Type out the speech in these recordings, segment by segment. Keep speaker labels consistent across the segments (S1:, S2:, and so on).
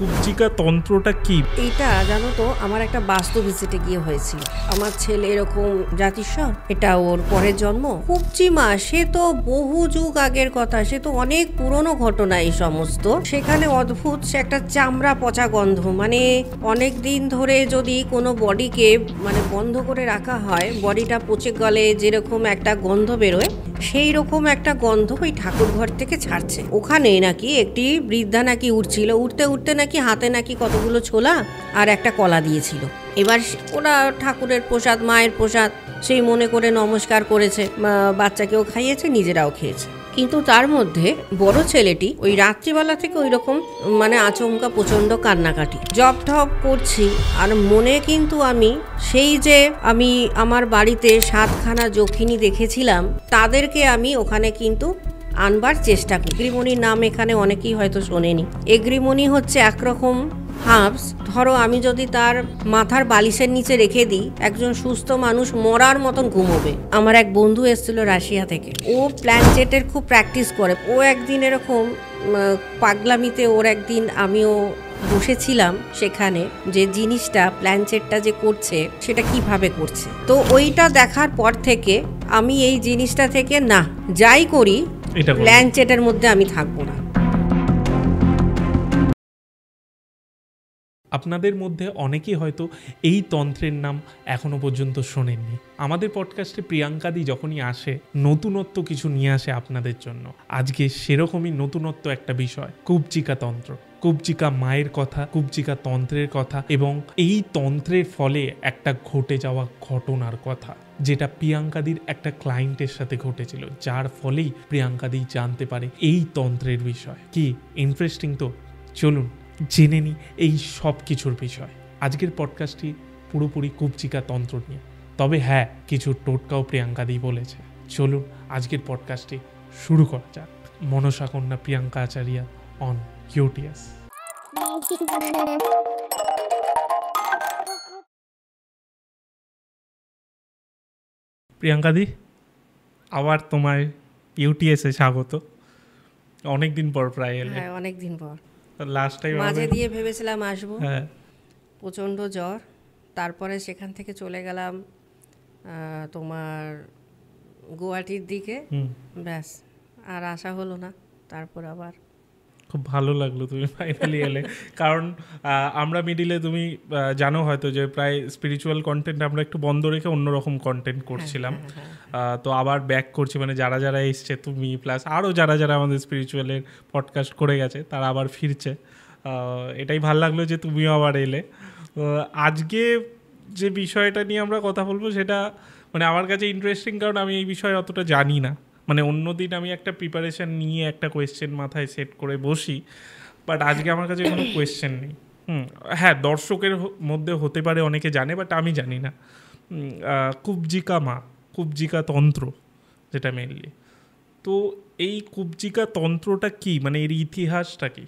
S1: কুব্জিকা তন্ত্রটা কি?
S2: এইটা জানো তো আমার একটা বাস্তু ভিজিটে গিয়ে হয়েছিল। আমার ছেলে এরকম জাতিস্বর, এটা ওর পরের জন্ম। কুব্জি মা সে তো বহু যুগ আগের কথা, সে তো অনেক পুরনো ঘটনা এই সমস্ত। সেখানে অদ্ভুত সে একটা চামড়া পচা গন্ধ, মানে অনেক দিন ধরে যদি কোনো বডিকে মানে বন্ধ করে রাখা হয়, বডিটা পচে গেলে যেরকম একটা গন্ধ বেরোয়, সেই রকম একটা গন্ধ ওই ঠাকুর ঘর থেকে ছাড়ছে। ওখানে নাকি একটি বৃদ্ধা নাকি উঠছিল, উঠতে উঠতে নাকি হাতে নাকি কতগুলো ছোলা আর একটা কলা দিয়েছিল। এবার ওরা ঠাকুরের প্রসাদ, মায়ের প্রসাদ সেই মনে করে নমস্কার করেছে, বাচ্চাকেও খাইয়েছে, নিজেরাও খেয়েছে। কিন্তু তার মধ্যে বড় ছেলেটি ওই রাত্রিবেলা থেকে ওই রকম মানে আচমকা প্রচণ্ড কান্নাকাটি, জপ ঠপ করছি। আর মনে কিন্তু আমি সেই যে আমি আমার বাড়িতে 7খানা যক্ষিণী দেখেছিলাম, তাদেরকে আমি ওখানে কিন্তু আনবার চেষ্টা করি। এগ্রিমণির নাম এখানে অনেকেই হয়তো শোনেনি। এগ্রিমণি হচ্ছে একরকম হার্বস। ধরো আমি যদি তার মাথার বালিশের নিচে রেখে দিই, একজন সুস্থ মানুষ মরার মতন ঘুমোবে। আমার এক বন্ধু এসেছিল রাশিয়া থেকে, ও প্ল্যানচেটের খুব প্র্যাকটিস করে। ও একদিন এরকম পাগলামিতে ওর একদিন আমিও বসেছিলাম সেখানে, যে জিনিসটা প্ল্যানচেটটা যে করছে সেটা কিভাবে করছে। তো ওইটা দেখার পর থেকে আমি এই জিনিসটা থেকে না, যাই করি প্ল্যানচেটের মধ্যে আমি থাকবো না।
S1: আপনাদের মধ্যে অনেকেই হয়তো এই তন্ত্রের নাম এখনো পর্যন্ত শোনেননি। আমাদের পডকাস্টে প্রিয়াঙ্কাদি যখনই আসে, নতুনত্ব কিছু নিয়ে আসে আপনাদের জন্য। আজকে সেরকমই নতুনত্ব একটা বিষয়, কুব্জিকা তন্ত্র। কুব্জিকা মায়ের কথা, কুব্জিকা তন্ত্রের কথা, এবং এই তন্ত্রের ফলে একটা ঘটে যাওয়া ঘটনার কথা, যেটা প্রিয়াঙ্কাদির একটা ক্লায়েন্টের সাথে ঘটেছিল, যার ফলেই প্রিয়াঙ্কাদি জানতে পারে এই তন্ত্রের বিষয়। কি ইন্টারেস্টিং তো! চলুন জেনে নিই এই সব কিছুর বিষয়। আজকের পডকাস্টটি পুরোপুরি কুব্জিকা তন্ত্র নিয়ে, তবে হ্যাঁ, কিছু টোটকাও প্রিয়াঙ্কাদি বলেছে। চলুন আজকের পডকাস্টটি শুরু করা যাক। মনসা কন্যা প্রিয়াঙ্কা আচারিয়া অন ইউটিএস। প্রিয়াঙ্কাদি, আবার তোমার ইউটিএসে স্বাগত। অনেকদিন পর প্রায় এলে।
S2: হ্যাঁ, অনেকদিন পর।
S1: লাস্ট টাইম
S2: মাঝে দিয়ে ভেবেছিলাম আসবো,
S1: হ্যাঁ,
S2: প্রচণ্ড জ্বর। তারপরে সেখান থেকে চলে গেলাম তোমার গুয়াহাটির দিকে, ব্যাস আর আসা হলো না। তারপর আবার
S1: খুব ভালো লাগলো তুমি ফাইনালি এলে, কারণ আমরা মিডিলে তুমি জানো হয়তো যে প্রায় স্পিরিচুয়াল কন্টেন্ট আমরা একটু বন্ধ রেখে অন্যরকম কন্টেন্ট করছিলাম। তো আবার ব্যাক করছি, মানে যারা যারা এসছে, তুমি প্লাস আরও যারা যারা আমাদের স্পিরিচুয়ালের পডকাস্ট করে গেছে, তারা আবার ফিরছে। এটাই ভাল লাগলো যে তুমিও আবার এলে। আজকে যে বিষয়টা নিয়ে আমরা কথা বলবো সেটা মানে আমার কাছে ইন্টারেস্টিং, কারণ আমি এই বিষয়ে অতটা জানি না। মানে অন্যদিন আমি একটা প্রিপারেশন নিয়ে একটা কোয়েশ্চেন মাথায় সেট করে বসি, বাট আজকে আমার কাছে কোনো কোয়েশ্চেন নেই। হ্যাঁ, দর্শকের মধ্যে হতে পারে অনেকে জানে, বাট আমি জানি না। কুব্জিকা মা, কুব্জিকা তন্ত্র যেটা মেনলি, তো এই কুব্জিকা তন্ত্রটা কি, মানে এর ইতিহাসটা কি?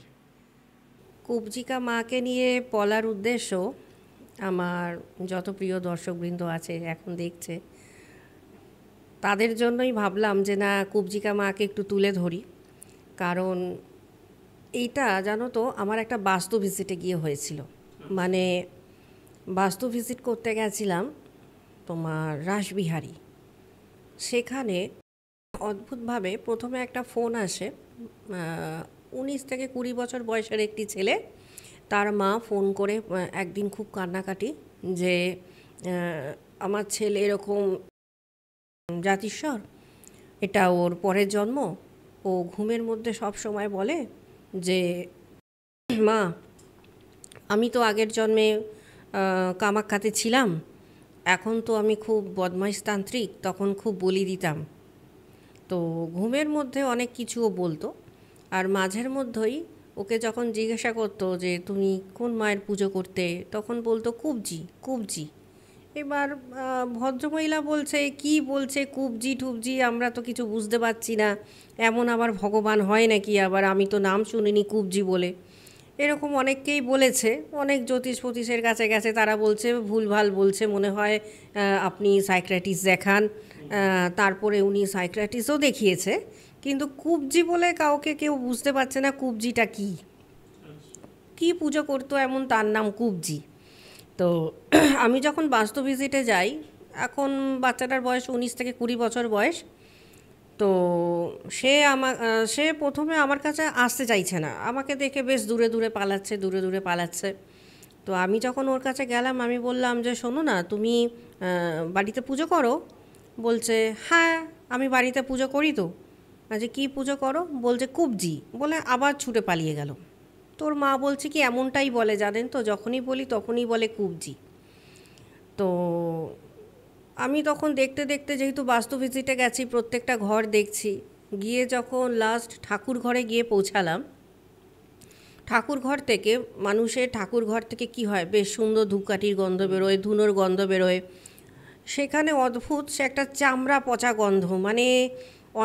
S2: কুব্জিকা মাকে নিয়ে বলার উদ্দেশ্য, আমার যত প্রিয় দর্শকবৃন্দ আছে এখন দেখছে, তাদের জন্যই ভাবলাম যে না, কুব্জিকা মাকে একটু তুলে ধরি। কারণ এইটা জানো তো আমার একটা বাস্তু ভিজিটে গিয়ে হয়েছিল। মানে বাস্তু ভিজিট করতে গেছিলাম তোমার রাসবিহারী। সেখানে অদ্ভুতভাবে প্রথমে একটা ফোন আসে, 19 থেকে 20 বছর বয়সের একটি ছেলে। তার মা ফোন করে একদিন খুব কান্নাকাটি, যে আমার ছেলে এরকম জাতিস্বর, এটা ওর পরের জন্ম। ও ঘুমের মধ্যে সব সময় বলে যে মা, আমি তো আগের জন্মে কামাখ্যাতে ছিলাম, এখন তো আমি খুব বদমাইশতান্ত্রিক, তখন খুব বলি দিতাম। তো ঘুমের মধ্যে অনেক কিছুও বলতো। আর মাঝের মধ্যেই ওকে যখন জিজ্ঞাসা করতো যে তুমি কোন মায়ের পুজো করতে, তখন বলতো কুব্জি কুব্জি। এবার ভদ্রমহিলা বলছে কি বলছে, কুব্জি টুবজি, আমরা তো কিছু বুঝতে পারছি না, এমন আবার ভগবান হয় নাকি, আবার আমি তো নাম শুনিনি কুব্জি বলে। এরকম অনেককেই বলেছে, অনেক জ্যোতিষ ফতিষের কাছে গেছে, তারা বলছে ভুলভাল বলছে, মনে হয় আপনি সাইকিয়াট্রিস্ট দেখান। তারপরে উনি সাইকিয়াট্রিস্টও দেখিয়েছে, কিন্তু কুব্জি বলে কাউকে কেউ বুঝতে পারছে না কুব্জিটা কী। কি পুজো করতো এমন, তার নাম কুবজি। তো আমি যখন বাস্তু ভিজিটে যাই, এখন বাচ্চাটার বয়স 19 থেকে 20 বছর বয়স। তো সে প্রথমে আমার কাছে আসতে চাইছে না, আমাকে দেখে বেশ দূরে দূরে পালাচ্ছে, দূরে দূরে পালাচ্ছে। তো আমি যখন ওর কাছে গেলাম, আমি বললাম যে শোনো না, তুমি বাড়িতে পুজো করো? বলছে হ্যাঁ আমি বাড়িতে পুজো করি। তো আচ্ছা কী পুজো করো? বলছে কুবজি। বলে আবার ছুটে পালিয়ে গেল। তোর মা বলছে কি এমনটাই বলে জানেন তো, যখনই বলি তখনই বলে কুবজি। তো আমি তখন দেখতে দেখতে, যেহেতু বাস্তু ভিজিটে গেছি, প্রত্যেকটা ঘর দেখছি, গিয়ে যখন লাস্ট ঠাকুর ঘরে গিয়ে পৌঁছালাম, ঠাকুর ঘর থেকে, মানুষের ঠাকুর ঘর থেকে কি হয়, বেশ সুন্দর ধূপকাঠির গন্ধ বেরোয়, ধুনোর গন্ধ বেরোয়। সেখানে অদ্ভুত সে একটা চামড়া পচা গন্ধ, মানে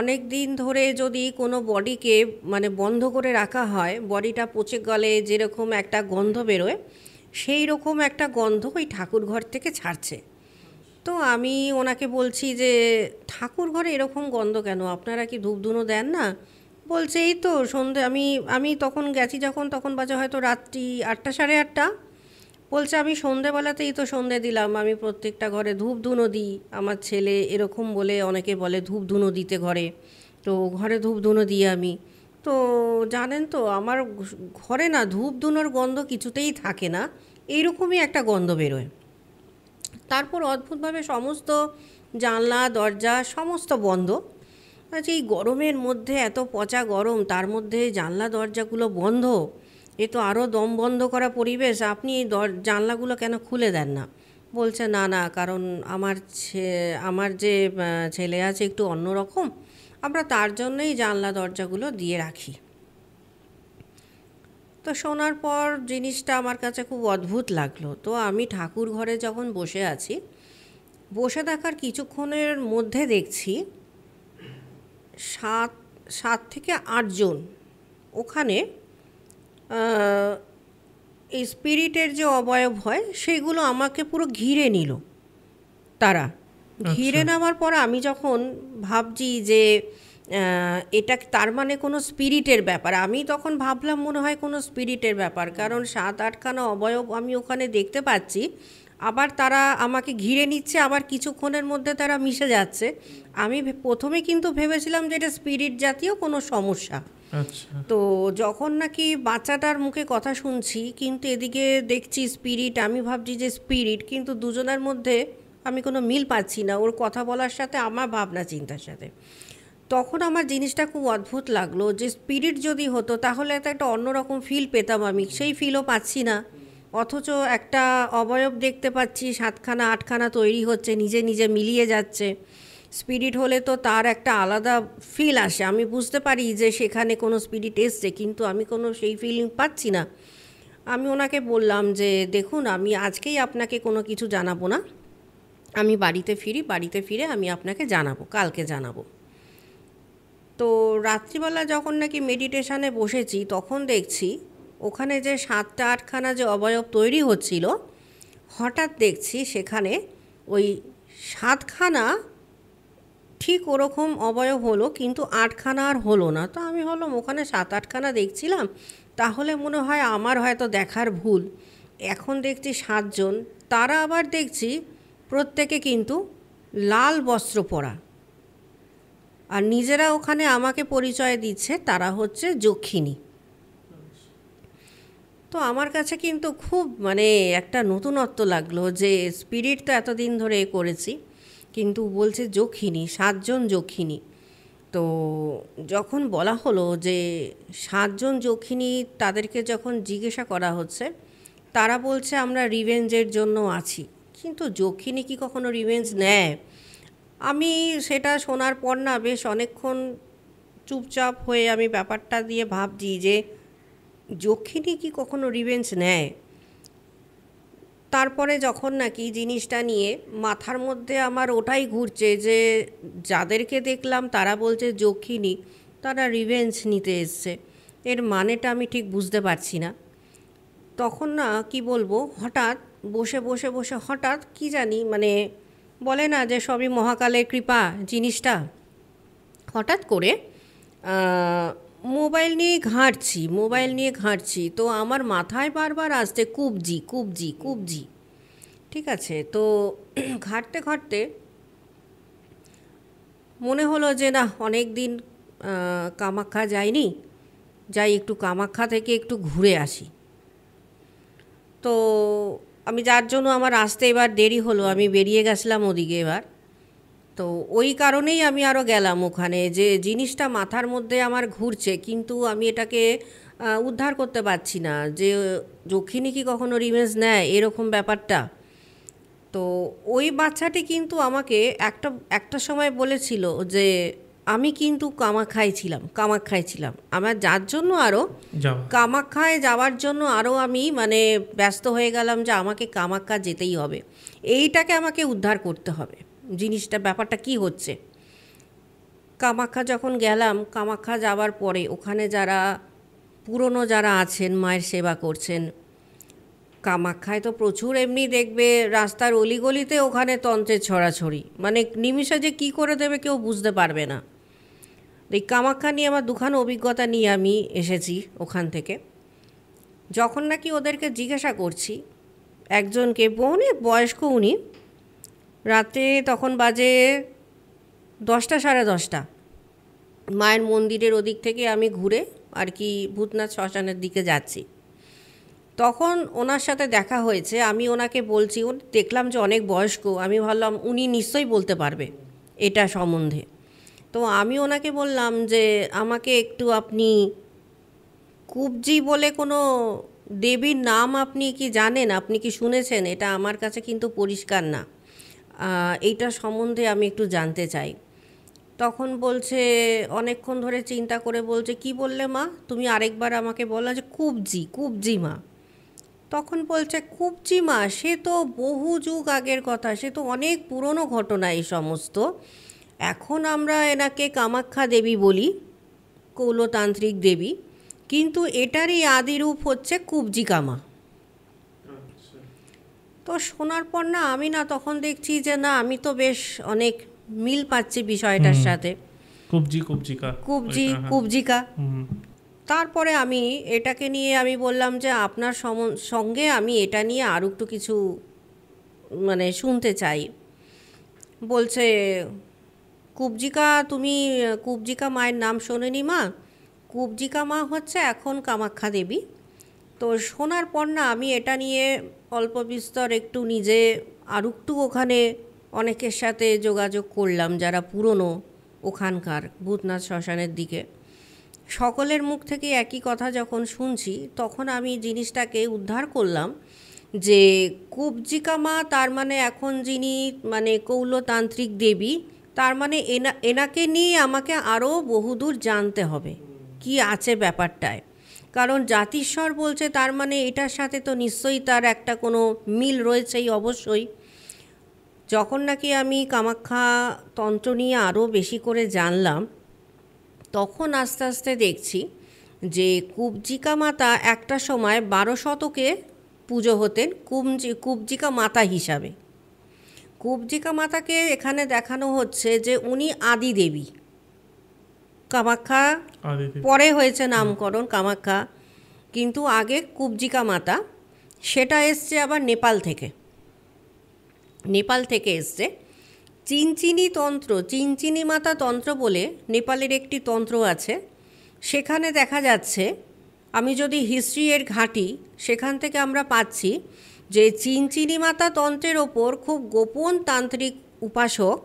S2: অনেক দিন ধরে যদি কোনো বডিকে মানে বন্ধ করে রাখা হয়, বডিটা পচে গেলে যেরকম একটা গন্ধ বেরোয়, সেই রকম একটা গন্ধ ওই ঠাকুর ঘর থেকে ছাড়ছে। তো আমি ওনাকে বলছি যে ঠাকুর ঘরে এরকম গন্ধ কেন, আপনারা কি ধূপধুনো দেন না? বলছে এই তো সন্ধে, আমি তখন গেছি যখন, তখন বাজে হয়তো রাত্রি 8টা, সাড়ে 8টা। বলছে আমি সন্ধেবেলাতেই তো সন্ধে দিলাম, আমি প্রত্যেকটা ঘরে ধূপধুনো দিই, আমার ছেলে এরকম বলে, অনেকে বলে ধূপধুনো দিতে ঘরে, তো ঘরে ধূপধুনো দিই আমি। তো জানেন তো আমার ঘরে না ধূপধুনোর গন্ধ কিছুতেই থাকে না, এইরকমই একটা গন্ধ বেরোয়। তারপর অদ্ভুতভাবে সমস্ত জানলা দরজা সমস্ত বন্ধ। আচ্ছা এই গরমের মধ্যে, এত পচা গরম, তার মধ্যে জানলা দরজাগুলো বন্ধ, এ তো আরও দম বন্ধ করা পরিবেশ, আপনি এই জানলাগুলো কেন খুলে দেন না? বলছে না না, কারণ আমার যে ছেলে আছে একটু অন্যরকম, আমরা তার জন্যই জানলা দরজাগুলো দিয়ে রাখি। তো শোনার পর জিনিসটা আমার কাছে খুব অদ্ভুত লাগলো। তো আমি ঠাকুর ঘরে যখন বসে আছি, বসে থাকার কিছুক্ষণের মধ্যে দেখছি 7 থেকে 8 জন ওখানে এই স্পিরিটের যে অবয়ব হয় সেগুলো আমাকে পুরো ঘিরে নিল। তারা ঘিরে নেওয়ার পর আমি যখন ভাবছি যে এটা তার মানে কোনো স্পিরিটের ব্যাপার, আমি তখন ভাবলাম মনে হয় কোনো স্পিরিটের ব্যাপার, কারণ 7-8খানা অবয়ব আমি ওখানে দেখতে পাচ্ছি, আবার তারা আমাকে ঘিরে নিচ্ছে, আবার কিছুক্ষণের মধ্যে তারা মিশে যাচ্ছে। আমি প্রথমে কিন্তু ভেবেছিলাম যে এটা স্পিরিট জাতীয় কোনো সমস্যা। তো যখন নাকি বাচ্চাটার মুখে কথা শুনছি, কিন্তু এদিকে দেখছি স্পিরিট, আমি ভাবছি যে স্পিরিট, কিন্তু দুজনের মধ্যে আমি কোনো মিল পাচ্ছি না, ওর কথা বলার সাথে আমার ভাবনা চিন্তার সাথে। তখন আমার জিনিসটা খুব অদ্ভুত লাগলো যে স্পিরিট যদি হতো তাহলে তো একটা অন্যরকম ফিল পেতাম, আমি সেই ফিলও পাচ্ছি না। অথচ একটা অবয়ব দেখতে পাচ্ছি 7খানা 8খানা তৈরি হচ্ছে, নিজে নিজে মিলিয়ে যাচ্ছে। স্পিরিট হলে তো তার একটা আলাদা ফিল আসে, আমি বুঝতে পারি যে সেখানে কোনো স্পিরিট এসছে, কিন্তু আমি কোনো সেই ফিলিং পাচ্ছি না। আমি ওনাকে বললাম যে দেখুন, আমি আজকেই আপনাকে কোনো কিছু জানাবো না, আমি বাড়িতে ফিরে আমি আপনাকে জানাবো, কালকে জানাবো। তো রাত্রিবেলা যখন নাকি মেডিটেশানে বসেছি, তখন দেখছি ওখানে যে 7টা 8খানা যে অবয়ব তৈরি হচ্ছিল, হঠাৎ দেখছি সেখানে ওই 7খানা ঠিক ওরকম অবয়ব হলো, কিন্তু 8খানা আর হলো না। তো আমি ভাবলাম ওখানে 7-8খানা দেখছিলাম, তাহলে মনে হয় আমার হয়তো দেখার ভুল। এখন দেখছি 7 জন, তারা আবার দেখছি প্রত্যেকে কিন্তু লাল বস্ত্র পরা, আর নিজেরা ওখানে আমাকে পরিচয় দিচ্ছে তারা হচ্ছে যক্ষিণী। তো আমার কাছে কিন্তু খুব মানে একটা নতুনত্ব লাগলো যে স্পিরিট তো এতদিন ধরে করেছি, কিন্তু বলছে যক্ষিণী, 7জন যক্ষিণী। তো যখন বলা হলো যে 7জন যক্ষিণী, তাদেরকে যখন জিজ্ঞাসা করা হচ্ছে, তারা বলছে আমরা রিভেঞ্জের জন্য আছি। কিন্তু যক্ষিণী কি কখনো রিভেঞ্জ নেয়? আমি সেটা শোনার পর না বেশ অনেকক্ষণ চুপচাপ হয়ে আমি ব্যাপারটা দিয়ে ভাবছি যে যক্ষিণী কি কখনো রিভেঞ্জ নেয়? তারপরে যখন নাকি জিনিসটা নিয়ে মাথার মধ্যে আমার ওটাই ঘুরছে যে যাদেরকে দেখলাম তারা বলছে যক্ষিণী, তারা রিভেঞ্জ নিতে এসছে, এর মানেটা আমি ঠিক বুঝতে পারছি না। তখন না কি বলবো, হঠাৎ বসে হঠাৎ কি জানি, মানে বলে না যে সবই মহাকালের কৃপা জিনিসটা, হঠাৎ করে মোবাইল নিয়ে ঘাঁটছি, তো আমার মাথায় বারবার আসছে কুবজি কুবজি কুবজি। ঠিক আছে, তো ঘাঁটতে ঘাঁটতে মনে হলো যে না, অনেক দিন কামাখ্যা যাইনি, যাই একটু কামাখ্যা থেকে একটু ঘুরে আসি। তো আমি, যার জন্য আমার আসতে এবার দেরি হলো, আমি বেরিয়ে গেছিলাম ওদিকে এবার। তো ওই কারণেই আমি আরও গেলাম ওখানে, যে জিনিসটা মাথার মধ্যে আমার ঘুরছে, কিন্তু আমি এটাকে উদ্ধার করতে পারছি না, যে যক্ষিণী কি কখনো রিভেঞ্জ নেয় এরকম ব্যাপারটা। তো ওই বাচ্চাটি কিন্তু আমাকে একটা একটা সময় বলেছিল যে আমি কিন্তু কামাখ্যায় ছিলাম, আমার যার জন্য আরও
S1: যাওয়া।
S2: কামাখ্যায় যাওয়ার জন্য আরও আমি মানে ব্যস্ত হয়ে গেলাম যে আমাকে কামাখ্যা যেতেই হবে, এইটাকে আমাকে উদ্ধার করতে হবে, জিনিসটা ব্যাপারটা কি হচ্ছে। কামাখ্যা যখন গেলাম, কামাখ্যা যাওয়ার পরে ওখানে যারা আছেন মায়ের সেবা করছেন, কামাখ্যায় তো প্রচুর এমনি দেখবে রাস্তার অলিগলিতে ওখানে তন্ত্রের ছড়াছড়ি, মানে নিমিষে যে কী করে দেবে কেউ বুঝতে পারবে না। এই কামাখ্যা নিয়ে আমার দুখানা অভিজ্ঞতা নিয়ে আমি এসেছি ওখান থেকে। যখন নাকি ওদেরকে জিজ্ঞাসা করছি, একজনকে, অনেক বয়স্ক উনি, রাতে তখন বাজে 10টা সাড়ে 10টা, মায়ের মন্দিরের ওদিক থেকে আমি ঘুরে আর কি ভূতনাথ শ্মশানের দিকে যাচ্ছি। তখন ওনার সাথে দেখা হয়েছে, আমি ওনাকে বলছি, দেখলাম যে অনেক বয়স্ক, আমি ভাবলাম উনি নিশ্চয়ই বলতে পারবে এটা সম্বন্ধে। তো আমি ওনাকে বললাম যে আমাকে একটু আপনি কুবজি বলে কোনো দেবীর নাম আপনি কি জানেন, আপনি কি শুনেছেন? এটা আমার কাছে কিন্তু পরিষ্কার না, এইটা সম্বন্ধে আমি একটু জানতে চাই। তখন বলছে, অনেকক্ষণ ধরে চিন্তা করে বলছে, কি বললে মা তুমি, আরেকবার আমাকে বলা, যে কুবজি কুবজি মা। তখন বলছে কুবজি মা, সে তো বহু যুগ আগের কথা, সে তো অনেক পুরনো ঘটনা এই সমস্ত। এখন আমরা এনাকে কামাখ্যা দেবী বলি, কৌলতান্ত্রিক দেবী, কিন্তু এটারই আদিরূপ হচ্ছে কুবজিকা মা। তো শোনার পর না, আমি না তখন দেখছি যে না, আমি তো বেশ অনেক মিল পাচ্ছি বিষয়টার সাথে।
S1: কুবজিকা
S2: কুবজিকা। তারপরে আমি এটাকে নিয়ে আমি বললাম যে আপনার সঙ্গে আমি এটা নিয়ে আরও একটু কিছু মানে শুনতে চাই। বলছে, কুবজিকা, তুমি কুবজিকা মায়ের নাম শোনেনি মা? কুবজিকা মা হচ্ছে এখন কামাখ্যা দেবী। তো শোনার পর না, আমি এটা নিয়ে অল্প বিস্তর একটু নিজে আর একটু ওখানে অনেকের সাথে যোগাযোগ করলাম, যারা পুরনো ওখানকার ভূতনাথ শ্মশানের দিকে। সকলের মুখ থেকে একই কথা যখন শুনছি, তখন আমি জিনিসটাকে উদ্ধার করলাম যে কুবজিকা মা তার মানে এখন যিনি মানে কৌলতান্ত্রিক দেবী, তার মানে এনাকে নিয়ে আমাকে আরও বহুদূর জানতে হবে কি আছে ব্যাপারটায়। কারণ জাতিস্বর বলছে, তার মানে এটার সাথে তো নিশ্চয়ই তার একটা কোনো মিল রয়েছেই অবশ্যই। যখন নাকি আমি কামাখ্যা তন্ত্র নিয়ে আরও বেশি করে জানলাম, তখন আস্তে আস্তে দেখছি যে কুবজিকা মাতা একটা সময় 12 শতকে পুজো হতেন কুবজিকা মাতা হিসাবে। কুবজিকা মাতাকে এখানে দেখানো হচ্ছে যে উনি আদি দেবী। কামাখ্যা পরে হয়েছে নামকরণ কামাখ্যা, কিন্তু আগে কুবজিকা মাতা, সেটা এসছে আবার নেপাল থেকে এসছে। চিনচিনি মাতা তন্ত্র বলে নেপালের একটি তন্ত্র আছে, সেখানে দেখা যাচ্ছে, আমি যদি হিস্ট্রি এর ঘাঁটি, সেখান থেকে আমরা পাচ্ছি যে চিনচিনি মাতা তন্ত্রের ওপর খুব গোপন তান্ত্রিক উপাসক,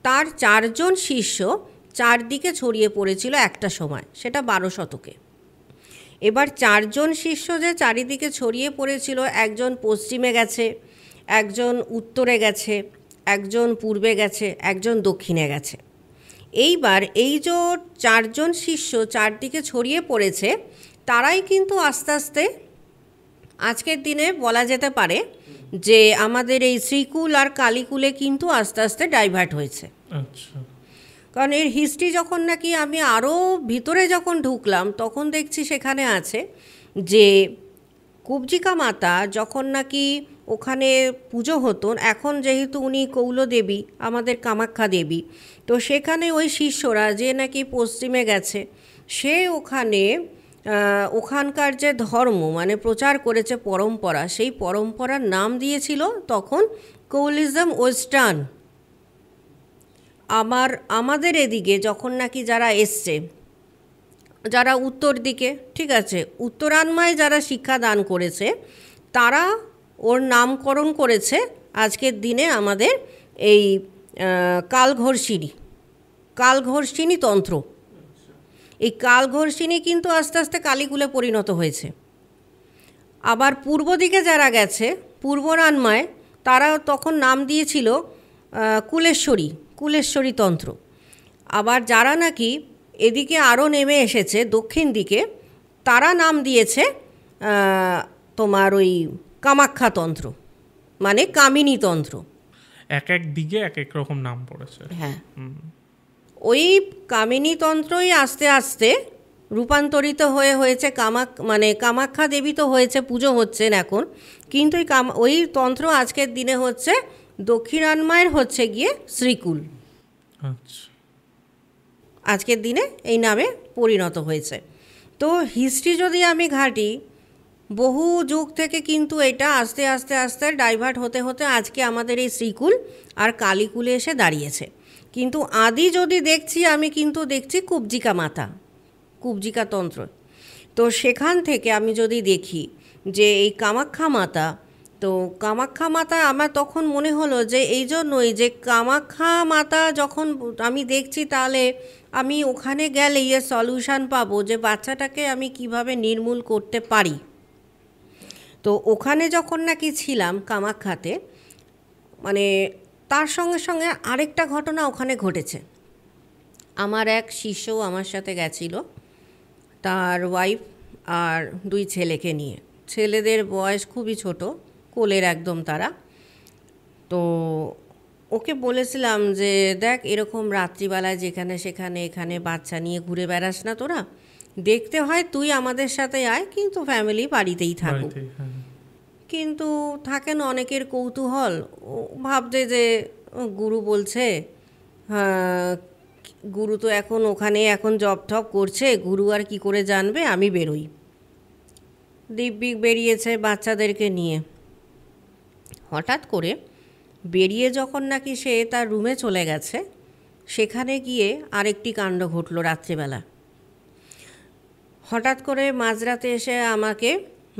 S2: তার 4 জন শিষ্য চারদিকে ছড়িয়ে পড়েছিল একটা সময়, সেটা 12 শতকে। এবার 4 জন শিষ্য যে চারিদিকে ছড়িয়ে পড়েছিল, একজন পশ্চিমে গেছে, একজন উত্তরে গেছে, একজন পূর্বে গেছে, একজন দক্ষিণে গেছে। এইবার এই যে 4 জন শিষ্য চারদিকে ছড়িয়ে পড়েছে, তারাই কিন্তু আস্তে আস্তে আজকের দিনে বলা যেতে পারে যে আমাদের এই শ্রীকুল আর কালীকুলে কিন্তু আস্তে আস্তে ডাইভার্ট হয়েছে।
S1: আচ্ছা।
S2: কারণ এর হিস্ট্রি যখন নাকি আমি আরও ভিতরে যখন ঢুকলাম, তখন দেখছি সেখানে আছে যে কুবজিকা মাতা যখন নাকি ওখানে পুজো হতো, এখন যেহেতু উনি কৌলদেবী, আমাদের কামাখ্যা দেবী, তো সেখানে ওই শিষ্যরা যে নাকি পশ্চিমে গেছে, সে ওখানে ওখানকার যে ধর্ম মানে প্রচার করেছে পরম্পরা, সেই পরম্পরার নাম দিয়েছিল তখন কৌলিজম ওয়েস্টার্ন। আমাদের এদিকে যখন নাকি যারা এসছে, যারা উত্তর দিকে, ঠিক আছে, উত্তরান্মায় যারা শিক্ষা দান করেছে, তারা ওর নামকরণ করেছে আজকের দিনে আমাদের এই কালঘর্ষিণী তন্ত্র। এই কালঘর্ষিণী কিন্তু আস্তে আস্তে কালীকুলে পরিণত হয়েছে। আবার পূর্ব দিকে যারা গেছে, পূর্বরান্মায়, তারা তখন নাম দিয়েছিল কুলেশ্বরী তন্ত্র। আবার যারা নাকি এদিকে আরও নেমে এসেছে দক্ষিণ দিকে, তারা নাম দিয়েছে তোমার ওই কামাখ্যা তন্ত্র, মানে কামিনী তন্ত্র।
S1: এক এক দিকে এক এক রকম নাম পড়েছে।
S2: হ্যাঁ, ওই কামিনী তন্ত্রই আস্তে আস্তে রূপান্তরিত হয়েছে মানে কামাখ্যা দেবী তো হয়েছে, পুজো হচ্ছেন এখন, কিন্তু ওই তন্ত্র আজকের দিনে হচ্ছে দক্ষিণান্মায়ের হচ্ছে গিয়ে শ্রীকুল।
S1: আচ্ছা,
S2: আজকের দিনে এই নামে পরিণত হয়েছে। তো হিস্ট্রি যদি আমি ঘাঁটি, বহু যুগ থেকে কিন্তু এটা আস্তে আস্তে আস্তে ডাইভার্ট হতে হতে আজকে আমাদের এই শ্রীকুল আর কালীকুলে এসে দাঁড়িয়েছে। কিন্তু আদি যদি দেখছি, আমি কিন্তু দেখছি কুবজিকা তন্ত্র। তো সেখান থেকে আমি যদি দেখি যে এই কামাখ্যা মাতা, তো কামাখ্যা মাতা আমার তখন মনে হলো যে এই জন্যই যে কামাখ্যা মাতা যখন আমি দেখছি, তাহলে আমি ওখানে গেলে এর সলিউশন পাবো যে বাচ্চাটাকে আমি কিভাবে নির্মূল করতে পারি। তো ওখানে যখন নাকি ছিলাম কামাখ্যাতে, মানে তার সঙ্গে সঙ্গে আরেকটা ঘটনা ওখানে ঘটেছে। আমার এক শিষ্য আমার সাথে গেছিল, তার ওয়াইফ আর 2 ছেলেকে নিয়ে। ছেলেদের বয়স খুবই ছোট, কোলের একদম তারা। তো ওকে বলেছিলাম যে দেখ, এরকম রাত্রিবেলায় যেখানে সেখানে এখানে বাচ্চা নিয়ে ঘুরে বেড়াস না, তোরা দেখতে হয় তুই আমাদের সাথে আয়, কিন্তু ফ্যামিলি বাড়িতেই থাকুক। কিন্তু থাকে না অনেকের কৌতূহল, ভাবছে যে গুরু বলছে, হ্যাঁ গুরু তো ওখানে জব টব করছে, গুরু আর কি করে জানবে, আমি বেরোই। দিব্যি বেরিয়েছে বাচ্চাদেরকে নিয়ে। হঠাৎ করে বেরিয়ে যখন নাকি সে তার রুমে চলে গেছে, সেখানে গিয়ে আরেকটি কাণ্ড ঘটল রাত্রিবেলা। হঠাৎ করে মাঝরাতে এসে আমাকে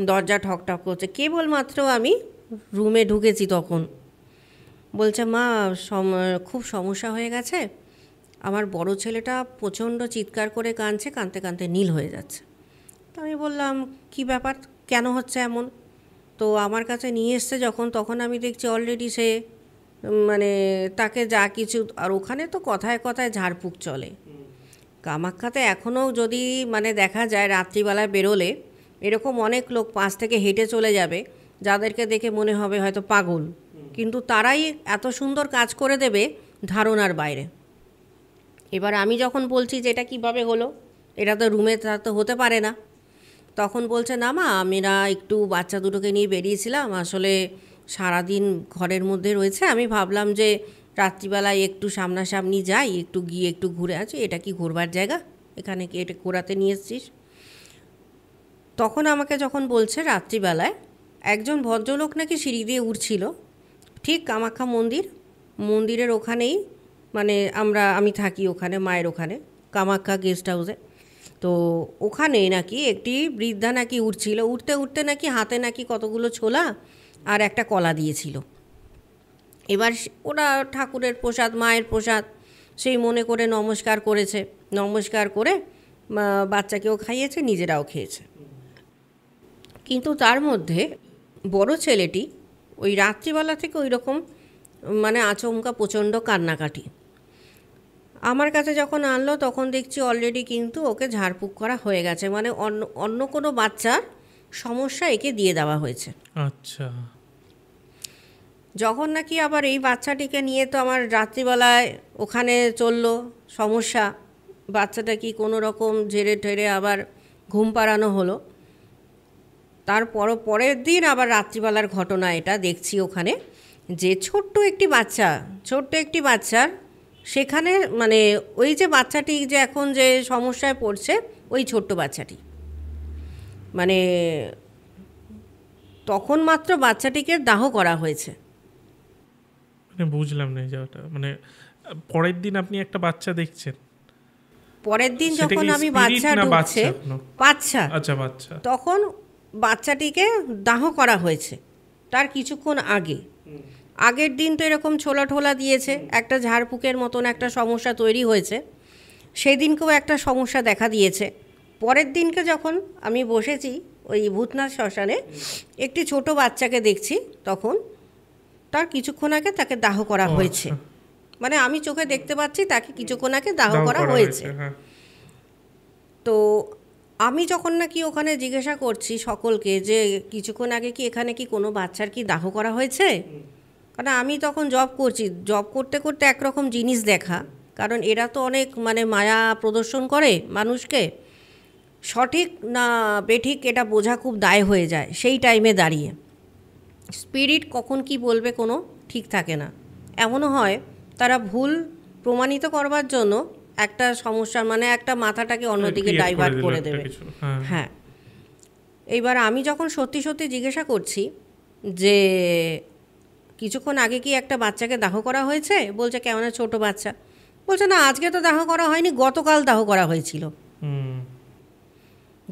S2: দরজা ঠকঠক করছে, কেবলমাত্র আমি রুমে ঢুকেছি তখন। বলছে, মা খুব সমস্যা হয়ে গেছে, আমার বড় ছেলেটা প্রচণ্ড চিৎকার করে কাঁদছে, কাঁদতে কাঁদতে নীল হয়ে যাচ্ছে। তো আমি বললাম, কি ব্যাপার, কেন হচ্ছে এমন? তো আমার কাছে নিয়ে এসছে যখন, তখন আমি দেখছি অলরেডি সে মানে তাকে যা কিছু, আর ওখানে তো কথায় কথায় ঝাড়ফুঁক চলে। কামাখ্যাতে এখনও যদি মানে দেখা যায় রাত্রিবেলায় বেরোলে এরকম অনেক লোক পাশ থেকে হেঁটে চলে যাবে, যাদেরকে দেখে মনে হবে হয়তো পাগল, কিন্তু তারাই এত সুন্দর কাজ করে দেবে ধারণার বাইরে। এবার আমি যখন বলছি যে এটা কীভাবে হলো, এটা তো রুমে তো হতে পারে না, তখন বলছে, না মা, আমরা একটু বাচ্চা দুটোকে নিয়ে বেরিয়েছিলাম, আসলে সারাদিন ঘরের মধ্যে রয়েছে, আমি ভাবলাম যে রাত্রিবেলায় একটু সামনাসামনি যাই, একটু গিয়ে একটু ঘুরে আসি। এটা কি ঘোরবার জায়গা? এখানে কি এটা ঘোরাতে নিয়ে এসছিস? তখন আমাকে যখন বলছে রাত্রিবেলায় একজন ভদ্রলোক নাকি সিঁড়ি দিয়ে উঠছিল, ঠিক কামাখ্যা মন্দিরের ওখানেই, মানে আমি থাকি ওখানে, মায়ের ওখানে কামাখ্যা গেস্ট হাউসে। তো ওখানে নাকি একটি বৃদ্ধা নাকি উঠছিল, উঠতে উঠতে নাকি হাতে নাকি কতগুলো ছোলা আর একটা কলা দিয়েছিল। এবার ওরা ঠাকুরের প্রসাদ, মায়ের প্রসাদ, সেই মনে করে নমস্কার করেছে, নমস্কার করে বাচ্চাকেও খাইয়েছে, নিজেরাও খেয়েছে। কিন্তু তার মধ্যে বড় ছেলেটি ওই রাত্রিবেলা থেকে ওই রকম মানে আচমকা প্রচণ্ড কান্নাকাটি। আমার কাছে যখন আনলো তখন দেখছি অলরেডি কিন্তু ওকে ঝাড়ফুঁক করা হয়ে গেছে, মানে অন্য কোনো বাচ্চার সমস্যা একে দিয়ে দেওয়া হয়েছে।
S1: আচ্ছা।
S2: যখন নাকি আবার এই বাচ্চাটিকে নিয়ে তো আমার রাত্রিবেলায় ওখানে চললো সমস্যা, বাচ্চাটা কি কোনো রকম ঝেড়ে ঠেড়ে আবার ঘুম পাড়ানো হলো। পরের দিন আবার রাত্রিবেলার ঘটনা এটা দেখছি ওখানে, যে ছোট্ট একটি বাচ্চার সেখানে মানে ওই যে বাচ্চাটি যে এখন যে সমস্যায় পড়ছে, ওই ছোট্ট বাচ্চাটি। মানে তখন মাত্র বাচ্চাটিকে দাহ করা হয়েছে।
S1: মানে বুঝলাম না এই জায়গাটা, মানে পরের দিন আপনি একটা বাচ্চা দেখছেন?
S2: পরের দিন
S1: সেটা
S2: যখন
S1: কি
S2: আমি
S1: spirit
S2: বাচ্চা
S1: না
S2: ঢুকছে,
S1: বাচ্চা কোনো?
S2: বাচ্চা,
S1: আচ্ছা, বাচ্চা।
S2: তখন বাচ্চাটিকে দাহ করা হয়েছে তার কিছুক্ষণ আগে। আগের দিন তো এরকম ছোলা ঠোলা দিয়েছে, একটা ঝাড়ফুঁকের মতন একটা সমস্যা তৈরি হয়েছে, সেই দিনকেও একটা সমস্যা দেখা দিয়েছে। পরের দিনকে যখন আমি বসেছি ওই ভূতনাথ শ্মশানে, একটি ছোট বাচ্চাকে দেখছি, তখন তার কিছুক্ষণ আগে তাকে দাহ করা হয়েছে। মানে আমি চোখে দেখতে পাচ্ছি তাকে কিছুক্ষণ আগে দাহ করা হয়েছে।
S1: হ্যাঁ।
S2: তো আমি যখন নাকি ওখানে জিজ্ঞাসা করছি সকলকে যে কিছুক্ষণ আগে কি এখানে কি কোনো বাচ্চার কি দাহ করা হয়েছে, কারণ আমি তখন জব করছি, জব করতে করতে একরকম জিনিস দেখা, কারণ এরা তো অনেক মানে মায়া প্রদর্শন করে মানুষকে, সঠিক না বেঠিক এটা বোঝা খুব দায় হয়ে যায় সেই টাইমে দাঁড়িয়ে। স্পিরিট কখন কি বলবে কোনো ঠিক থাকে না। এমনও হয় তারা ভুল প্রমাণিত করবার জন্য একটা সমস্যা মানে একটা মাথাটাকে অন্যদিকে ডাইভার্ট করে দেবে। হ্যাঁ, এইবার আমি যখন সত্যি সত্যি জিজ্ঞাসা করছি যে কিছুক্ষণ আগে কি একটা বাচ্চাকে দাহ করা হয়েছে, বলছে কেমন ছোট বাচ্চা, বলছে না আজকে তো দাহ করা হয়নি, গতকাল দাহ করা হয়েছিল,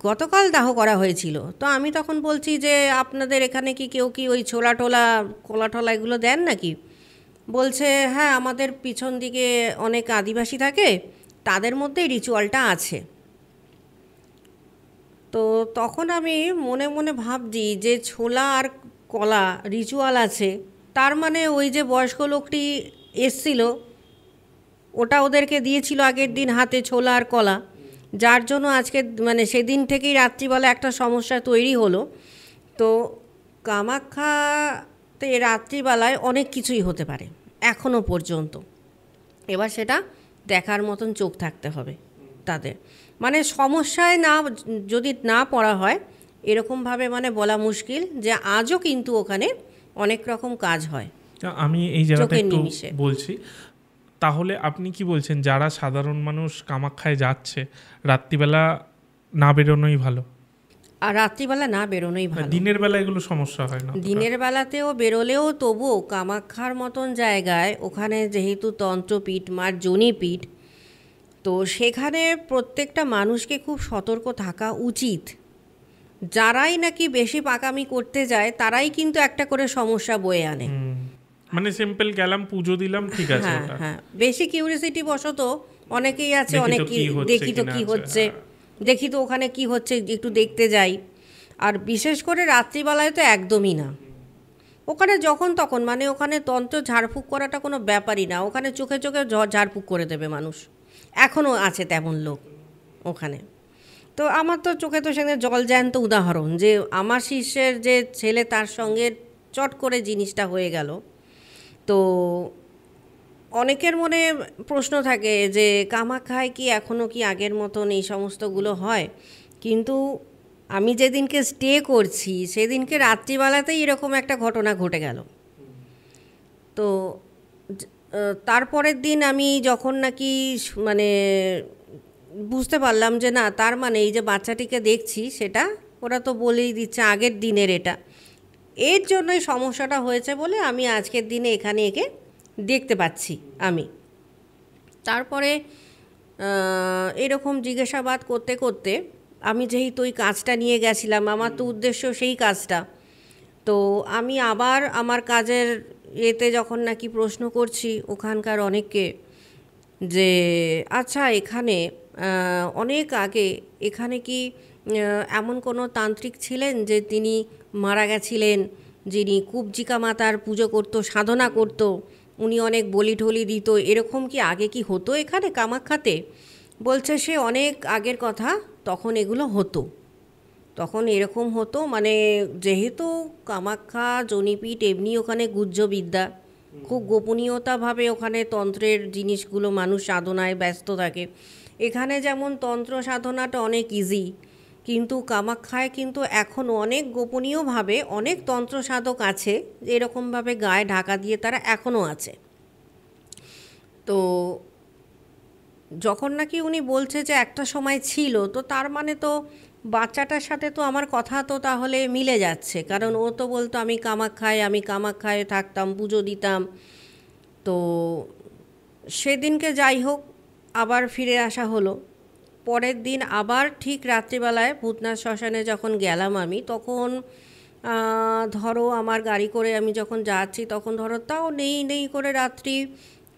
S2: গতকাল দাহ করা হয়েছিল। তো আমি তখন বলছি যে আপনাদের এখানে কি কেউ কি ওই ছোলা টোলা কোলা টোলা এগুলো দেন নাকি? বলছে হ্যাঁ, আমাদের পিছন দিকে অনেক আদিবাসী থাকে, তাদের মধ্যে রিচুয়ালটা আছে। তো তখন আমি মনে মনে ভাবছি যে ছোলা আর কলা রিচুয়াল আছে, তার মানে ওই যে বয়স্ক লোকটি এসছিল ওটা ওদেরকে দিয়েছিল আগের দিন হাতে ছোলা আর কলা, যার জন্য আজকে মানে সেদিন থেকেই রাত্রিবেলা একটা সমস্যা তৈরি হলো। তো কামাখ্যাতে রাত্রিবেলায় অনেক কিছুই হতে পারে এখনও পর্যন্ত। এবার সেটা দেখার মতন চোখ থাকতে হবে তাদের, মানে সমস্যায় না যদি না পড়া হয় এরকমভাবে মানে বলা মুশকিল যে আজও কিন্তু ওখানে অনেক রকম কাজ হয়।
S1: আমি এই জায়গাটা একটু বলছি, তাহলে আপনি কি বলছেন যারা সাধারণ মানুষ কামাখ্যায় যাচ্ছে রাত্রিবেলা না বেরোনোই ভালো?
S2: আর রাত্রিবেলা না বেরোনোই ভালো।
S1: দিনের বেলা এগুলো সমস্যা হয় না?
S2: দিনের বেলাতেও বেরোলেও তবুও কামাখ্যার মতন জায়গায় ওখানে যেহেতু তন্ত্রপীঠ মার যোনিপীঠ, তো সেখানে প্রত্যেকটা মানুষকে খুব সতর্ক থাকা উচিত। যারাই নাকি বেশি পাকামি করতে যায় তারাই কিন্তু একটা করে সমস্যা বয়ে আনে।
S1: মানে সিম্পল গেলাম পুজো দিলাম ঠিক আছে,
S2: হ্যাঁ হ্যাঁ, বেশি কিউরিসিটি বশত অনেকেই আছে, অনেক দেখি তো কি হচ্ছে, দেখি তো ওখানে কি হচ্ছে একটু দেখতে যাই। আর বিশেষ করে রাত্রিবেলায় তো একদমই না। ওখানে যখন তখন মানে ওখানে তন্ত্র ঝাড়ফুঁক করাটা কোনো ব্যাপারই না, ওখানে চোখে চোখে ঝাড়ফুঁক করে দেবে মানুষ, এখনও আছে তেমন লোক ওখানে। তো আমার তো চোখে তো সেখানে জল জ্যান্ত উদাহরণ যে আমার শিষ্যের যে ছেলে তার সঙ্গে চট করে জিনিসটা হয়ে গেল। তো অনেকের মনে প্রশ্ন থাকে যে কামাখ্যায় কি এখনও কি আগের মতন এই সমস্তগুলো হয়? কিন্তু আমি যেদিনকে স্টে করছি সেদিনকে রাত্রিবেলাতেই এরকম একটা ঘটনা ঘটে গেল। তো তারপরের দিন আমি যখন নাকি মানে বুঝতে পারলাম যে না, তার মানে এই যে বাচ্চাটিকে দেখছি সেটা ওরা তো বলেই দিচ্ছে আগের দিনের, এটা এর জন্যই সমস্যাটা হয়েছে বলে আমি আজকের দিনে এখানে একে দেখতে পাচ্ছি আমি। তারপরে এরকম জিজ্ঞাসাবাদ করতে করতে আমি যেহেতু ওই কাজটা নিয়ে গেছিলাম, আমার তো উদ্দেশ্য সেই কাজটা, তো আমি আবার আমার কাজের এতে যখন নাকি প্রশ্ন করছি ওখানকার অনেককে যে আচ্ছা এখানে অনেক আগে এখানে কি এমন কোনো তান্ত্রিক ছিলেন যে তিনি মারা গেছিলেন, যিনি কুবজিকা মাতার পুজো করতো, সাধনা করতো, উনি অনেক বলি ঠলি দিত, এরকম কি আগে কি হতো এখানে কামাখ্যাতে? বলছে সে অনেক আগের কথা, তখন এগুলো হতো, তখন এরকম হতো। মানে যেহেতু কামাখ্যা যোনিপীঠ এমনি ওখানে গুহ্যবিদ্যা, খুব গোপনীয়তাভাবে ওখানে তন্ত্রের জিনিসগুলো মানুষ সাধনায় ব্যস্ত থাকে। এখানে যেমন তন্ত্র সাধনাটা অনেক ইজি, কিন্তু কামাখ্যায় কিন্তু এখনও অনেক গোপনীয়ভাবে অনেক তন্ত্র সাধক আছে, এরকমভাবে গায়ে ঢাকা দিয়ে তারা এখনও আছে। তো যখন নাকি উনি বলছে যে একটা সময় ছিল, তো তার মানে তো বাচ্চাটার সাথে তো আমার কথা তো তাহলে মিলে যাচ্ছে, কারণ ও তো বলতো আমি কামাখ্যায় থাকতাম, পুজো দিতাম। তো সেদিনকে যাই হোক আবার ফিরে আসা হলো। পরের দিন আবার ঠিক রাত্রিবেলায় ভূতনাথ শ্মশানে যখন গেলাম আমি, তখন ধরো আমার গাড়ি করে আমি যখন যাচ্ছি, তখন ধরো তাও নেই নেই করে রাত্রি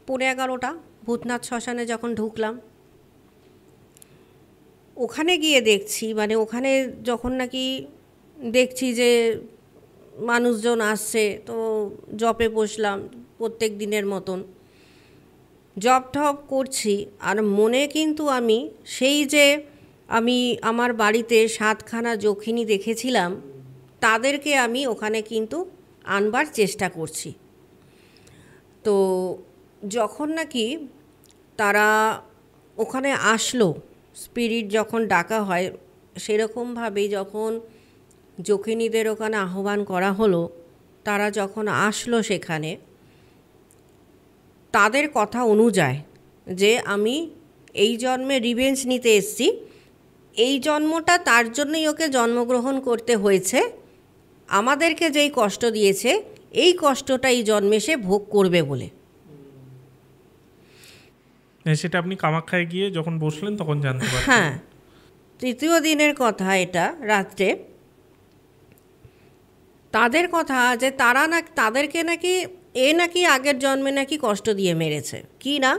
S2: 11:30 ভূতনাথ শ্মশানে যখন ঢুকলাম, ওখানে গিয়ে দেখছি, মানে ওখানে যখন নাকি দেখছি যে মানুষজন আসছে, তো জপে বসলাম প্রত্যেক দিনের মতন, জপ টপ করছি। আর মনে কিন্তু আমি সেই যে আমি আমার বাড়িতে 7খানা যক্ষিণী দেখেছিলাম, তাদেরকে আমি ওখানে কিন্তু আনবার চেষ্টা করছি। তো যখন নাকি তারা ওখানে আসলো, স্পিরিট যখন ডাকা হয়, সেরকমভাবেই যখন যক্ষিণীদের ওখানে আহ্বান করা হলো, তারা যখন আসলো সেখানে, তাদের কথা অনুযায়ী যে আমি এই জন্মে রিভেঞ্জ নিতে এসেছি, এই জন্মটা তার জন্যই ওকে জন্মগ্রহণ করতে হয়েছে, আমাদেরকে যেই কষ্ট দিয়েছে এই কষ্টটা এই জন্মে সে ভোগ করবে বলে।
S1: সেটা আপনি কামাখ্যায় গিয়ে যখন বসলেন তখন জানতে পারলেন?
S2: হ্যাঁ, তৃতীয় দিনের কথা এটা, রাত্রে তাদের কথা যে তারা না, তাদেরকে নাকি নাকি আগের জন্মে নাকি কষ্ট দিয়ে মেরেছে কি না,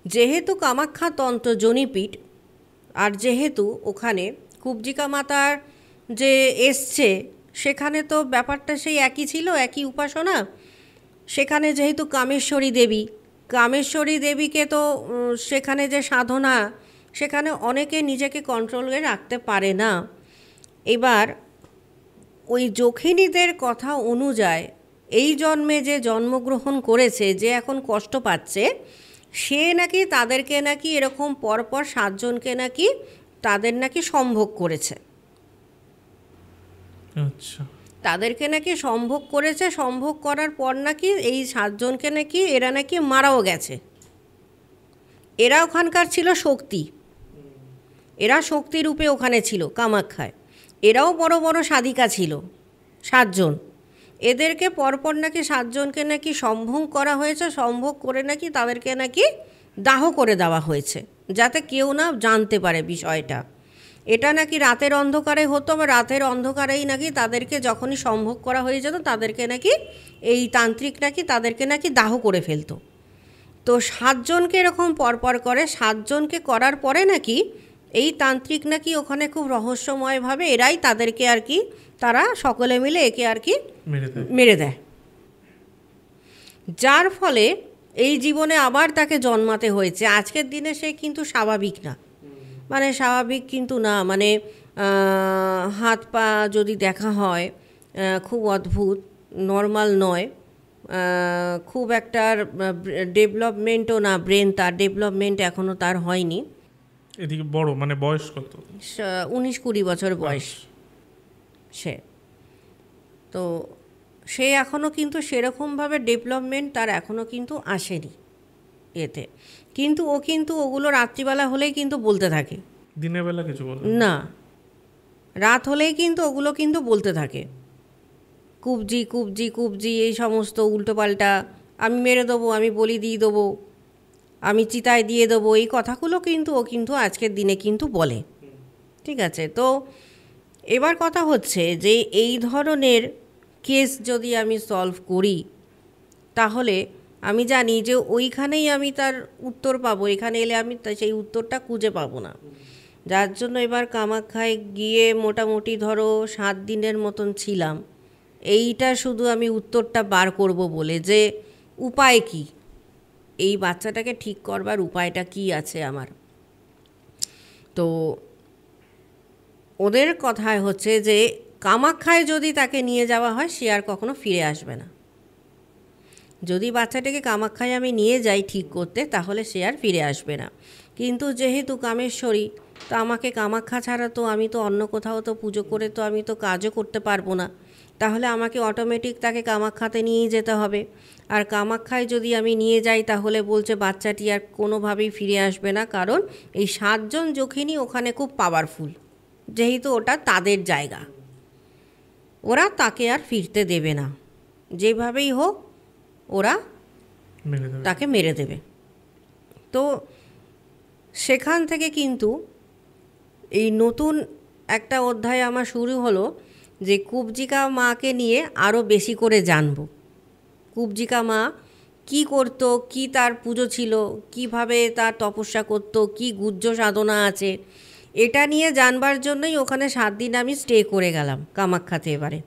S2: যেহেতু কামাখ্যা তন্ত্র জনিপীঠ, আর যেহেতু ওখানে কুব্জিকা মাতার যে এসছে, সেখানে তো ব্যাপারটা সেই একই ছিল, একই উপাসনা। সেখানে যেহেতু কামেশ্বরী দেবীকে তো সেখানে যে সাধনা, সেখানে অনেকে নিজেকে কন্ট্রোলে রাখতে পারে না। এবার ওই যক্ষিণীদের কথা অনুযায়ী এই জন্মে যে জন্মগ্রহণ করেছে, যে এখন কষ্ট পাচ্ছে, সে নাকি তাদেরকে নাকি এরকম পরপর 7জনকে নাকি তাদের নাকি সম্ভোগ করেছে।
S1: আচ্ছা।
S2: তাদেরকে নাকি সম্ভোগ করেছে, সম্ভোগ করার পর নাকি এই 7জনকে নাকি এরা নাকি মারাও গেছে। এরা ওখানকার ছিল শক্তি, এরা শক্তি রূপে ওখানে ছিল কামাখ্যায়। এরাও বড় বড় সাধিকা ছিল 7জন। এদেরকে পরপর নাকি 7জনকে নাকি সম্ভোগ করা হয়েছে, সম্ভোগ করে নাকি তাদেরকে নাকি দাহ করে দেওয়া হয়েছে, যাতে কেউ না জানতে পারে বিষয়টা। এটা নাকি রাতের অন্ধকারে হতো, বা রাতের অন্ধকারেই নাকি তাদেরকে যখনই সম্ভোগ করা হয়ে যেত, তাদেরকে নাকি এই তান্ত্রিক নাকি তাদেরকে নাকি দাহ করে ফেলতো। তো 7জনকে এরকম পরপর করে, 7জনকে করার পরে নাকি এই তান্ত্রিক নাকি ওখানে খুব রহস্যময়ভাবে এরাই তাদেরকে আর কি, তারা সকলে মিলে একে আর কি মেরে দেয়। যার ফলে এই জীবনে আবার তাকে জন্মাতে হয়েছে। আজকের দিনে সে কিন্তু স্বাভাবিক না, মানে স্বাভাবিক কিন্তু না, মানে হাত পা যদি দেখা হয় খুব অদ্ভুত, নর্মাল নয়, খুব একটা ডেভেলপমেন্টও না, ব্রেন তার ডেভেলপমেন্ট এখনও তার হয়নি।
S1: এদিকে বড়, মানে বয়স কত?
S2: 19-20 বছর বয়স সে। তো সে এখনও কিন্তু সেরকমভাবে ডেভেলপমেন্ট তার এখনও কিন্তু আসেনি এতে, কিন্তু ও কিন্তু ওগুলো রাত্রিবেলা হলেই কিন্তু বলতে থাকে,
S1: দিনের বেলা কিছু বলে
S2: না, রাত হলেই কিন্তু ওগুলো কিন্তু বলতে থাকে, কুবজি কুবজি কুবজি, এই সমস্ত উল্টোপাল্টা, আমি মেরে দেবো, আমি বলি দিয়ে দেবো, আমি চিতায় দিয়ে দেবো, এই কথাগুলো কিন্তু ও কিন্তু আজকের দিনে কিন্তু বলে। ঠিক আছে, তো এবার কথা হচ্ছে যে এই ধরনের কেস যদি আমি সলভ করি, তাহলে আমি জানি যে ওইখানেই আমি তার উত্তর পাবো, এখানে এলে আমি সেই উত্তরটা খুঁজে পাবো না। যার জন্য এবার কামাখ্যায় গিয়ে মোটামুটি ধরো 7 দিনের মতন ছিলাম, এইটা শুধু আমি উত্তরটা বার করব বলে, যে উপায় কি, এই বাচ্চাটাকে ঠিক করবার উপায়টা কি আছে আমার। তো ওদের কথায় হচ্ছে যে কামাখ্যায় যদি তাকে নিয়ে যাওয়া হয়, সে আর কখনো ফিরে আসবে না। যদি বাচ্চাটাকে কামাখ্যায় আমি নিয়ে যাই ঠিক করতে, তাহলে সে আর ফিরে আসবে না। কিন্তু যেহেতু কামেশ্বরী, তো আমাকে কামাখ্যা ছাড়া তো আমি তো অন্য কোথাও তো পুজো করে তো আমি তো কাজও করতে পারবো না। তাহলে আমাকে অটোমেটিক তাকে কামাখ্যাতে নিয়েই যেতে হবে। আর কামাখ্যায় যদি আমি নিয়ে যাই তাহলে বলছে বাচ্চাটি আর কোনোভাবেই ফিরে আসবে না, কারণ এই 7জন যখিনী ওখানে খুব পাওয়ারফুল, যেহেতু ওটা তাদের জায়গা, ওরা তাকে আর ফিরতে দেবে না, যেভাবেই হোক ওরা তাকে মেরে দেবে। তো সেখান থেকে কিন্তু এই নতুন একটা অধ্যায় আমার শুরু হলো, যে কুবজিকা মাকে নিয়ে আরও বেশি করে জানব। কুবজিকা মা কি করত, কি তার পুজো ছিল, কিভাবে তার তপস্যা করত, কি গুহ্য সাধনা আছে, এটা নিয়ে জানবার জন্যই ওখানে 7 দিন আমি স্টে করে গেলাম কামাখ্যাতে। এবারে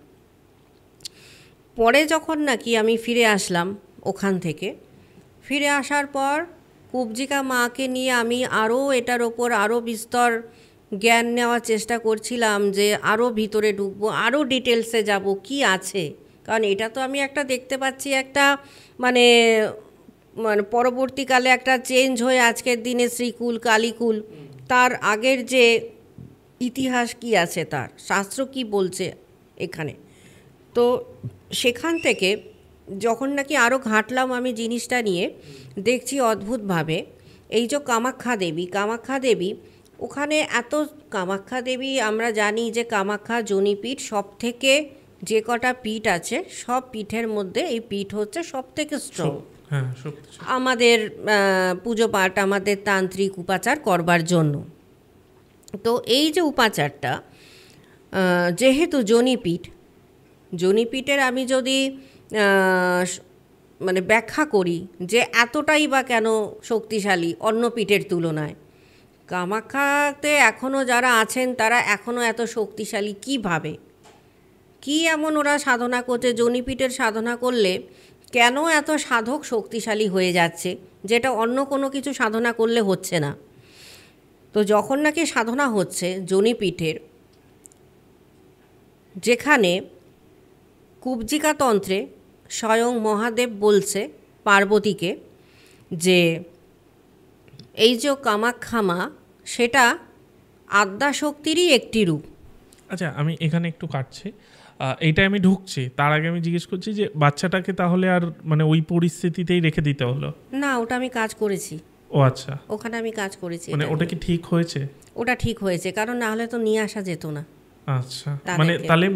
S2: পরে যখন নাকি আমি ফিরে আসলাম ওখান থেকে, ফিরে আসার পর কুবজিকা মাকে নিয়ে আমি আরও এটার ওপর আরও বিস্তর জ্ঞান নেওয়ার চেষ্টা করছিলাম, যে আরও ভিতরে ঢুকবো, আরও ডিটেলসে যাব কি আছে। কারণ এটা তো আমি একটা দেখতে পাচ্ছি একটা মানে মানে পরবর্তীকালে একটা চেঞ্জ হয়ে আজকের দিনে শ্রীকুল কালীকুল, তার আগের যে ইতিহাস কি আছে, তার শাস্ত্র কি বলছে এখানে। তো সেখান থেকে যখন নাকি আরও ঘাঁটলাম আমি জিনিসটা নিয়ে, দেখছি অদ্ভুতভাবে এই যে কামাখ্যা দেবী ওখানে এত, কামাখ্যা দেবী আমরা জানি যে কামাখ্যা যোনিপীঠ, সব থেকে যে কটা পীঠ আছে সব পীঠের মধ্যে এই পীঠ হচ্ছে সব থেকে স্ট্রং আমাদের পুজো পাঠ, আমাদের তান্ত্রিক উপাচার করবার জন্য। তো এই যে উপাচারটা যেহেতু যোনিপীঠের আমি যদি মানে ব্যাখ্যা করি যে এতটাই বা কেন শক্তিশালী অন্য পীঠের তুলনায়, কামাখ্যাতে এখনও যারা আছেন তারা এখনও এত শক্তিশালী কীভাবে, কি এমন ওরা সাধনা করছে, যোনিপীঠের সাধনা করলে কেন এত সাধক শক্তিশালী হয়ে যাচ্ছে, যেটা অন্য কোনো কিছু সাধনা করলে হচ্ছে না। তো যখন নাকি সাধনা হচ্ছে যোনিপীঠের, যেখানে কুবজিকা তন্ত্রে স্বয়ং মহাদেব বলছে পার্বতীকে যে এই যে কামাখ্যা মা সেটা আদ্যাশক্তিরই একটি রূপ।
S1: আচ্ছা, আমি এখানে একটু কাটছি, এইটা আমি ঢুকছি, তার আগে আমি জিজ্ঞেস করছি যে বাচ্চাটাকে তাহলে আর মানে ওই পরিস্থিতিতেই রেখে দিতে হলো?
S2: না, ওটা আমি কাজ করেছি।
S1: ও আচ্ছা,
S2: ওখানে আমি কাজ করেছি।
S1: মানে ওটা কি ঠিক হয়েছে?
S2: ওটা ঠিক হয়েছে, কারণ না হলে তো নিয়ে আসা যেত না।
S1: আচ্ছা, মানে তাহলে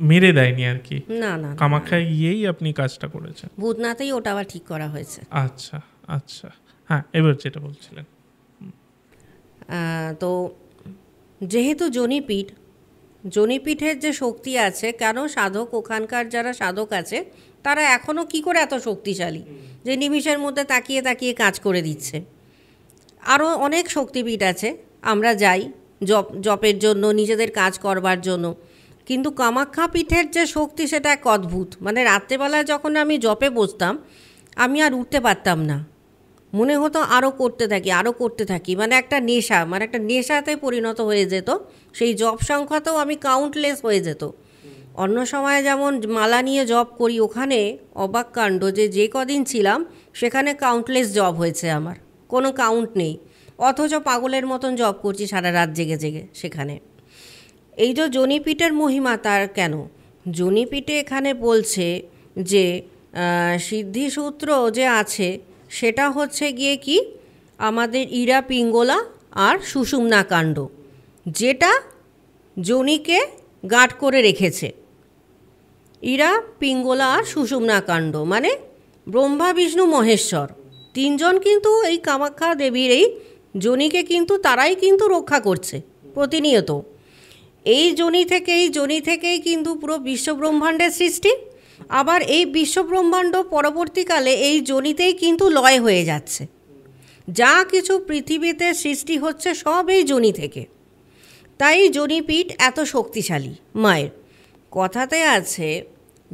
S1: মেরে দেয়নি আর কি?
S2: না না,
S1: কামাখ্যায় গিয়েই আপনি কাজটা করেছেন?
S2: ভূতনাথেই ওটা আবার ঠিক করা হয়েছে।
S1: আচ্ছা আচ্ছা, হ্যাঁ, এবার যেটা বলছিলেন।
S2: তো যেহেতু যোনিপীঠের যে শক্তি আছে, কেন সাধক ওখানকার যারা সাধক আছে তারা এখনও কি করে এত শক্তিশালী যে নিমিষের মধ্যে তাকিয়ে তাকিয়ে কাজ করে দিচ্ছে। আরও অনেক শক্তিপীঠ আছে, আমরা যাই জপের জন্য, নিজেদের কাজ করবার জন্য, কিন্তু কামাখ্যা পীঠের যে শক্তি সেটা এক অদ্ভুত। মানে রাত্রেবেলায় যখন আমি জপে বসতাম আমি আর উঠতে পারতাম না, মনে হতো আরও করতে থাকি, মানে একটা নেশা, মানে একটা নেশাতে পরিণত হয়ে যেত। সেই জপ সংখ্যাতেও আমি কাউন্টলেস হয়ে যেত। অন্য সময় যেমন মালা নিয়ে জপ করি, ওখানে অবাক কাণ্ড, যে কদিন ছিলাম সেখানে কাউন্টলেস জপ হয়েছে, আমার কোনো কাউন্ট নেই, অথচ পাগলের মতন জপ করছি সারা রাত জেগে জেগে সেখানে। এই যে যোনিপীঠের মহিমা, তার কেন যোনিপীঠে এখানে বলছে যে সিদ্ধিসূত্র যে আছে সেটা হচ্ছে গিয়ে কি আমাদের ইরা পিঙ্গলা আর সুষুম্না কাণ্ড, যেটা যোনিকে গাঁট করে রেখেছে। ইরা পিঙ্গলা আর সুষুম্না কাণ্ড মানে ব্রহ্মা বিষ্ণু মহেশ্বর তিনজন কিন্তু এই কামাখ্যা দেবীর এই যোনিকে কিন্তু তারাই কিন্তু রক্ষা করছে প্রতিনিয়ত। এই যোনি থেকেই কিন্তু পুরো বিশ্বব্রহ্মাণ্ডের সৃষ্টি। আবার এই বিশ্বব্রহ্মাণ্ড পরবর্তীকালে এই যোনিতেই কিন্তু লয় হয়ে যাচ্ছে। যা কিছু পৃথিবীতে সৃষ্টি হচ্ছে সব এই যোনি থেকে। তাই যোনিপীঠ এত শক্তিশালী। মায়ের কথাতে আছে,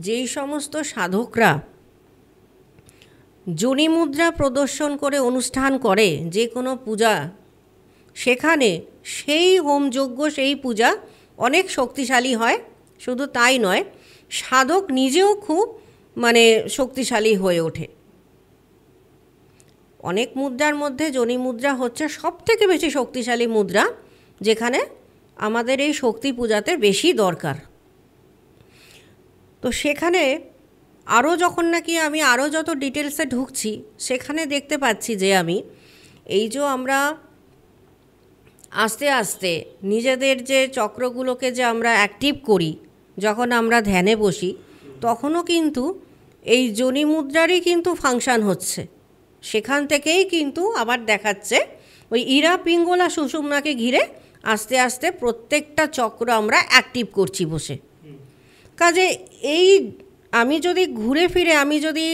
S2: যেই সমস্ত সাধকরা যোনি মুদ্রা প্রদর্শন করে অনুষ্ঠান করে যে কোনো পূজা, সেখানে সেই হোমযজ্ঞ, সেই পূজা অনেক শক্তিশালী হয়। শুধু তাই নয়, সাধক নিজেও খুব মানে শক্তিশালী হয়ে ওঠে। অনেক মুদ্রার মধ্যে যোনি মুদ্রা হচ্ছে সবথেকে বেশি শক্তিশালী মুদ্রা, যেখানে আমাদের এই শক্তি পূজাতে বেশি দরকার। তো সেখানে আরও যখন নাকি আমি আরও যত ডিটেলসে ঢুকছি, সেখানে দেখতে পাচ্ছি যে আমি এই যে আমরা আস্তে আস্তে নিজেদের যে চক্রগুলোকে যে আমরা অ্যাক্টিভ করি, যখন আমরা ধ্যানে বসি, তখনও কিন্তু এই যোনি মুদ্রারই কিন্তু ফাংশান হচ্ছে। সেখান থেকেই কিন্তু আবার দেখাচ্ছে ওই ইরা পিঙ্গলা সুষুম্নাকে ঘিরে আস্তে আস্তে প্রত্যেকটা চক্র আমরা অ্যাক্টিভ করছি বসে। কাজে এই আমি যদি ঘুরে ফিরে আমি যদি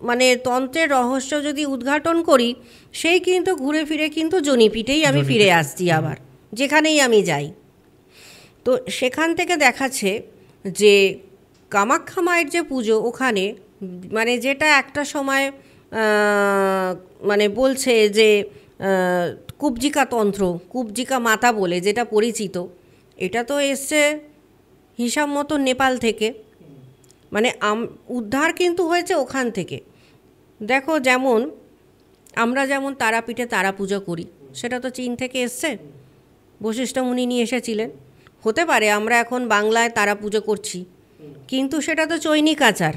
S2: মানে তন্ত্রের রহস্য যদি উদ্ঘাটন করি, সেই কিন্তু ঘুরে ফিরে কিন্তু জনিপিঠেই আমি ফিরে আসছি আবার, যেখানেই আমি যাই। তো সেখান থেকে দেখাচ্ছে যে কামাখ্যা মায়ের যে পুজো, ওখানে মানে যেটা একটা সময় মানে বলছে যে কুব্জিকা তন্ত্র, কুব্জিকা মাতা বলে যেটা পরিচিত, এটা তো এসছে হিসাব মতো নেপাল থেকে। মানে উদ্ধার কিন্তু হয়েছে ওখান থেকে। দেখো, যেমন আমরা যেমন তারাপীঠে তারা পুজো করি, সেটা তো চীন থেকে এসছে, বশিষ্ঠ মুনি নিয়ে এসেছিলেন। হতে পারে আমরা এখন বাংলায় তারা পুজো করছি, কিন্তু সেটা তো চৈনিক আচার।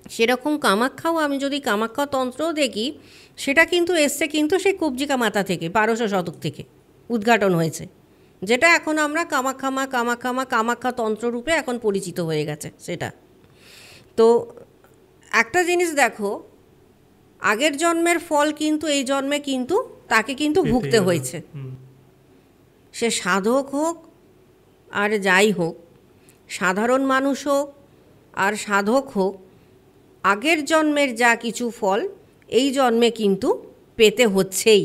S2: সেরকম কামাখ্যাও আমি যদি কামাখ্যা তন্ত্রও দেখি, সেটা কিন্তু এসছে কিন্তু সেই কুব্জিকা মাতা থেকে, 1200 শতক থেকে উদ্ঘাটন হয়েছে, যেটা এখন আমরা কামাখ্যা তন্ত্ররূপে এখন পরিচিত হয়ে গেছে সেটা। তো একটা জিনিস দেখো, আগের জন্মের ফল কিন্তু এই জন্মে কিন্তু তাকে কিন্তু ভুগতে হয়েছে। সে সাধক হোক আর যাই হোক, সাধারণ মানুষ হোক আর সাধক হোক, আগের জন্মের যা কিছু ফল এই জন্মে কিন্তু পেতে হচ্ছেই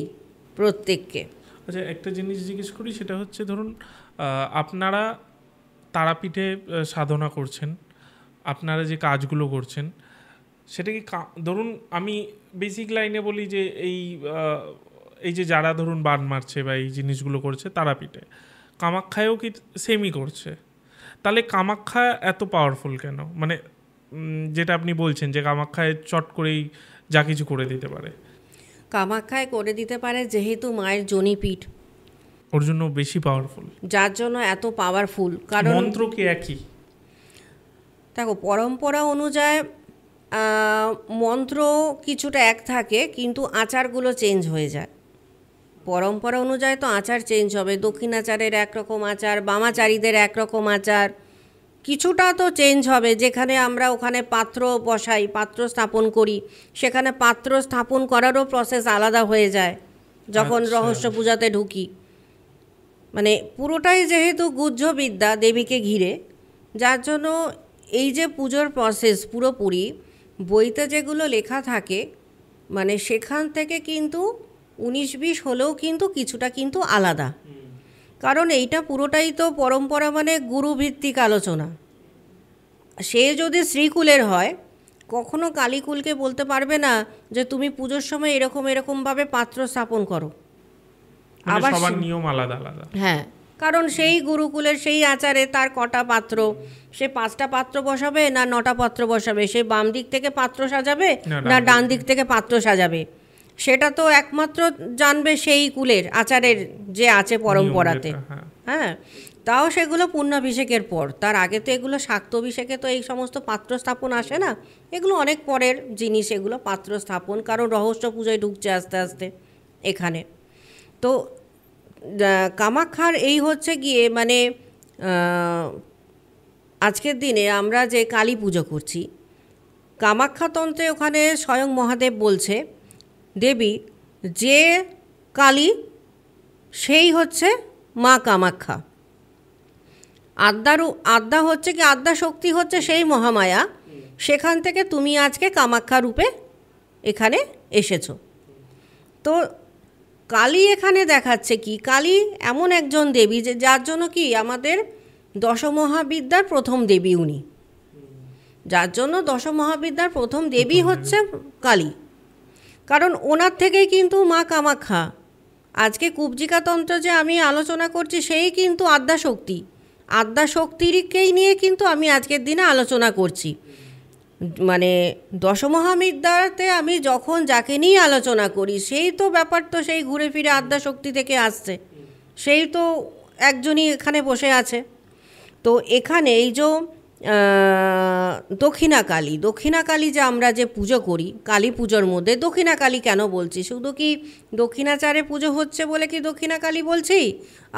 S2: প্রত্যেককে।
S1: আচ্ছা, একটা জিনিস জিজ্ঞেস করি, সেটা হচ্ছে ধরুন আপনারা তারাপীঠে সাধনা করছেন, আপনারা যে কাজগুলো করছেন, সেটা কি ধরুন আমি বেসিক লাইনে বলি যে এই যে যারা ধরুন বান মারছে বা এই জিনিসগুলো করছে তারাপীঠে, কামাখ্যায়ও কি সেমই করছে? তাহলে কামাখ্যা এত পাওয়ারফুল কেন? মানে যেটা আপনি বলছেন যে কামাখ্যায় চট করেই যা কিছু করে দিতে পারে।
S2: কামাখ্যায় করে দিতে পারে যেহেতু মায়ের জনিপীঠ,
S1: ওর জন্য বেশি পাওয়ারফুল,
S2: যার জন্য এত পাওয়ারফুল। কারণ
S1: মন্ত্র কি একই?
S2: দেখো, পরম্পরা অনুযায়ী মন্ত্র কিছুটা এক থাকে, কিন্তু আচারগুলো চেঞ্জ হয়ে যায়। পরম্পরা অনুযায়ী তো আচার চেঞ্জ হবে, দক্ষিণাচারের একরকম আচার, বামাচারীদের একরকম আচার, কিছুটা তো চেঞ্জ হবে। যেখানে আমরা ওখানে পাত্র বসাই, পাত্র স্থাপন করি, সেখানে পাত্র স্থাপন করারও প্রসেস আলাদা হয়ে যায় যখন রহস্য পূজাতে ঢুকি। মানে পুরোটাই যেহেতু গুহ্যবিদ্যা দেবীকে ঘিরে, যার জন্য এই যে পুজোর প্রসেস পুরোপুরি বইতে যেগুলো লেখা থাকে, মানে সেখান থেকে কিন্তু 19-20 হলেও কিন্তু কিছুটা কিন্তু আলাদা। কারণ এইটা পুরোটাই তো পরম্পরা, মানে গুরুভিত্তিক আলোচনা। সে যদি শ্রীকুলের হয়, কখনো কালীকুলকে বলতে পারবে না যে তুমি পুজোর সময় এরকমভাবে পাত্র স্থাপন করো।
S1: আবার সবার নিয়ম আলাদা আলাদা।
S2: হ্যাঁ, কারণ সেই গুরুকুলের সেই আচারে তার কটা পাত্র, সে 5টা পাত্র বসাবে না 9টা পাত্র বসাবে, সে বাম দিক থেকে পাত্র সাজাবে না ডান দিক থেকে পাত্র সাজাবে, সেটা তো একমাত্র জানবে সেই কুলের আচারের যে আছে পরম্পরাতে। হ্যাঁ, তাও সেগুলো পুণ্যাভিষেকের পর, তার আগে তো এগুলো শাক্তাভিষেকে তো এই সমস্ত পাত্র স্থাপন আসে না, এগুলো অনেক পরের জিনিস এগুলো পাত্র স্থাপন, কারণ রহস্য পূজায় ঢুকছে আস্তে আস্তে এখানে। তো কামাখ্যার এই হচ্ছে গিয়ে মানে আজকের দিনে আমরা যে কালী পুজো করছি, কামাখ্যাতন্ত্রে ওখানে স্বয়ং মহাদেব বলছে দেবী যে কালী সেই হচ্ছে মা কামাখ্যা। আদ্যা হচ্ছে কি, আদ্যা শক্তি হচ্ছে সেই মহামায়া, সেখান থেকে তুমি আজকে কামাখ্যা রূপে এখানে এসেছো। তো কালী এখানে দেখাচ্ছে কি, কালী এমন একজন দেবী যে যার জন্য কি আমাদের দশমহাবিদ্যার প্রথম দেবী উনি, যার জন্য দশমহাবিদ্যার প্রথম দেবী হচ্ছে কালী। কারণ ওনার থেকেই কিন্তু মা কামাখ্যা, আজকে কুব্জিকা তন্ত্র যে আমি আলোচনা করছি সেই কিন্তু আদ্যাশক্তি, আদ্যাশক্তিকেই নিয়ে কিন্তু আমি আজকের দিনে আলোচনা করছি। মানে দশমহাবিদ্যাতে আমি যখন যাকে নিয়ে আলোচনা করি, সেই তো ব্যাপার তো সেই ঘুরে ফিরে আদ্যাশক্তি থেকে আসছে, সেই তো একজনই এখানে বসে আছে। তো এখানে এই যে দক্ষিণাকালী যে আমরা যে পুজো করি কালী পুজোর মধ্যে দক্ষিণাকালী কেন বলছি, শুধু কি দক্ষিণাচারে পুজো হচ্ছে বলে কি দক্ষিণাকালী বলছি,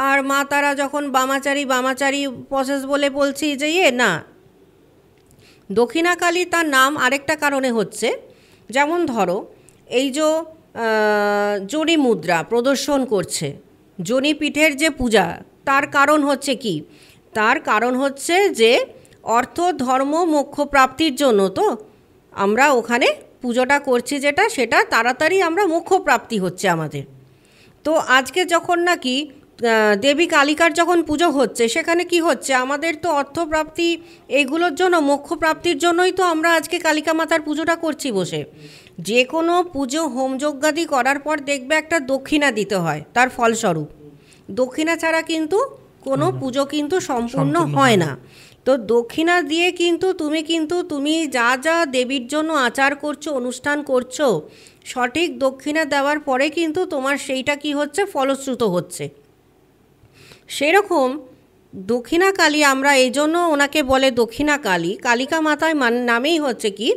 S2: আর মা তারা যখন বামাচারী প্রসেস বলে বলছি যে না, দক্ষিণাকালী তার নাম আরেকটা কারণে হচ্ছে, যেমন ধরো এই যে যোনি মুদ্রা প্রদর্শন করছে, যোনিপীঠের যে পূজা, তার কারণ হচ্ছে কি, তার কারণ হচ্ছে যে অর্থ ধর্ম মোক্ষ প্রাপ্তির জন্য তো আমরা ওখানে পুজোটা করছি, সেটা তাড়াতাড়ি আমরা মোক্ষ প্রাপ্তি হচ্ছে আমাদের। তো আজকে যখন নাকি দেবী কালিকার যখন পুজো হচ্ছে, সেখানে কি হচ্ছে, আমাদের তো অর্থপ্রাপ্তি এইগুলোর জন্য মোক্ষ প্রাপ্তির জন্যই তো আমরা আজকে কালিকা মাতার পুজোটা করছি বসে। যে কোনো পুজো হোম যজ্ঞাদি করার পর দেখবে একটা দক্ষিণা দিতে হয়, তার ফলস্বরূপ দক্ষিণা ছাড়া কিন্তু কোনো পুজো কিন্তু সম্পূর্ণ হয় না। তো দক্ষিণা দিয়ে কিন্তু তুমি যা যা দেবীর জন্য আচার করছো, অনুষ্ঠান করছো, সঠিক দক্ষিণা দেওয়ার পরে কিন্তু তোমার সেইটা কি হচ্ছে, ফলশ্রুত হচ্ছে। সেরকম দক্ষিণাকালী, আমরা এই জন্য ওনাকে বলে দক্ষিণাকালী, কালিকা মাতায় নামেই হচ্ছে কি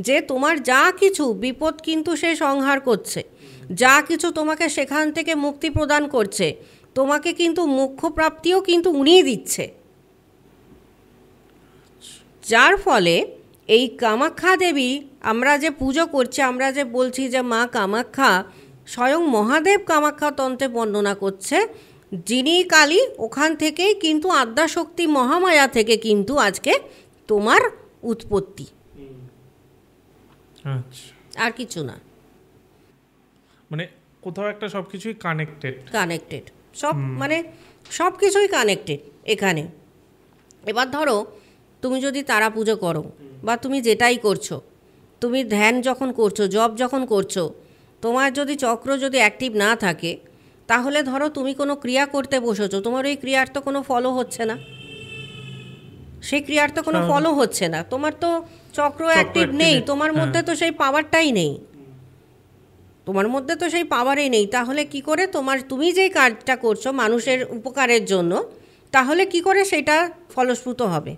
S2: যে তোমার যা কিছু বিপদ কিন্তু সে সংহার করছে, যা কিছু তোমাকে সেখান থেকে মুক্তি প্রদান করছে, তোমাকে কিন্তু মোক্ষ প্রাপ্তিও কিন্তু উনিই দিচ্ছে। যার ফলে এই কামাখ্যা দেবী আমরা যে পুজো করছি, আমরা যে বলছি যে মা কামাখ্যা, স্বয়ং মহাদেব কামাখ্যা তন্ত্রে বর্ণনা করছে, যিনি কালী, ওখান থেকেই কিন্তু আদ্যাশক্তি মহামায়া থেকে কিন্তু আজকে তোমার উৎপত্তি, আর কিছু না।
S1: মানে কোথাও একটা সব কিছুই
S2: কানেক্টেড সব, মানে সব কিছুই কানেক্টেড এখানে। এবার ধরো তুমি যদি তারা পুজো করো বা তুমি যেটাই করছো, তুমি ধ্যান যখন করছো, জপ যখন করছো, তোমার যদি চক্র যদি অ্যাক্টিভ না থাকে, তাহলে ধরো তুমি কোনো ক্রিয়া করতে বসেছো, তোমার ওই ক্রিয়ার তো কোনো ফলও হচ্ছে না, সেই ক্রিয়ার তো কোনো ফলও হচ্ছে না, তোমার তো চক্র অ্যাক্টিভ নেই, তোমার মধ্যে তো সেই পাওয়ারটাই নেই, তোমার মধ্যে তো সেই পাওয়ারই নেই। তাহলে কি করে তুমি যেই কাজটা করছো মানুষের উপকারের জন্য, তাহলে কি করে সেটা ফলশ্রুত হবে?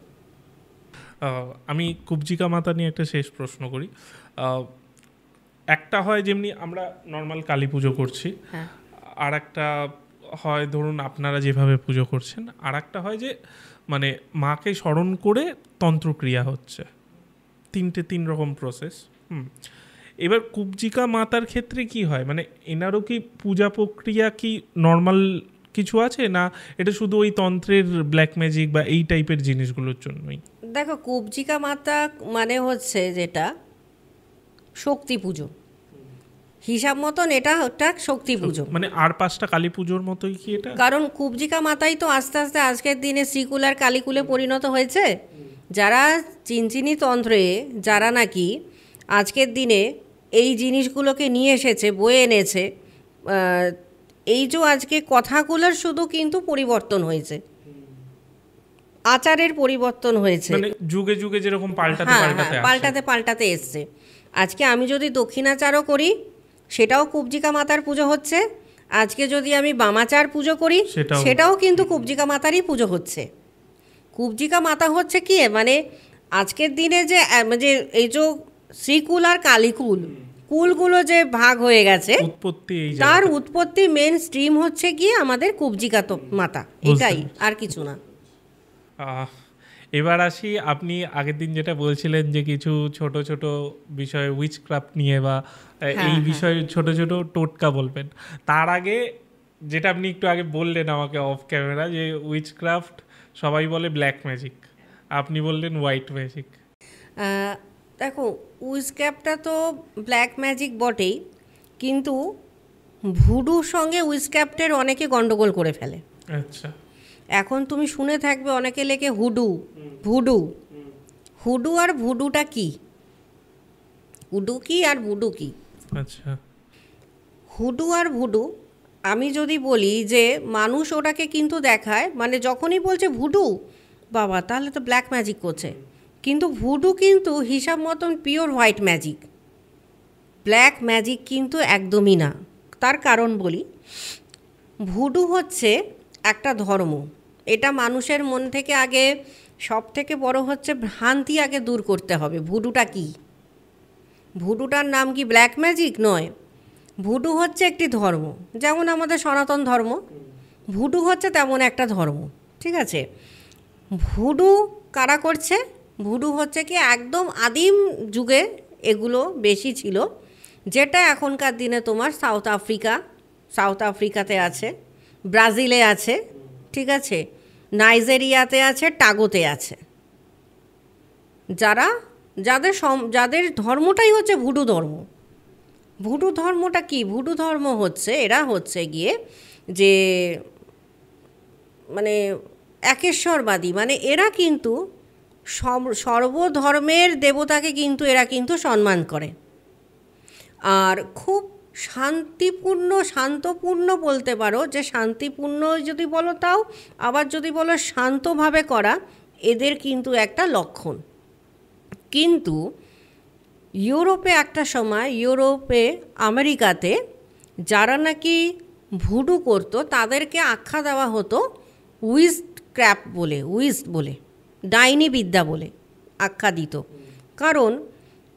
S1: আমি কুবজিকা মাতা নিয়ে একটা শেষ প্রশ্ন করি। একটা হয় যেমনি আমরা নর্মাল কালী পুজো করছি, আর একটা হয় ধরুন আপনারা যেভাবে পুজো করছেন, আর একটা হয় যে মানে মাকে স্মরণ করে তন্ত্রক্রিয়া হচ্ছে, তিন রকম প্রসেস। এবার কুবজিকা মাতার ক্ষেত্রে কি হয়, মানে এনারও কি পূজা প্রক্রিয়া কি নর্মাল কিছু আছে, না এটা শুধু ওই তন্ত্রের ব্ল্যাক ম্যাজিক বা এই টাইপের জিনিসগুলোর জন্যই?
S2: দেখো, কুবজিকা মাতা মানে হচ্ছে যেটা শক্তি পুজো, হিসাব মতন এটা একটা শক্তি পুজো,
S1: মানে আর 5টা কালী পুজোর মতোই কি এটা?
S2: কারণ কুবজিকা মাতাই তো আস্তে আস্তে আজকের দিনে শ্রীকুলার কালীকুলে পরিণত হয়েছে। যারা চিনচিনি তন্ত্রে, যারা নাকি আজকের দিনে এই জিনিসগুলোকে নিয়ে এসেছে, বয়ে এনেছে, এই যে আজকে কথাগুলোর শুধু কিন্তু পরিবর্তন হয়েছে, আচারের পরিবর্তন হয়েছে,
S1: মানে যুগে যুগে যেরকম পাল্টাতে
S2: এসছে। আজকে আমি যদি দক্ষিণাচারও করি, সেটাও কুবজিকা মাতার পুজো হচ্ছে। আজকে যদি আমি বামাচার পুজো করি, সেটাও কিন্তু কুবজিকা মাতারই পুজো হচ্ছে। কুবজিকা মাতা হচ্ছে কি, মানে আজকের দিনে যে এই যে শ্রীকুল আর কালীকুল, কুলগুলো যে ভাগ হয়ে গেছে, তার উৎপত্তি মেন স্ট্রিম হচ্ছে গিয়ে আমাদের কুবজিকা মাতা, এটাই, আর কিছু না।
S1: এবার আসি, আপনি আগের দিন যেটা বলছিলেন যে কিছু ছোট ছোট বিষয় উইচক্রাফট নিয়ে বা এই বিষয়ে ছোট ছোট টোটকা বলবেন, তার আগে যেটা আপনি একটু আগে বললেন আমাকে অফ ক্যামেরা, যে উইচক্রাফট সবাই বলে ব্ল্যাক ম্যাজিক, আপনি বললেন হোয়াইট ম্যাজিক।
S2: দেখো, উইচক্রাফটটা তো ব্ল্যাক ম্যাজিক বটেই, কিন্তু ভুডুর সঙ্গে উইচক্রাফটের অনেকে গন্ডগোল করে ফেলে।
S1: আচ্ছা,
S2: এখন তুমি শুনে থাকবে অনেকে লেখে হুডু আর ভুডুটা কি, হুডু কি আর ভুডু কি?
S1: আচ্ছা,
S2: হুডু আর ভুডু, আমি যদি বলি যে মানুষ ওটাকে কিন্তু দেখায়, মানে যখনই বলছে ভুডু, বাবা তাহলে তো ব্ল্যাক ম্যাজিক করছে, কিন্তু ভুডু কিন্তু হিসাব মতন pure white magic, black magic কিন্তু একদমই না। তার কারণ বলি, ভুডু হচ্ছে একটা ধর্ম, এটা মানুষের মন থেকে আগে সব থেকে বড় হচ্ছে ভ্রান্তি আগে দূর করতে হবে। ভুডুটা কি? ভুডুটার নাম কি ব্ল্যাক ম্যাজিক? নয়। ভুডু হচ্ছে একটি ধর্ম, যেমন আমাদের সনাতন ধর্ম, ভুডু হচ্ছে তেমন একটা ধর্ম, ঠিক আছে? ভুডু কারা করছে? ভুডু হচ্ছে কি একদম আদিম যুগে এগুলো বেশি ছিল, যেটা এখনকার দিনে তোমার সাউথ আফ্রিকাতে আছে, ব্রাজিলে আছে, ঠিক আছে, নাইজেরিয়াতে আছে, টাগোতে আছে, যাদের ধর্মটাই হচ্ছে ভুডু ধর্ম। ভুডু ধর্মটা কি? ভুডু ধর্ম হচ্ছে, এরা হচ্ছে গিয়ে যে মানে একেশ্বরবাদী, মানে এরা কিন্তু সর্বধর্মের দেবতাকে কিন্তু এরা কিন্তু সম্মান করে, আর খুব শান্তপূর্ণ বলতে পারো, যে শান্তিপূর্ণ যদি বলো তাও, আবার যদি বলো শান্তভাবে করা, এদের কিন্তু একটা লক্ষণ। কিন্তু ইউরোপে একটা সময়, আমেরিকাতে যারা নাকি ভুডু করত তাদেরকে আখ্যা দেওয়া হতো উইস্ট বলে, ডাইনি বিদ্যা বলে আখ্যা দিত। কারণ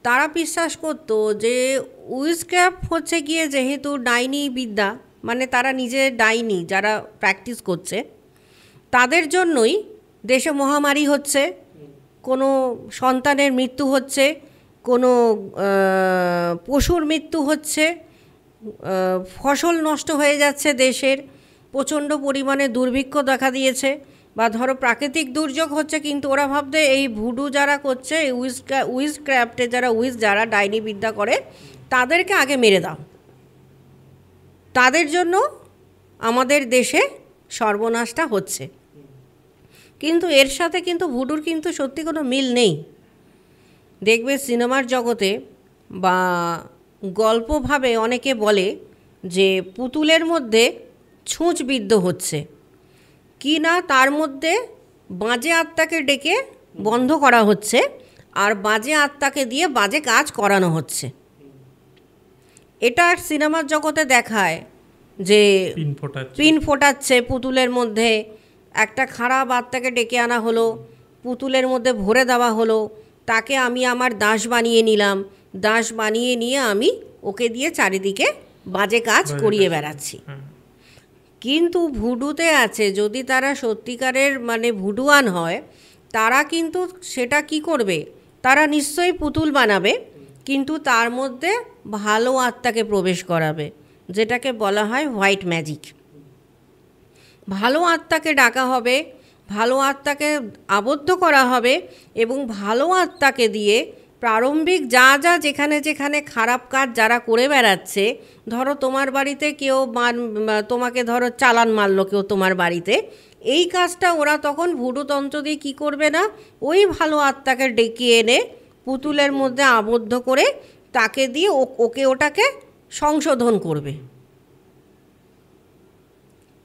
S2: তারা বিশ্বাস করত যে উইচক্রাফট হচ্ছে গিয়ে যেহেতু ডাইনি বিদ্যা, মানে তারা নিজে ডাইনি যারা প্র্যাকটিস করছে, তাদের জন্যই দেশে মহামারী হচ্ছে, কোনো সন্তানের মৃত্যু হচ্ছে, কোনো পশুর মৃত্যু হচ্ছে, ফসল নষ্ট হয়ে যাচ্ছে দেশের, প্রচণ্ড পরিমাণে দুর্ভিক্ষ দেখা দিয়েছে, বা ধরো প্রাকৃতিক দুর্যোগ হচ্ছে। কিন্তু ওরা ভাবতে এই ভুডু যারা করছে, উইচক্রাফটে যারা ডাইনি বিদ্যা করে, তাদেরকে আগে মেরে দাও, তাদের জন্য আমাদের দেশে সর্বনাশটা হচ্ছে। কিন্তু এর সাথে কিন্তু ভুডুর কিন্তু সত্যি কোনো মিল নেই। দেখবে সিনেমার জগতে বা গল্পভাবে অনেকে বলে যে পুতুলের মধ্যে ছুঁচবিদ্ধ হচ্ছে কি না, তার মধ্যে বাজে আত্মাকে ডেকে বন্ধ করা হচ্ছে, আর বাজে আত্মাকে দিয়ে বাজে কাজ করানো হচ্ছে। এটা সিনেমার জগতে দেখায় যে পিন ফোটাচ্ছে পুতুলের মধ্যে, একটা খারাপ আত্মাকে ডেকে আনা হলো, পুতুলের মধ্যে ভরে দেওয়া হলো, তাকে আমি আমার দাস বানিয়ে নিলাম, দাস বানিয়ে নিয়ে আমি ওকে দিয়ে চারিদিকে বাজে কাজ করিয়ে বেড়াচ্ছি। কিন্তু ভুডুতে আছে, যদি তারা সত্যিকারের মানে ভুডুয়ান হয়, তারা কিন্তু সেটা কি করবে, তারা নিশ্চয়ই পুতুল বানাবে, কিন্তু তার মধ্যে ভালো আত্মাকে প্রবেশ করাবে, যেটাকে বলা হয় হোয়াইট ম্যাজিক। ভালো আত্মাকে ডাকা হবে, ভালো আত্মাকে আবদ্ধ করা হবে, এবং ভালো আত্মাকে দিয়ে প্রারম্ভিক যেখানে খারাপ কাজ যারা করে বেড়াচ্ছে, ধরো তোমার বাড়িতে কেউ তোমাকে ধরো চালান মারলো কেউ তোমার বাড়িতে, এই কাজটা ওরা তখন ভুডু তন্ত্র দিয়ে কী করবে না, ওই ভালো আত্মাকে ডেকে এনে পুতুলের মধ্যে আবদ্ধ করে তাকে দিয়ে ওটাকে সংশোধন করবে।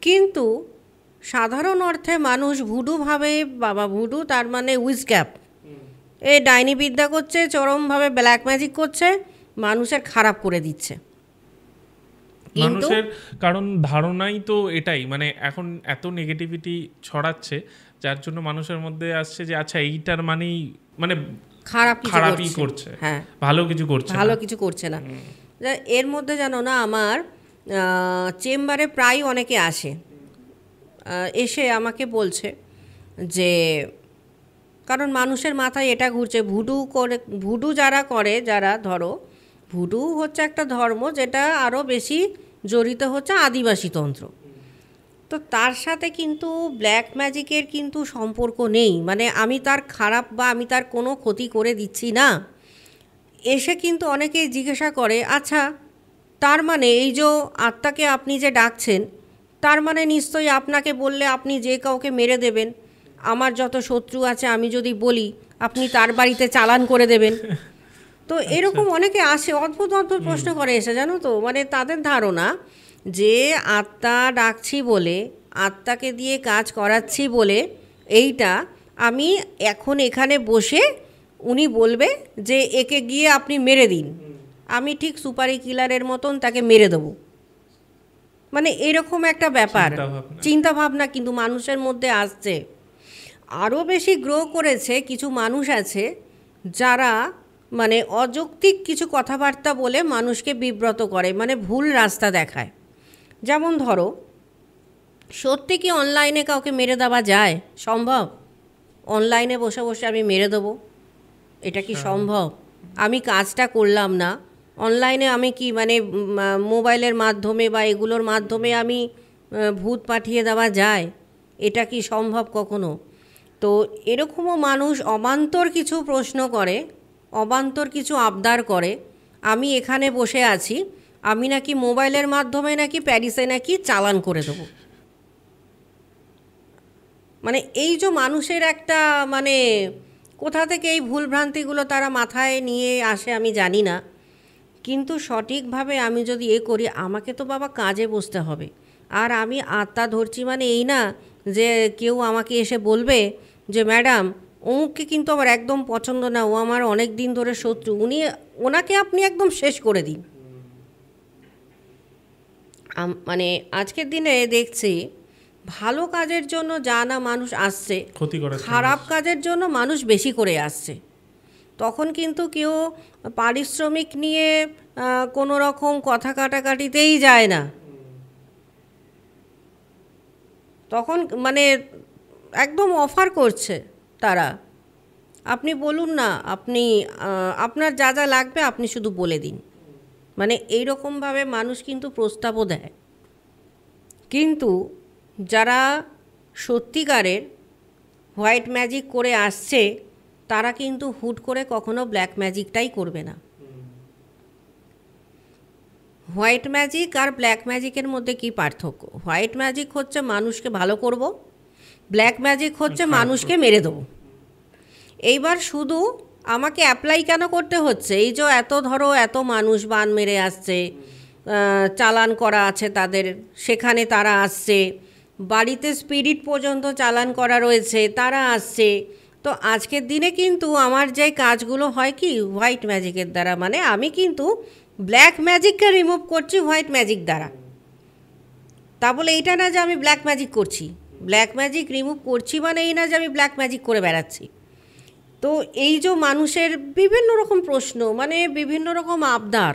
S2: কিন্তু সাধারণ অর্থে মানুষ ভুডু ভাবে, বাবা ভুডু তার মানে উইচক্রাফট, এ ডাইনি বিদ্যা করছে, চরমভাবে ব্ল্যাক ম্যাজিক করছে, মানুষের খারাপ করে দিচ্ছে।
S1: মানুষের কারণ ধারণাই তো এটাই, মানে এখন এত নেগেটিভিটি ছড়াচ্ছে, যার জন্য মানুষের মধ্যে আসছে যে আচ্ছা এইটার মানেই মানে খারাপই করছে,
S2: হ্যাঁ,
S1: ভালো কিছু করছে না।
S2: এর মধ্যে জানো না, আমার চেম্বারে প্রায় অনেকে আসে, এসে আমাকে বলছে যে, কারণ মানুষের মাথায় এটা ঘুরছে, ভুডু যারা ধরো, ভুডু হচ্ছে একটা ধর্ম যেটা আরও বেশি জড়িত হচ্ছে আদিবাসী তন্ত্র, তো তার সাথে কিন্তু ব্ল্যাক ম্যাজিকের কিন্তু সম্পর্ক নেই, মানে আমি তার খারাপ বা আমি তার কোনো ক্ষতি করে দিচ্ছি না। এসে কিন্তু অনেকেই জিজ্ঞাসা করে, আচ্ছা তার মানে এই যে আত্মাকে আপনি যে ডাকছেন, তার মানে নিশ্চয়ই আপনাকে বললে আপনি যে কাউকে মেরে দেবেন, আমার যত শত্রু আছে আমি যদি বলি আপনি তার বাড়িতে চালান করে দেবেন। তো এরকম অনেকে আসে, অদ্ভুত প্রশ্ন করে এসে, জানো তো, মানে তাদের ধারণা যে আত্মা ডাকছি বলে, আত্মাকে দিয়ে কাজ করাচ্ছি বলে, এইটা আমি এখন এখানে বসে উনি বলবে যে একে গিয়ে আপনি মেরে দিন, আমি ঠিক সুপারি কিলারের মতন তাকে মেরে দেবো, মানে এরকম একটা ব্যাপার চিন্তা ভাবনা কিন্তু মানুষের মধ্যে আসছে। আরও বেশি গ্রো করেছে কিছু মানুষ আছে যারা মানে অযৌক্তিক কিছু কথাবার্তা বলে মানুষকে বিব্রত করে, মানে ভুল রাস্তা দেখায়। যেমন ধরো, সত্যি কি অনলাইনে কাউকে মেরে দেওয়া যায়? সম্ভব? অনলাইনে বসে বসে আমি মেরে দেবো, এটা কি সম্ভব? আমি কাজটা করলাম না, অনলাইনে আমি কি মানে মোবাইলের মাধ্যমে বা এগুলোর মাধ্যমে আমি ভূত পাঠিয়ে দেওয়া যায়? এটা কি সম্ভব কখনো? তো এরকমও মানুষ অবান্তর কিছু প্রশ্ন করে, অবান্তর কিছু আবদার করে, আমি এখানে বসে আছি, আমি নাকি মোবাইলের মাধ্যমে নাকি প্যারিসে নাকি চালান করে দেবো। মানে এই যে মানুষের একটা মানে কোথা থেকে এই ভুলভ্রান্তিগুলো তারা মাথায় নিয়ে আসে আমি জানি না, কিন্তু সঠিকভাবে আমি যদি করি, আমাকে তো বাবা কাজে বসতে হবে। আর আমি আত্মা ধরছি মানে এই না যে কেউ আমাকে এসে বলবে যে ম্যাডাম অমুককে কিন্তু আমার একদম পছন্দ না, ও আমার অনেক দিন ধরে শত্রু, ওনাকে আপনি একদম শেষ করে দিন। মানে আজকের দিনে দেখছি ভালো কাজের জন্য যা না মানুষ আসছে, খারাপ কাজের জন্য মানুষ বেশি করে আসছে। তখন কিন্তু কেউ পারিশ্রমিক নিয়ে কোনো রকম কথা কাটাকাটিতেই যায় না, তখন মানে একদম অফার করছে তারা, আপনি বলুন না, আপনি আপনার যা যা লাগবে আপনি শুধু বলে দিন। মানে এইরকমভাবে মানুষ কিন্তু প্রস্তাবও দেয়। কিন্তু যারা সত্যিকারের হোয়াইট ম্যাজিক করে আসছে তারা কিন্তু হুট করে কখনো ব্ল্যাক ম্যাজিকটাই করবে না। হোয়াইট ম্যাজিক আর ব্ল্যাক ম্যাজিকের মধ্যে কি পার্থক্য? হোয়াইট ম্যাজিক হচ্ছে মানুষকে ভালো করব, ব্ল্যাক ম্যাজিক হচ্ছে মানুষকে মেরে দেবো। এইবার শুধু আমাকে অ্যাপ্লাই কেন করতে হচ্ছে? এই যে এত মানুষ বান মেরে আসছে, চালান করা আছে তাদের, সেখানে তারা আসছে, বাড়িতে স্পিরিট পর্যন্ত চালান করা রয়েছে, তারা আসছে। তো আজকের দিনে কিন্তু আমার যে কাজগুলো হয় কি হোয়াইট ম্যাজিকের দ্বারা, মানে আমি কিন্তু ব্ল্যাক ম্যাজিককে রিমুভ করছি হোয়াইট ম্যাজিক দ্বারা। তা বলে এইটা না যে আমি ব্ল্যাক ম্যাজিক করছি, ব্ল্যাক ম্যাজিক রিমুভ করছি মানে এই না যে আমি ব্ল্যাক ম্যাজিক করে বেড়াচ্ছি। তো এই যে মানুষের বিভিন্ন রকম প্রশ্ন, মানে বিভিন্ন রকম আবদার,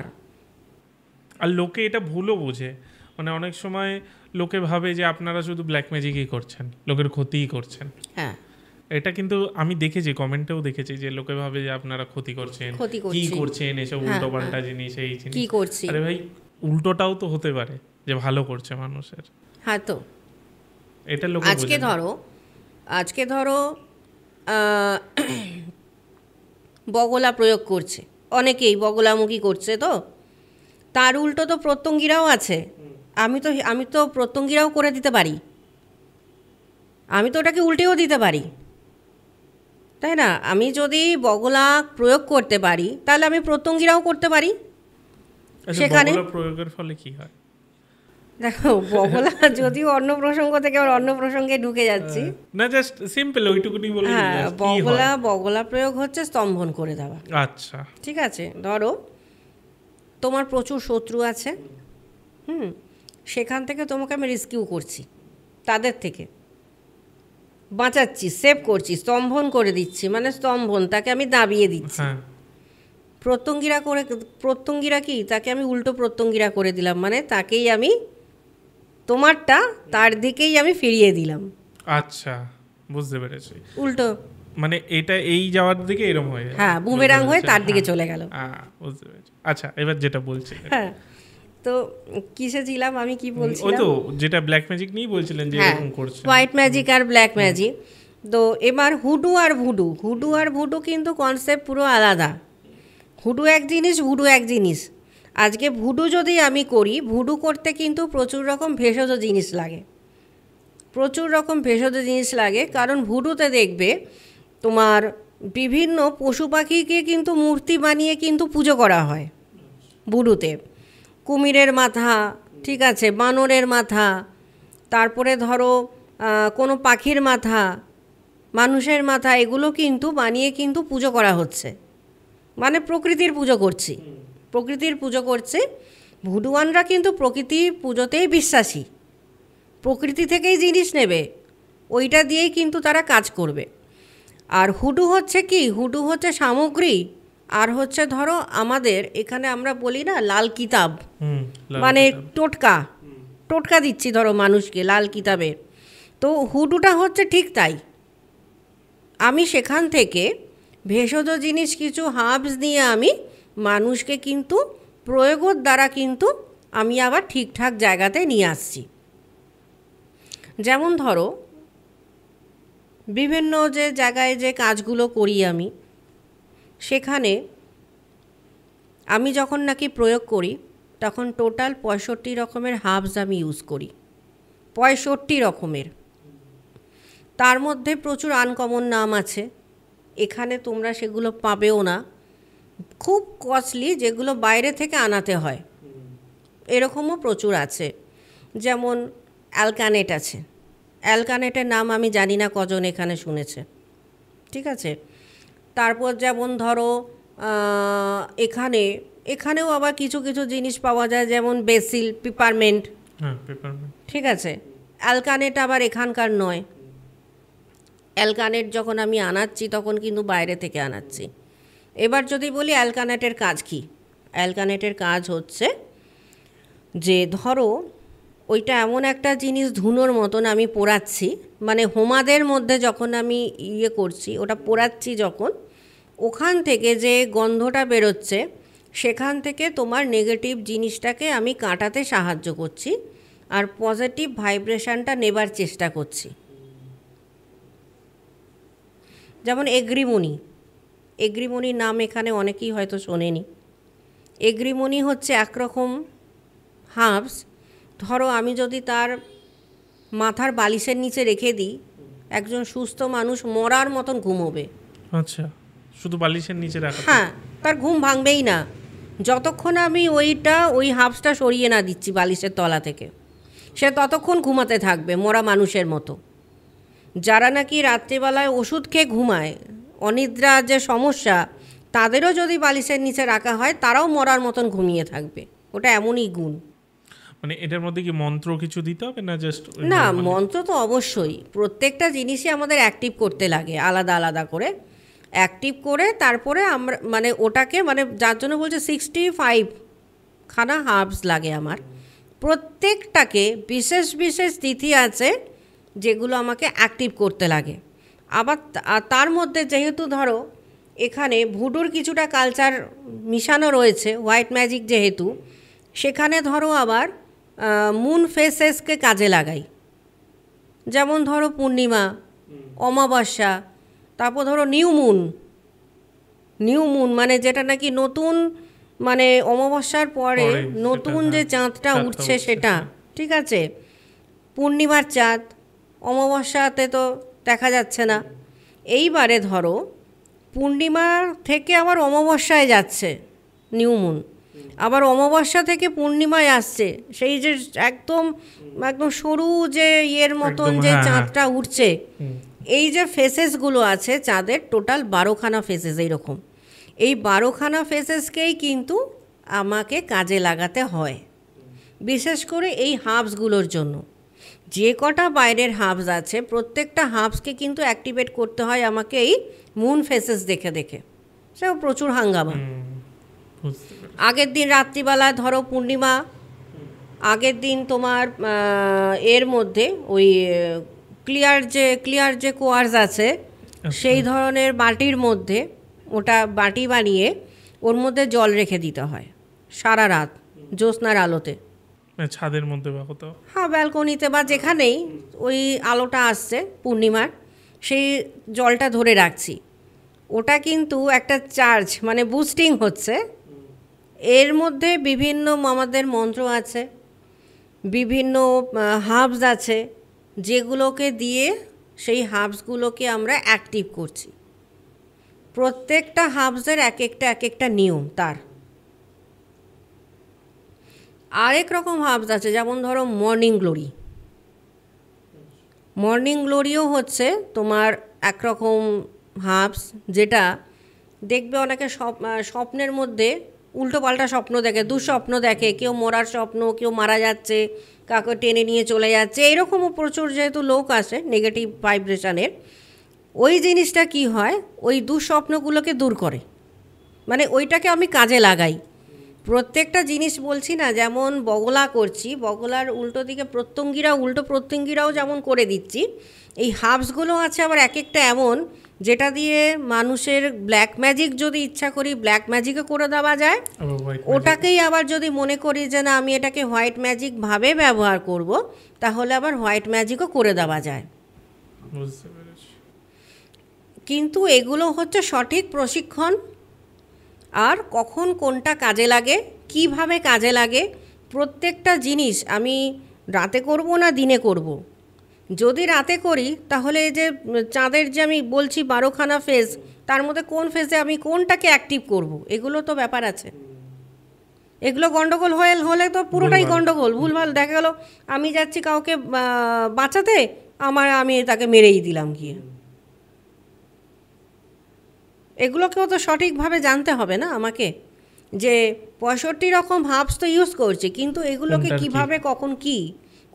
S1: আর লোকে এটা ভুলও বোঝে। মানে অনেক সময় লোকে ভাবে যে আপনারা শুধু ব্ল্যাক ম্যাজিকই করছেন, লোকের ক্ষতিই করছেন।
S2: হ্যাঁ,
S1: এটা কিন্তু আমি দেখেছি, কমেন্টেও দেখেছি যে লোকে ভাবে যে আপনারা ক্ষতি করছেন, কি করছেন, এসব উল্টো পাল্টা জিনিস, এই জিনিস
S2: কি করছি।
S1: আরে ভাই, উল্টোটাও তো হতে পারে যে ভালো করছে মানুষের।
S2: হ্যাঁ, তো
S1: এটা লোকে
S2: আজকে ধরো বগলা প্রয়োগ করছে, অনেকেই বগলামুখী করছে, তো তার উল্টো তো প্রত্যঙ্গীরাও আছে। আমি তো প্রত্যঙ্গীরাও করে দিতে পারি, আমি তো ওটাকে উল্টেও দিতে পারি, তাই না? আমি যদি বগলা প্রয়োগ করতে পারি তাহলে আমি প্রত্যঙ্গীরাও করতে পারি।
S1: সেখানে প্রয়োগের ফলে কি হয়
S2: দেখো, বগলা যদিও অন্য প্রসঙ্গ থেকে আবার অন্য প্রসঙ্গে ঢুকে যাচ্ছি,
S1: না জাস্ট সিম্পল ওইটুকুনি বলে।
S2: হ্যাঁ, বগলা প্রয়োগ হচ্ছে স্তম্ভন করে দেওয়া।
S1: আচ্ছা,
S2: ঠিক আছে, ধরো তোমার প্রচুর শত্রু আছে, সেখান থেকে তোমাকে আমি রেস্কিউ করছি, তাদের থেকে বাঁচাচ্ছি, সেভ করছি, স্তম্ভন করে দিচ্ছি, মানে স্তম্ভন, তাকে আমি দাবিয়ে দিচ্ছি। প্রত্যঙ্গীরা কি, তাকে আমি উল্টো প্রত্যঙ্গীরা করে দিলাম, মানে তাকেই আমি তোমারটা তার দিকেই আমি ফিরিয়ে দিলাম।
S1: আচ্ছা, বুঝতে পেরেছি।
S2: উল্টো
S1: মানে এটা এই যাওয়ার দিকে এরকম হয়ে,
S2: হ্যাঁ, বুমেরাং হয়ে তার দিকে চলে গেল।
S1: বুঝতে পেরেছি। আচ্ছা, এবার যেটা বলছি,
S2: হ্যাঁ, তো কিসে ছিলাম, আমি কি বলছিলাম?
S1: ওই তো যেটা ব্ল্যাক ম্যাজিক নিয়ে বলছিলেন যে এরকম করছে,
S2: হোয়াইট ম্যাজিক আর ব্ল্যাক ম্যাজিক। তো এবার হুডু আর ভুডু কিন্তু কনসেপ্ট পুরো আলাদা। হুডু এক জিনিস, ভুডু এক জিনিস। আজকে ভুডু যদি আমি করি, ভুডু করতে কিন্তু প্রচুর রকম ভেষজ জিনিস লাগে, কারণ ভুডুতে দেখবে তোমার বিভিন্ন পশু পাখিকে কিন্তু মূর্তি বানিয়ে কিন্তু পুজো করা হয় ভুডুতে। কুমিরের মাথা, ঠিক আছে, বানরের মাথা, তারপরে ধরো কোনো পাখির মাথা, মানুষের মাথা, এগুলো কিন্তু বানিয়ে কিন্তু পুজো করা হচ্ছে, মানে প্রকৃতির পুজো করছে। ভুডুয়ানরা কিন্তু প্রকৃতির পুজোতেই বিশ্বাসী, প্রকৃতি থেকেই জিনিস নেবে, ওইটা দিয়েই কিন্তু তারা কাজ করবে। আর হুডু হচ্ছে কি, হুডু হচ্ছে সামগ্রী, আর হচ্ছে ধরো আমাদের এখানে আমরা বলি না লাল কিতাব, মানে টোটকা টোটকা দিচ্ছি ধরো মানুষকে লাল কিতাবের, তো হুডুটা হচ্ছে ঠিক তাই। আমি সেখান থেকে ভেষজ জিনিস কিছু হার্বস নিয়ে আমি মানুষকে কিন্তু প্রয়োগের দ্বারা কিন্তু আমি আবার ঠিকঠাক জায়গাতে নিয়ে আসছি। যেমন ধরো বিভিন্ন যে জায়গায় যে কাজগুলো করি আমি, সেখানে আমি যখন নাকি প্রয়োগ করি তখন টোটাল 65 রকমের হার্বস আমি ইউজ করি, 65 রকমের। তার মধ্যে প্রচুর আনকমন নাম আছে, এখানে তোমরা সেগুলো পাবেও না, খুব কস্টলি, যেগুলো বাইরে থেকে আনাতে হয়, এরকমও প্রচুর আছে। যেমন অ্যালকানেট আছে, অ্যালকানেটের নাম আমি জানি না কজন এখানে শুনেছে, ঠিক আছে। তারপর যেমন ধরো এখানেও আবার কিছু কিছু জিনিস পাওয়া যায়, যেমন বেসিল, পিপারমেন্ট, ঠিক আছে। অ্যালকানেট আবার এখানকার নয়, অ্যালকানেট যখন আমি আনাচ্ছি তখন কিন্তু বাইরে থেকে আনাচ্ছি। এবার যদি বলি অ্যালকানেটের কাজ কি, অ্যালকানেটের কাজ হচ্ছে যে ধরো ওইটা এমন একটা জিনিস ধুনোর মতন আমি পোড়াচ্ছি, মানে হোমাদের মধ্যে যখন আমি করছি ওটা পোড়াচ্ছি, যখন ওখান থেকে যে গন্ধটা বেরোচ্ছে সেখান থেকে তোমার নেগেটিভ জিনিসটাকে আমি কাটাতে সাহায্য করছি, আর পজিটিভ ভাইব্রেশনটা নেবার চেষ্টা করছি। যেমন এগ্রিমনি, এগ্রিমনির নাম এখানে অনেকেই হয়তো শোনেনি। এগ্রিমনি হচ্ছে একরকম হার্বস, ধরো আমি যদি তার মাথার বালিশের নিচে রেখে দিই, একজন সুস্থ মানুষ মরার মতন ঘুমোবে।
S1: আচ্ছা, শুধু বালিশের নিচে রাখা?
S2: হ্যাঁ, তার ঘুম ভাঙবেই না যতক্ষণ আমি ওই হার্বসটা সরিয়ে না দিচ্ছি বালিশের তলা থেকে, সে ততক্ষণ ঘুমাতে থাকবে মরা মানুষের মতো। যারা নাকি রাত্রিবেলায় ওষুধ খেয়ে ঘুমায়, অনিদ্রা যে সমস্যা, তাদেরও যদি বালিশের নিচে রাখা হয় তারাও মরার মতন ঘুমিয়ে থাকবে, ওটা এমনই গুণ।
S1: মানে এটার মধ্যে কি মন্ত্র কিছু দিতে হবে না? জাস্ট
S2: না, মন্ত্র তো অবশ্যই, প্রত্যেকটা জিনিসই আমাদের অ্যাক্টিভ করতে লাগে আলাদা আলাদা করে, অ্যাক্টিভ করে তারপরে আমরা মানে ওটাকে, মানে যার জন্য বলছে 65 খানা হার্বস লাগে আমার, প্রত্যেকটাকে বিশেষ বিশেষ তিথি আছে যেগুলো আমাকে অ্যাক্টিভ করতে লাগে। আবার তার মধ্যে যেহেতু ধরো এখানে ভুডুর কিছুটা কালচার মিশানো রয়েছে, হোয়াইট ম্যাজিক যেহেতু, সেখানে ধরো আবার মুন ফেসেসকে কাজে লাগাই। যেমন ধরো পূর্ণিমা, অমাবস্যা, তারপর ধরো নিউ মুন মানে যেটা নাকি নতুন, মানে অমাবস্যার পরে নতুন যে চাঁদটা উঠছে সেটা, ঠিক আছে। পূর্ণিমার চাঁদ অমাবস্যাতে তো দেখা যাচ্ছে না, এইবারে ধরো পূর্ণিমার থেকে আবার অমাবস্যায় যাচ্ছে নিউ মুন, আবার অমাবস্যা থেকে পূর্ণিমায় আসছে, সেই যে একদম একদম সরু যে ইয়ের মতন যে চাঁদটা উঠছে, এই যে ফেসেসগুলো আছে চাঁদের, টোটাল 12খানা ফেসেস, এইরকম এই 12খানা ফেসেসকেই কিন্তু আমাকে কাজে লাগাতে হয়, বিশেষ করে এই হার্বসগুলোর জন্য। যে কটা বাইরের হার্বস আছে প্রত্যেকটা হার্বসকে কিন্তু অ্যাক্টিভেট করতে হয় আমাকে এই মুন ফেসেস দেখে দেখে, সেও প্রচুর হাঙ্গামা। আগের দিন রাত্রিবেলায় ধরো পূর্ণিমা, আগের দিন তোমার এর মধ্যে ওই ক্লিয়ার যে কোয়ার্স আছে সেই ধরনের বাটির মধ্যে, ওটা বাটি বানিয়ে ওর মধ্যে জল রেখে দিতে হয় সারা রাত জ্যোৎস্নার আলোতে,
S1: ছাদের মধ্যে বা কোথাও,
S2: হ্যাঁ ব্যালকনিতে বা যেখানেই ওই আলোটা আসছে পূর্ণিমার, সেই জলটা ধরে রাখছি। ওটা কিন্তু একটা চার্জ, মানে বুস্টিং হচ্ছে। এর মধ্যে বিভিন্ন আমাদের মন্ত্র আছে, বিভিন্ন হার্বস আছে, যেগুলোকে দিয়ে সেই হার্বসগুলোকে আমরা অ্যাক্টিভ করছি। প্রত্যেকটা হার্বসের এক একটা নিয়ম তার। আরেক রকম হার্বস আছে, যেমন ধরো মর্নিং গ্লোরি। মর্নিং গ্লোরিও হচ্ছে তোমার একরকম হার্বস, যেটা দেখবে অনেকে স্বপ্নের মধ্যে উল্টোপাল্টা স্বপ্ন দেখে, দুঃস্বপ্ন দেখে, কেউ মরার স্বপ্ন, কেউ মারা যাচ্ছে, কাউকে টেনে নিয়ে চলে যাচ্ছে, এরকমও প্রচুর যেহেতু লোক আসে নেগেটিভ ভাইব্রেশনের, ওই জিনিসটা কি হয়, ওই দুঃস্বপ্নগুলোকে দূর করে, মানে ওইটাকে আমি কাজে লাগাই। প্রত্যেকটা জিনিস বলছি না, যেমন বগলা করছি, বগলার উল্টো দিকে প্রত্যঙ্গিরা, উল্টো প্রত্যঙ্গিরাও যেমন করে দিচ্ছি, এই হার্বসগুলো আছে আবার এক একটা এমন, যেটা দিয়ে মানুষের ব্ল্যাক ম্যাজিক যদি ইচ্ছা করি ব্ল্যাক ম্যাজিকও করে দেওয়া যায়, ওটাকেই আবার যদি মনে করি যে না আমি এটাকে হোয়াইট ম্যাজিক ভাবে ব্যবহার করব, তাহলে আবার হোয়াইট ম্যাজিকও করে দেওয়া যায়। কিন্তু এগুলো হচ্ছে সঠিক প্রশিক্ষণ, আর কখন কোনটা কাজে লাগে, কিভাবে কাজে লাগে, প্রত্যেকটা জিনিস আমি রাতে করব না দিনে করব। যদি রাতে করি তাহলে এই যে চাঁদের যে আমি বলছি 12খানা ফেজ, তার মধ্যে কোন ফেজে আমি কোনটাকে অ্যাক্টিভ করব, এগুলো তো ব্যাপার আছে। এগুলো গন্ডগোল হলে তো পুরোটাই গন্ডগোল, ভুলভাল। দেখা গেল আমি যাচ্ছি কাউকে বাঁচাতে, আমি তাকে মেরেই দিলাম গিয়ে। এগুলোকেও তো সঠিকভাবে জানতে হবে না আমাকে, যে 65 রকম হার্বস তো ইউজ করছি, কিন্তু এগুলোকে কিভাবে কখন কি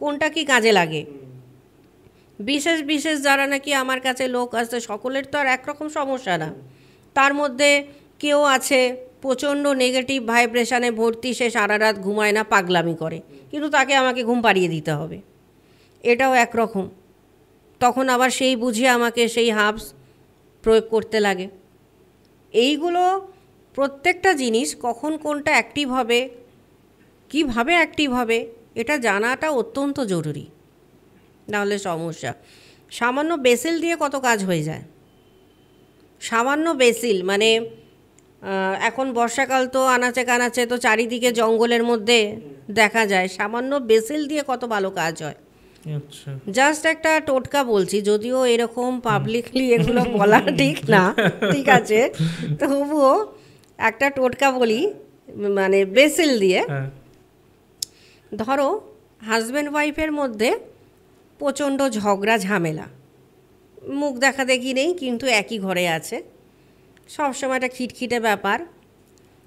S2: কোনটা কি কাজে লাগে। বিশেষ বিশেষ যারা নাকি আমার কাছে লোক আসছে, সকলের তো আর একরকম সমস্যা না। তার মধ্যে কেউ আছে প্রচণ্ড নেগেটিভ ভাইব্রেশনে ভর্তি, সে সারা রাত ঘুমায় না, পাগলামি করে, কিন্তু তাকে আমাকে ঘুম পাড়িয়ে দিতে হবে, এটাও একরকম। তখন আবার সেই বুঝে আমাকে সেই হার্বস প্রয়োগ করতে লাগে। এইগুলো প্রত্যেকটা জিনিস কখন কোনটা অ্যাক্টিভ হবে, কিভাবে অ্যাক্টিভ হবে, এটা জানাটা অত্যন্ত জরুরি, নাহলে সমস্যা। সামান্য বেসিল দিয়ে কত কাজ হয়ে যায়। সামান্য বেসিল মানে এখন বর্ষাকাল তো আনাচে কানাচে তো চারিদিকে জঙ্গলের মধ্যে দেখা যায়, সামান্য বেসিল দিয়ে কত ভালো কাজ হয়। জাস্ট একটা টোটকা বলছি, যদিও এরকম পাবলিকলি এগুলো বলা ঠিক না, ঠিক আছে, তবুও একটা টোটকা বলি, মানে বেসিল দিয়ে। ধরো হাজব্যান্ড ওয়াইফের মধ্যে প্রচণ্ড ঝগড়া ঝামেলা, মুখ দেখা দেখি নেই কিন্তু একই ঘরে আছে, সবসময় একটা খিটখিটে ব্যাপার।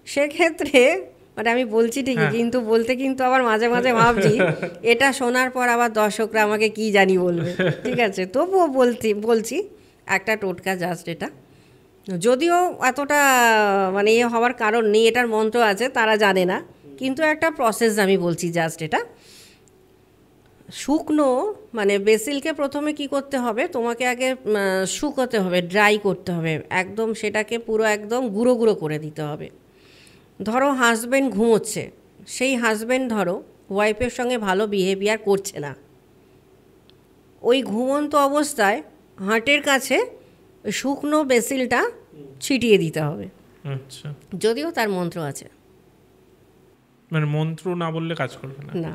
S2: সেক্ষেত্রে মানে আমি বলছি ঠিকই, কিন্তু বলতে কিন্তু আবার মাঝে মাঝে ভাবছি এটা শোনার পর আবার দর্শকরা আমাকে কি জানি বলবে, ঠিক আছে, তবুও বলছি একটা টোটকা, জাস্ট এটা, যদিও এতটা মানে হওয়ার কারণ নেই, এটার মন্ত্র আছে, তারা জানে না, কিন্তু একটা প্রসেস আমি বলছি, জাস্ট এটা। শুকনো মানে বেসিলকে প্রথমে কি করতে হবে, তোমাকে আগে শুকোতে হবে, ড্রাই করতে হবে একদম, সেটাকে পুরো একদম গুঁড়ো গুঁড়ো করে দিতে হবে। ধরো হাজব্যান্ড ঘুমোচ্ছে, সেই হাজব্যান্ড ধরো ওয়াইফের সঙ্গে ভালো বিহেভিয়ার করছে না, ওই ঘুমন্ত অবস্থায় হার্টের কাছে শুকনো বেসিলটা ছিটিয়ে দিতে হবে।
S1: আচ্ছা,
S2: যদিও তার মন্ত্র আছে,
S1: মানে মন্ত্র না বললে কাজ করবে না।
S2: না,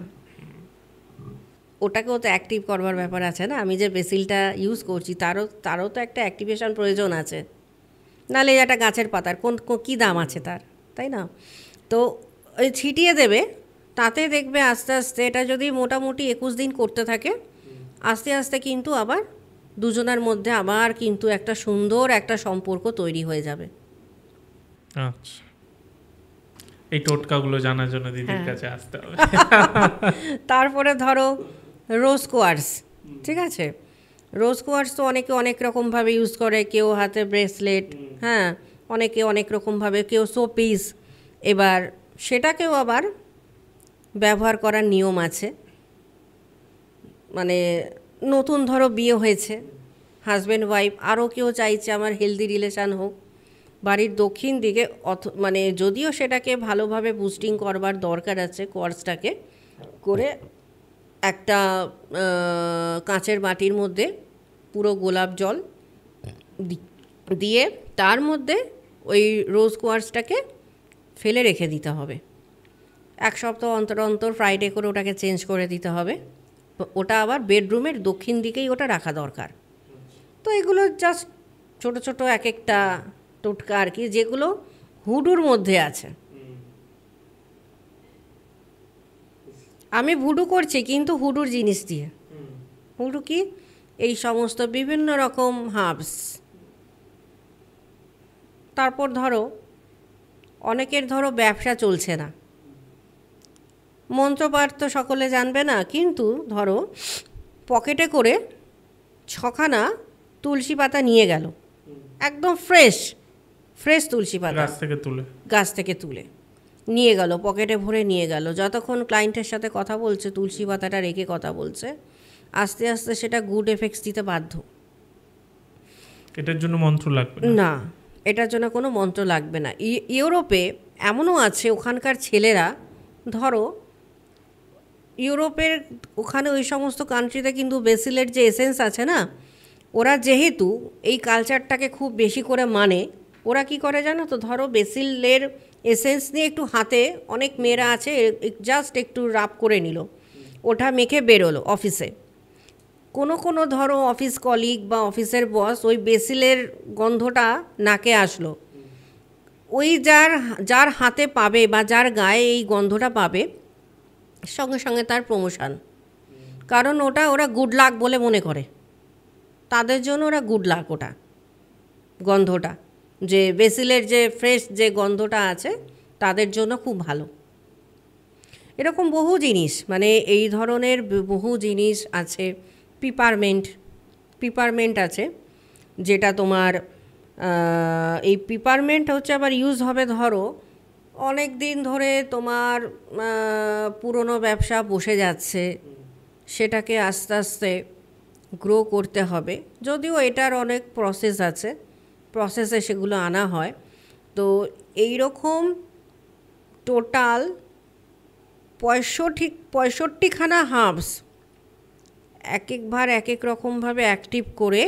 S2: ওটাকেও তো অ্যাক্টিভ করবার ব্যাপার আছে না, আমি যে বেসিলটা ইউজ করছি তারও তো একটা অ্যাক্টিভেশন প্রয়োজন আছে, নাহলে একটা গাছের পাতার কী দাম আছে তার, তাই না? তো ওই ছিটিয়ে দেবে, তাতে দেখবে আস্তে আস্তে এটা যদি মোটামুটি 21 দিন করতে থাকে, আস্তে আস্তে কিন্তু আবার দুজনের মধ্যে আবার কিন্তু একটা সুন্দর একটা সম্পর্ক তৈরি হয়ে যাবে।
S1: আচ্ছা, এই টোটকাগুলো জানার জন্য দিদির কাছে আসতে হবে।
S2: তারপরে ধরো রোজ কোয়ার্টস, ঠিক আছে, রোজ কোয়ার্টস তো অনেকে অনেক রকমভাবে ইউজ করে, কেউ হাতে ব্রেসলেট, হ্যাঁ, অনেকে অনেক রকমভাবে, কেউ শোপিস। এবার সেটাকেও আবার ব্যবহার করার নিয়ম আছে, মানে নতুন ধরো বিয়ে হয়েছে হাজব্যান্ড ওয়াইফ, আরও কেউ চাইছে আমার হেলদি রিলেশান হোক, বাড়ির দক্ষিণ দিকে মানে যদিও সেটাকে ভালোভাবে বুস্টিং করবার দরকার আছে, কোয়ার্টসটাকে করে একটা কাঁচের বাটির মধ্যে পুরো গোলাপ জল দিয়ে তার মধ্যে ওই রোজ কোয়ার্টসটাকে ফেলে রেখে দিতে হবে। 1 সপ্তাহ অন্তর অন্তর ফ্রাইডে করে ওটাকে চেঞ্জ করে দিতে হবে, ওটা আবার বেডরুমের দক্ষিণ দিকেই ওটা রাখা দরকার। তো এগুলো জাস্ট ছোট ছোট এক একটা টোটকা আর কি, যেগুলো হুডুর মধ্যে আছে। আমি ভুডু করছি কিন্তু হুডুর জিনিস দিয়ে। হুডু কি, এই সমস্ত বিভিন্ন রকম হার্বস। তারপর ধরো অনেকের ধরো ব্যবসা চলছে না, মন্ত্রপাঠ তো সকলে জানবে না, কিন্তু ধরো পকেটে করে 6খানা তুলসী পাতা নিয়ে গেল, একদম ফ্রেশ ফ্রেশ তুলসী পাতা গাছ থেকে তুলে নিয়ে গেল, পকেটে ভরে নিয়ে গেল। যতক্ষণ ক্লায়েন্টের সাথে কথা বলছে তুলসী পাতাটা রেখে কথা বলছে, আস্তে আস্তে সেটা গুড এফেক্টস দিতে বাধ্য।
S1: এটার জন্য মন্ত্র লাগবে
S2: না, এটার জন্য কোনো মন্ত্র লাগবে না। ইউরোপে এমনও আছে, ওখানকার ছেলেরা ধরো ইউরোপের ওখানে ওই সমস্ত কান্ট্রিতে কিন্তু বেসিলের যে এসেন্স আছে না, ওরা যেহেতু এই কালচারটাকে খুব বেশি করে মানে, ওরা কি করে জানো তো, ধরো বেসিলের এসেন্স নিয়ে একটু হাতে, অনেক মেয়েরা আছে জাস্ট একটু রাব করে নিল, ওটা মেখে বেরোলো অফিসে। কোনো ধরো অফিস কলিগ বা অফিসের বস ওই বেসিলের গন্ধটা নাকে আসলো, ওই যার হাতে পাবে বা যার গায়ে এই গন্ধটা পাবে, সঙ্গে সঙ্গে তার প্রমোশন। কারণ ওরা গুড লাক বলে মনে করে, তাদের জন্য ওরা গুড লাক, ওটা গন্ধটা, যে বেসিলের যে ফ্রেশ যে গন্ধটা আছে তাদের জন্য খুব ভালো। এরকম বহু জিনিস, মানে এই ধরনের বহু জিনিস আছে। পিপারমেন্ট আছে, যেটা তোমার এই পিপারমেন্ট হচ্ছে আবার ইউজ হবে ধরো অনেক দিন ধরে তোমার পুরনো ব্যবসা বসে যাচ্ছে, সেটাকে আস্তে আস্তে গ্রো করতে হবে। যদিও এটার অনেক প্রসেস আছে, প্রসেসে সেগুলো আনা হয়। তো এই রকম টোটাল 65খানা হার্বস এক একবার এক এক রকমভাবে অ্যাক্টিভ করে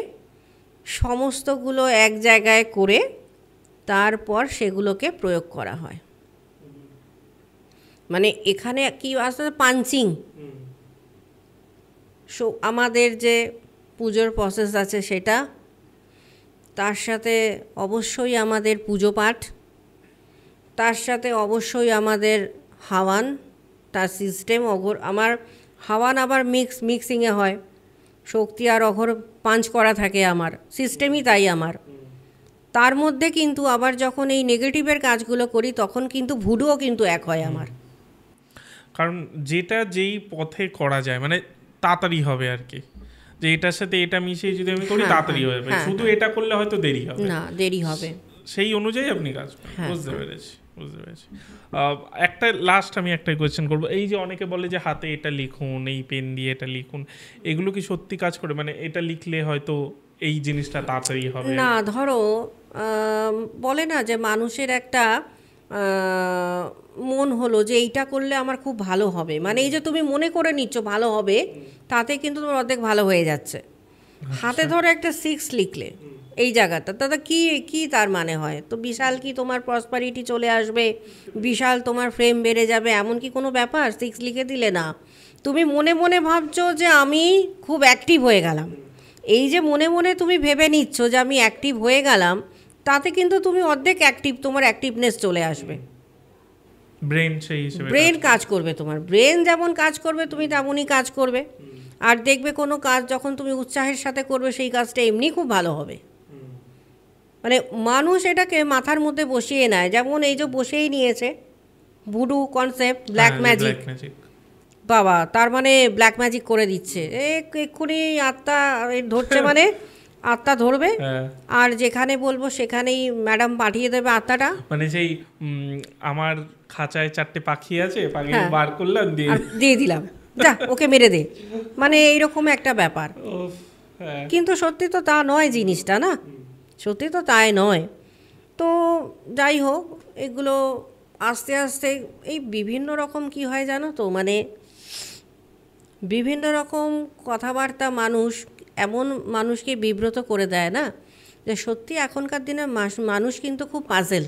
S2: সমস্তগুলো এক জায়গায় করে তারপর সেগুলোকে প্রয়োগ করা হয়। মানে এখানে কি আসলে পাঞ্চিং, আমাদের যে পুজোর প্রসেস আছে সেটা, তার সাথে অবশ্যই আমাদের পুজো পাঠ, তার সাথে অবশ্যই আমাদের হাওয়ান, তার সিস্টেম আমার হাওয়ান আবার মিক্সিংয়ে হয়, শক্তি আর অঘর পাঞ্চ করা থাকে, আমার সিস্টেমই তাই আমার। তার মধ্যে কিন্তু আবার যখন এই নেগেটিভের কাজগুলো করি তখন কিন্তু ভুডুও কিন্তু এক হয় আমার।
S1: কারণ যেটা যেই পথে করা যায়, মানে তাড়াতাড়ি হবে আর কি, যে এটার সাথে এটা মিশিয়ে যদি আমি করি তাড়াতাড়ি হবে, শুধু এটা করলে হয়তো দেরি হবে
S2: না, দেরি হবে,
S1: সেই অনুযায়ী আপনি কাজ করেন। বুঝতে পেরেছি। একটা লাস্ট আমি একটা কোয়েশ্চেন করবো, এই যে অনেকে বলে যে হাতে এটা লিখুন, এই পেন দিয়ে এটা লিখুন, এগুলো কি সত্যি কাজ করে? মানে এটা লিখলে হয়তো এই জিনিসটা তাড়াতাড়ি হবে?
S2: না, ধরো বলে না যে মানুষের একটা মন হলো যে এইটা করলে আমার খুব ভালো হবে, মানে এই যে তুমি মনে করে নিচ্ছ ভালো হবে, তাতে কিন্তু তোমার অর্ধেক ভালো হয়ে যাচ্ছে। হাতে ধরো একটা 6 লিখলে এই জায়গাটা, তাতে কি তার মানে হয়? তো বিশাল কি তোমার প্রসপারিটি চলে আসবে, বিশাল তোমার ফ্রেম বেড়ে যাবে, এমন কি কোনো ব্যাপার? 6 লিখে দিলে না, তুমি মনে মনে ভাবছো যে আমি খুব অ্যাক্টিভ হয়ে গেলাম, এই যে মনে মনে তুমি ভেবে নিচ্ছ যে আমি অ্যাক্টিভ হয়ে গেলাম, তাতে কিন্তু তুমি অর্ধেক অ্যাক্টিভ, তোমার অ্যাক্টিভনেস চলে আসবে, ব্রেন কাজ করবে, তোমার ব্রেন যেমন কাজ করবে তুমি তেমনই কাজ করবে। আর দেখবে কোনো কাজ যখন তুমি উৎসাহের সাথে করবে সেই কাজটা এমনি খুব ভালো হবে। মানে মানুষ এটাকে মাথার মধ্যে বসিয়ে নেয়, যেমন এই যে বসেই নিয়েছে ভুডু কনসেপ্ট, ব্ল্যাক ম্যাজিক, বাবা তার মানে ব্ল্যাক ম্যাজিক করে দিচ্ছে, এক্ষুনি আত্মা ধরছে, মানে আত্মা ধরবে, আর যেখানে বলবো সেখানেই ম্যাডাম পাঠিয়ে দেবে আত্মাটা।
S1: মানে সেই আমার খাঁচায় 4টে পাখি আছে, পাখি বার করলাম,
S2: দিয়ে দিলাম, যা ওকে মেরে দে, মানে এইরকম একটা ব্যাপার। কিন্তু সত্যি তো তা নয় জিনিসটা, না সত্যি তো তাই নয়। তো যাই হোক, এগুলো আস্তে আস্তে এই বিভিন্ন রকম কি হয় জানো তো, মানে বিভিন্ন রকম কথাবার্তা মানুষ এমন মানুষকে বিব্রত করে দেয় না, যে সত্যি এখনকার দিনে মানুষ কিন্তু খুব পাজেল।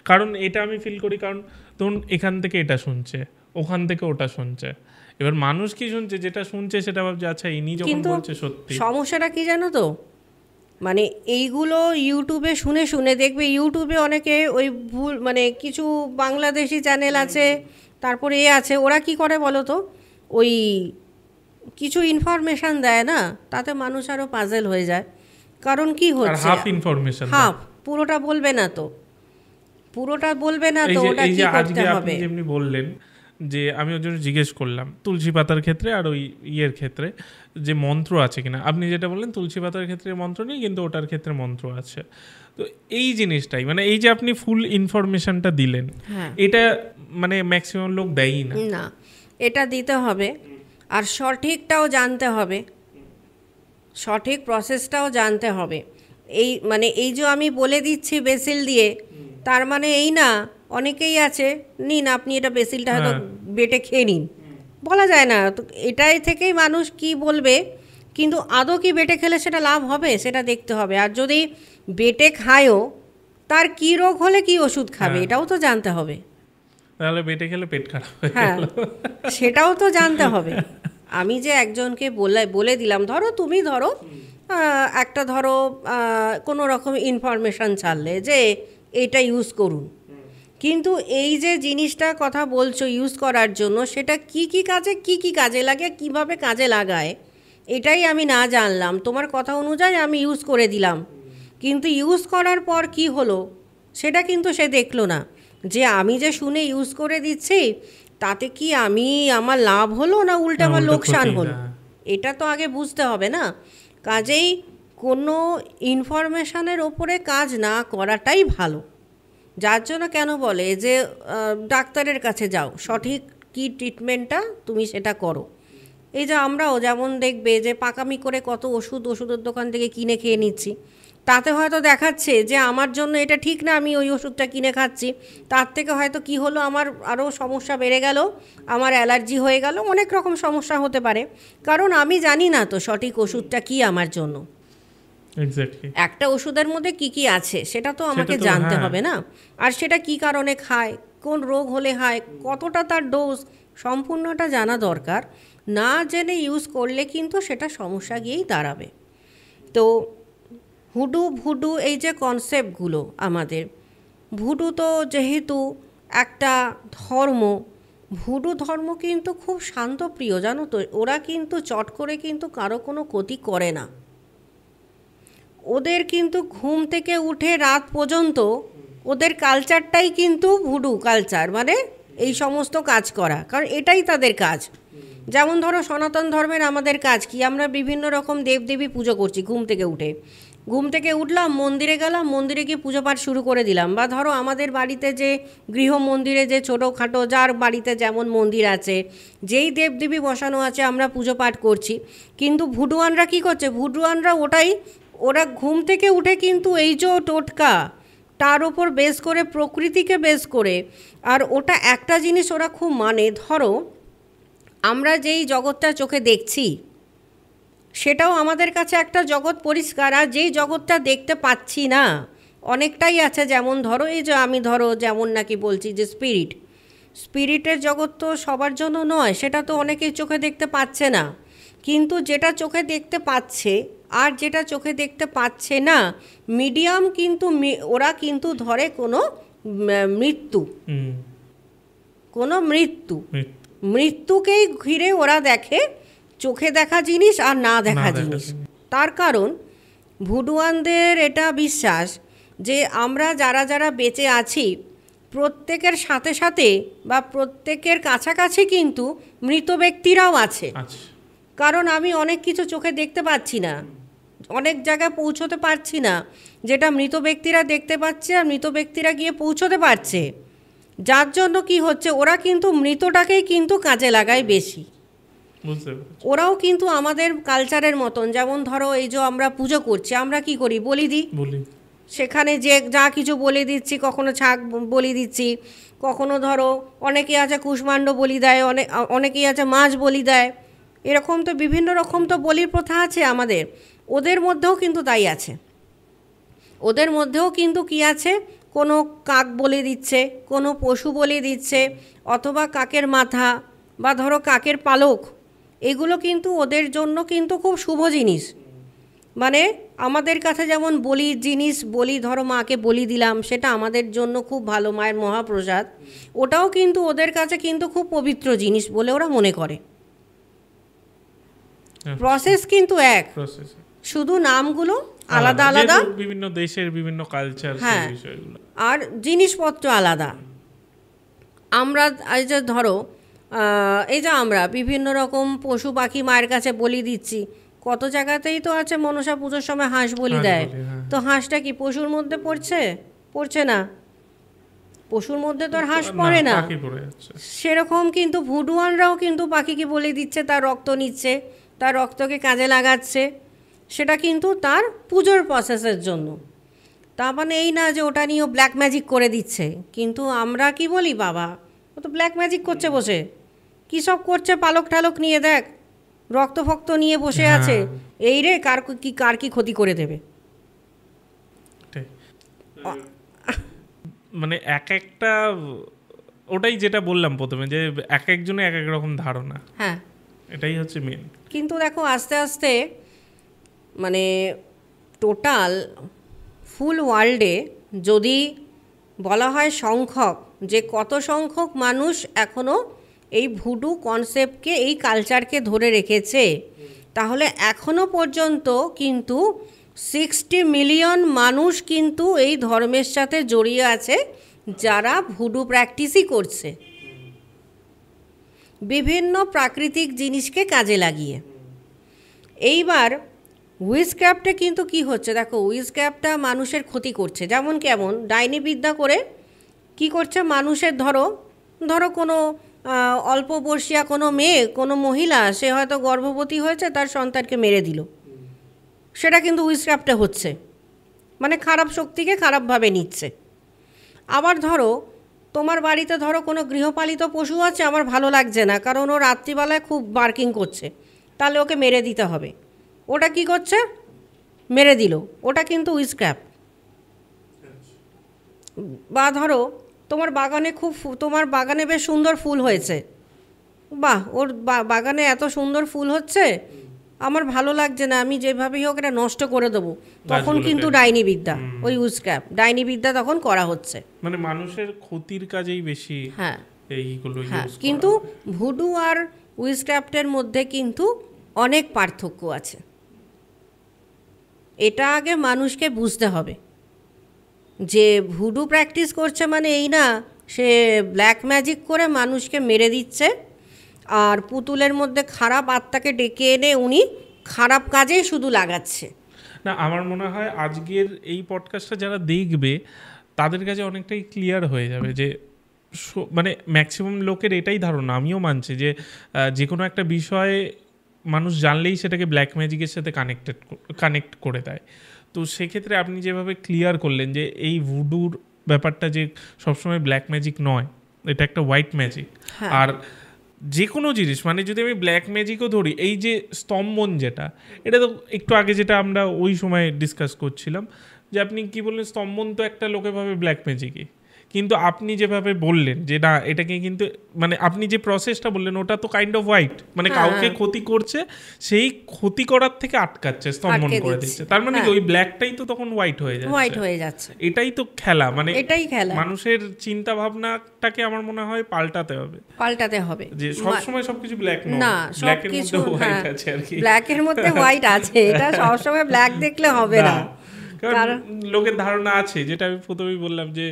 S1: কারণ এটা আমি ফিল করি, কারণ ধরুন এখান থেকে এটা শুনছে, ওখান থেকে ওটা শুনছে, এবার মানুষ কি শুনছে, যেটা শুনছে সেটা ভাবছে আচ্ছা ইনি যখন বলছে সত্যি।
S2: সমস্যাটা কি জানো তো, মানে এইগুলো ইউটিউবে শুনে শুনে দেখবে, ইউটিউবে অনেকে ওই ভুল, মানে কিছু বাংলাদেশি চ্যানেল আছে, তারপরে আছে, ওরা কি করে বলো তো, ওই কিছু ইনফরমেশান দেয় না, তাতে মানুষ আরও পাজেল হয়ে যায়। কারণ কি হচ্ছে,
S1: হাফ ইনফরমেশন,
S2: হাফ, পুরোটা বলবে না তো, পুরোটা বলবে না
S1: এই
S2: তো
S1: যে
S2: ওটা
S1: এই
S2: কি
S1: যে
S2: করতে
S1: আজকে আপনি
S2: হবে।
S1: যেমনি বললেন যে আমি ওর জন্য জিজ্ঞেস করলাম তুলসী পাতার ক্ষেত্রে আর ওই ইয়ের ক্ষেত্রে যে মন্ত্র আছে কিনা, আপনি যেটা বললেন তুলসী পাতার ক্ষেত্রে মন্ত্র নেই কিন্তু ওটার ক্ষেত্রে মন্ত্র আছে। তো এই জিনিসটাই মানে এই যে আপনি ফুল ইনফরমেশনটা দিলেন,
S2: হ্যাঁ,
S1: এটা মানে ম্যাক্সিমাম লোক দেয়ই না।
S2: না এটা দিতে হবে, আর সঠিকটাও জানতে হবে, সঠিক প্রসেসটাও জানতে হবে। এই মানে এই যে আমি বলে দিচ্ছি বেসিল দিয়ে, তার মানে এই না, অনেকেই আছে নিন আপনি এটা বেসিলটা হয়তো
S1: হ্যাঁ।
S2: বেটে খেয়ে নিন, বলা যায় না তো, এটাই থেকেই মানুষ কি বলবে, কিন্তু আদৌ কি বেটে খেলে সেটা লাভ হবে সেটা দেখতে হবে। আর যদি বেটে খায়ও, তার কি রোগ হলে কি ওষুধ খাবে
S1: হ্যাঁ।
S2: এটাও তো জানতে হবে।
S1: তাহলে বেটে খেলে পেট খারাপ হয়ে
S2: হ্যাঁ,
S1: গেল।
S2: সেটাও তো জানতে হবে। আমি যে একজনকে বলে দিলাম, তুমি ধরো একটা ধরো কোনো রকম ইনফরমেশান ছাড়লে যে এটা ইউজ করুন, কিন্তু এই যে জিনিসটা কথা বলছো ইউজ করার জন্য, সেটা কি কাজে লাগে, কিভাবে কাজে লাগায়, এটাই আমি না জানলাম। তোমার কথা অনুযায়ী আমি ইউজ করে দিলাম, কিন্তু ইউজ করার পর কি হলো সেটা কিন্তু সে দেখলো না। যে আমি যে শুনে ইউজ করে দিচ্ছি তাতে কি আমার লাভ হলো না উল্টে আমার
S1: উল্টো
S2: লোকসান
S1: ক্ষতি,
S2: হলো,
S1: হ্যাঁ।
S2: এটা তো আগে বুঝতে হবে না। কাজেই কোনো ইনফরমেশানের ওপরে কাজ না করাটাই ভালো। যার জন্য কেন বলে যে ডাক্তারের কাছে যাও, সঠিক কি ট্রিটমেন্টটা তুমি সেটা করো। এই যে আমরাও যেমন দেখবে যে পাকামি করে কত ওষুধের দোকান থেকে কিনে খেয়ে নিচ্ছি, তাতে হয়তো দেখাচ্ছে যে আমার জন্য এটা ঠিক না, আমি ওই ওষুধটা কিনে খাচ্ছি, তার থেকে হয়তো কি হলো আমার আরও সমস্যা বেড়ে গেল, আমার অ্যালার্জি হয়ে গেল, অনেক রকম সমস্যা হতে পারে, কারণ আমি জানি না তো সঠিক ওষুধটা কি আমার জন্য।
S1: এক্স্যাক্টলি।
S2: একটা ওষুধের মধ্যে কি আছে সেটা তো আমাকে
S1: সেটা তো,
S2: জানতে
S1: হ্যাঁ।
S2: হবে না, আর সেটা কি কারণে খায়, কোন রোগ হলে খায়, কতটা তার ডোজ, সম্পূর্ণটা জানা দরকার। না জেনে ইউজ করলে কিন্তু সেটা সমস্যা গিয়েই দাঁড়াবে। তো ভুডু এই যে কনসেপ্টগুলো আমাদের, ভুডু তো যেহেতু একটা ধর্ম, ভুডু ধর্ম কিন্তু খুব শান্তপ্রিয়, জানো তো, ওরা কিন্তু চট করে কিন্তু কারো কোনো ক্ষতি করে না। ওদের কিন্তু ঘুম থেকে উঠে রাত পর্যন্ত ওদের কালচারটাই কিন্তু ভুডু কালচার, মানে এই সমস্ত কাজ করা, কারণ এটাই তাদের কাজ। যেমন ধরো সনাতন ধর্মের আমাদের কাজ কি, আমরা বিভিন্ন রকম দেবদেবী পুজো করছি, ঘুম থেকে উঠলাম, মন্দিরে গেলাম, মন্দিরে গিয়ে পুজো পাঠ শুরু করে দিলাম। বা ধরো আমাদের বাড়িতে যে গৃহ মন্দিরে যে ছোটোখাটো যার বাড়িতে যেমন মন্দির আছে, যেই দেবদেবী বসানো আছে আমরা পুজো পাঠ করছি। কিন্তু ভুডুয়ানরা কী করছে, ভুডুয়ানরা ওরা ঘুম থেকে উঠে কিন্তু এই যে টোটকা তার ওপর বেস করে, প্রকৃতিকে বেস করে, আর ওটা একটা জিনিস ওরা খুব মানে, ধরো আমরা যেই জগৎটা চোখে দেখছি সেটাও আমাদের কাছে একটা জগৎ পরিষ্কার, আর যেই জগৎটা দেখতে পাচ্ছি না অনেকটাই আছে, যেমন ধরো এই যে আমি ধরো যেমন নাকি বলছি যে স্পিরিটের জগৎ তো সবার জন্য নয়, সেটা তো অনেকেই চোখে দেখতে পাচ্ছে না, কিন্তু যেটা চোখে দেখতে পাচ্ছে আর যেটা চোখে দেখতে পাচ্ছে না, মিডিয়াম কিন্তু ওরা কিন্তু ধরে কোনো মৃত্যুকেই ঘিরে ওরা দেখে, চোখে দেখা জিনিস আর না দেখা জিনিস। তার কারণ ভুডুয়ানদের এটা বিশ্বাস যে আমরা যারা বেঁচে আছি প্রত্যেকের সাথে সাথে বা প্রত্যেকের কাছাকাছি কিন্তু মৃত ব্যক্তিরাও আছে। কারণ আমি অনেক কিছু চোখে দেখতে পাচ্ছি না, অনেক জায়গায় পৌঁছতে পারছি না, যেটা মৃত ব্যক্তিরা দেখতে পাচ্ছে আর মৃত ব্যক্তিরা গিয়ে পৌঁছতে পারছে, যার জন্য কি হচ্ছে ওরা কিন্তু মৃতটাকেই কিন্তু কাজে লাগায় বেশি। ওরাও কিন্তু আমাদের কালচারের মতন, যেমন ধরো এই যে আমরা পুজো করছি, আমরা কি করি, বলি দিই, সেখানে যে যা কিছু বলে দিচ্ছি, কখনো ছাগ বলি দিচ্ছি, কখনো ধরো অনেকে আছে কুষ্মাণ্ড বলি দেয়, অনেকেই আছে মাছ বলি দেয়, এরকম তো বিভিন্ন রকম তো বলির প্রথা আছে আমাদের। ওদের মধ্যেও কিন্তু তাই আছে, ওদের মধ্যেও কিন্তু কি আছে, কোনো কাক বলে দিচ্ছে, কোনো পশু বলে দিচ্ছে, অথবা কাকের মাথা বা ধরো কাকের পালক, এগুলো কিন্তু ওদের জন্য কিন্তু খুব শুভ জিনিস। মানে আমাদের কাছে যেমন বলির জিনিস, বলি ধরো মাকে বলি দিলাম, সেটা আমাদের জন্য খুব ভালো, মায়ের মহাপ্রসাদ, ওটাও কিন্তু ওদের কাছে কিন্তু খুব পবিত্র জিনিস বলে ওরা মনে করে। প্রসেস কিন্তু এক, শুধু নামগুলো আলাদা আলাদা,
S1: যেহেতু বিভিন্ন দেশের বিভিন্ন কালচার,
S2: হ্যাঁ,
S1: সেই বিষয়গুলো।
S2: আর জিনিসপত্র আলাদা। আমরা এই যে ধরো এই যে আমরা বিভিন্ন রকম পশু পাখি মায়ের কাছে বলি দিচ্ছি, কত জায়গাতেই তো আছে মনসা পুজোর সময় হাঁস বলি দেয়। তো হাঁসটা কি পশুর মধ্যে পড়ছে না, পশুর মধ্যে তো আর হাঁস পড়ে না। সেরকম কিন্তু ভুডুয়ানরাও কিন্তু পাখিকে বলে দিচ্ছে, তার রক্ত নিচ্ছে, তার রক্তকে কাজে লাগাচ্ছে, সেটা কিন্তু তার পুজোর প্রসেসের জন্য। তা মানে এই না যে ওটা নিয়েও ব্ল্যাক ম্যাজিক করে দিচ্ছে। কিন্তু আমরা কি বলি, বাবা ও তো ব্ল্যাক ম্যাজিক করছে বসে, কী সব করছে, পালক টালক নিয়ে দেখ, রক্ত ফক্ত নিয়ে বসে আছে, এই রে কার কি ক্ষতি করে দেবে।
S1: মানে এক একটা, ওটাই যেটা বললাম প্রথমে, যে এক একজনে এক এক রকম ধারণা,
S2: হ্যাঁ,
S1: এটাই হচ্ছে মেন।
S2: কিন্তু দেখো আস্তে আস্তে মানে টোটাল ফুল ওয়ার্ল্ডে যদি বলা হয় সংখ্যক, যে কত সংখ্যক মানুষ এখনও এই ভুডু কনসেপ্টকে, এই কালচারকে ধরে রেখেছে, তাহলে এখনও পর্যন্ত কিন্তু 60 মিলিয়ন মানুষ কিন্তু এই ধর্মের সাথে জড়িয়ে আছে, যারা ভুডু প্র্যাকটিসই করছে বিভিন্ন প্রাকৃতিক জিনিসকে কাজে লাগিয়ে। এইবার উইচক্রাফটে কিন্তু কি হচ্ছে দেখো, উইচক্রাফটটা মানুষের ক্ষতি করছে। যেমন কেমন, ডাইনি বিদ্যা করে কি করছে, মানুষের ধরো কোনো অল্প বয়সিয়া কোনো মেয়ে, কোনো মহিলা, সে হয়তো গর্ভবতী হয়েছে, তার সন্তানকে মেরে দিল, সেটা কিন্তু উইচক্রাফটে হচ্ছে, মানে খারাপ শক্তিকে খারাপভাবে নিচ্ছে। আবার ধরো তোমার বাড়িতে ধরো কোনো গৃহপালিত পশু আছে, আমার ভালো লাগছে না, কারণ ও রাত্রিবেলায় খুব বার্কিং করছে, তাহলে ওকে মেরে দিতে হবে। ওটা কি করছে, মেরে দিল, ওটা কিন্তু উইচক্রাফট। বা ধরো তোমার বাগানে বেশ সুন্দর ফুল হয়েছে, বাহ, ওর বাগানে এত সুন্দর ফুল হচ্ছে, আমার ভালো লাগছে না, আমি যেভাবেই হোক এটা নষ্ট করে দেবো, তখন কিন্তু ডাইনি বিদ্যা, ওই উইচক্রাফট, ডাইনি বিদ্যা তখন করা হচ্ছে,
S1: মানে মানুষের ক্ষতির কাজেই বেশি।
S2: হ্যাঁ,
S1: এইগুলো
S2: কিন্তু ভুডু আর উইচক্রাফটের মধ্যে কিন্তু অনেক পার্থক্য আছে, এটা আগে মানুষকে বুঝতে হবে। যে ভুডু প্র্যাকটিস করছে মানে এই না সে ব্ল্যাক ম্যাজিক করে মানুষকে মেরে দিচ্ছে, আর পুতুলের মধ্যে খারাপ আত্মাকে ডেকে এনে উনি খারাপ কাজেই শুধু লাগাচ্ছে
S1: না। আমার মনে হয় আজকের এই পডকাস্টটা যারা দেখবে তাদের কাছে অনেকটাই ক্লিয়ার হয়ে যাবে যে মানে ম্যাক্সিমাম লোকের এটাই ধারণা, আমিও মানছি, যে কোনো একটা বিষয়ে মানুষ জানলেই সেটাকে ব্ল্যাক ম্যাজিকের সাথে কানেক্ট করে দেয়। তো সেক্ষেত্রে আপনি যেভাবে ক্লিয়ার করলেন যে এই ভুডুর ব্যাপারটা যে সবসময় ব্ল্যাক ম্যাজিক নয়, এটা একটা হোয়াইট ম্যাজিক। আর যে কোনো জিনিস, মানে যদি আমি ব্ল্যাক ম্যাজিকও ধরি, এই যে স্তম্ভন যেটা, এটা তো একটু আগে যেটা আমরা ওই সময় ডিসকাস করছিলাম, যে আপনি কি বললেন, স্তম্ভন তো একটা লোকে ভাবে ব্ল্যাক ম্যাজিকই, কিন্তু আপনি যেভাবে বললেন যে না, এটাকে কিন্তু মানে আপনি যে প্রসেসটা বললেন ওটা তো কাইন্ড অফ হোয়াইট, মানে কাউকে ক্ষতি করছে, সেই ক্ষতি করার থেকে আটকাচ্ছে, স্তম্ভন করে দিচ্ছে, তার মানে ওই ব্ল্যাকটাই তো তখন হোয়াইট হয়ে যাচ্ছে। এটাই তো খেলা, মানে এটাই খেলা। মানুষের চিন্তা ভাবনাটাকে আমার মনে হয় পাল্টাতে হবে, যে সবসময় সবকিছু ব্ল্যাক না, ব্ল্যাকের মধ্যে হোয়াইট আছে আর কি,
S2: ব্ল্যাকের মধ্যে হোয়াইট আছে, এটা সবসময় ব্ল্যাক দেখলে হবে না।
S1: কারণ লোকের ধারণা আছে, যেটা আমি প্রথমেই বললাম, যে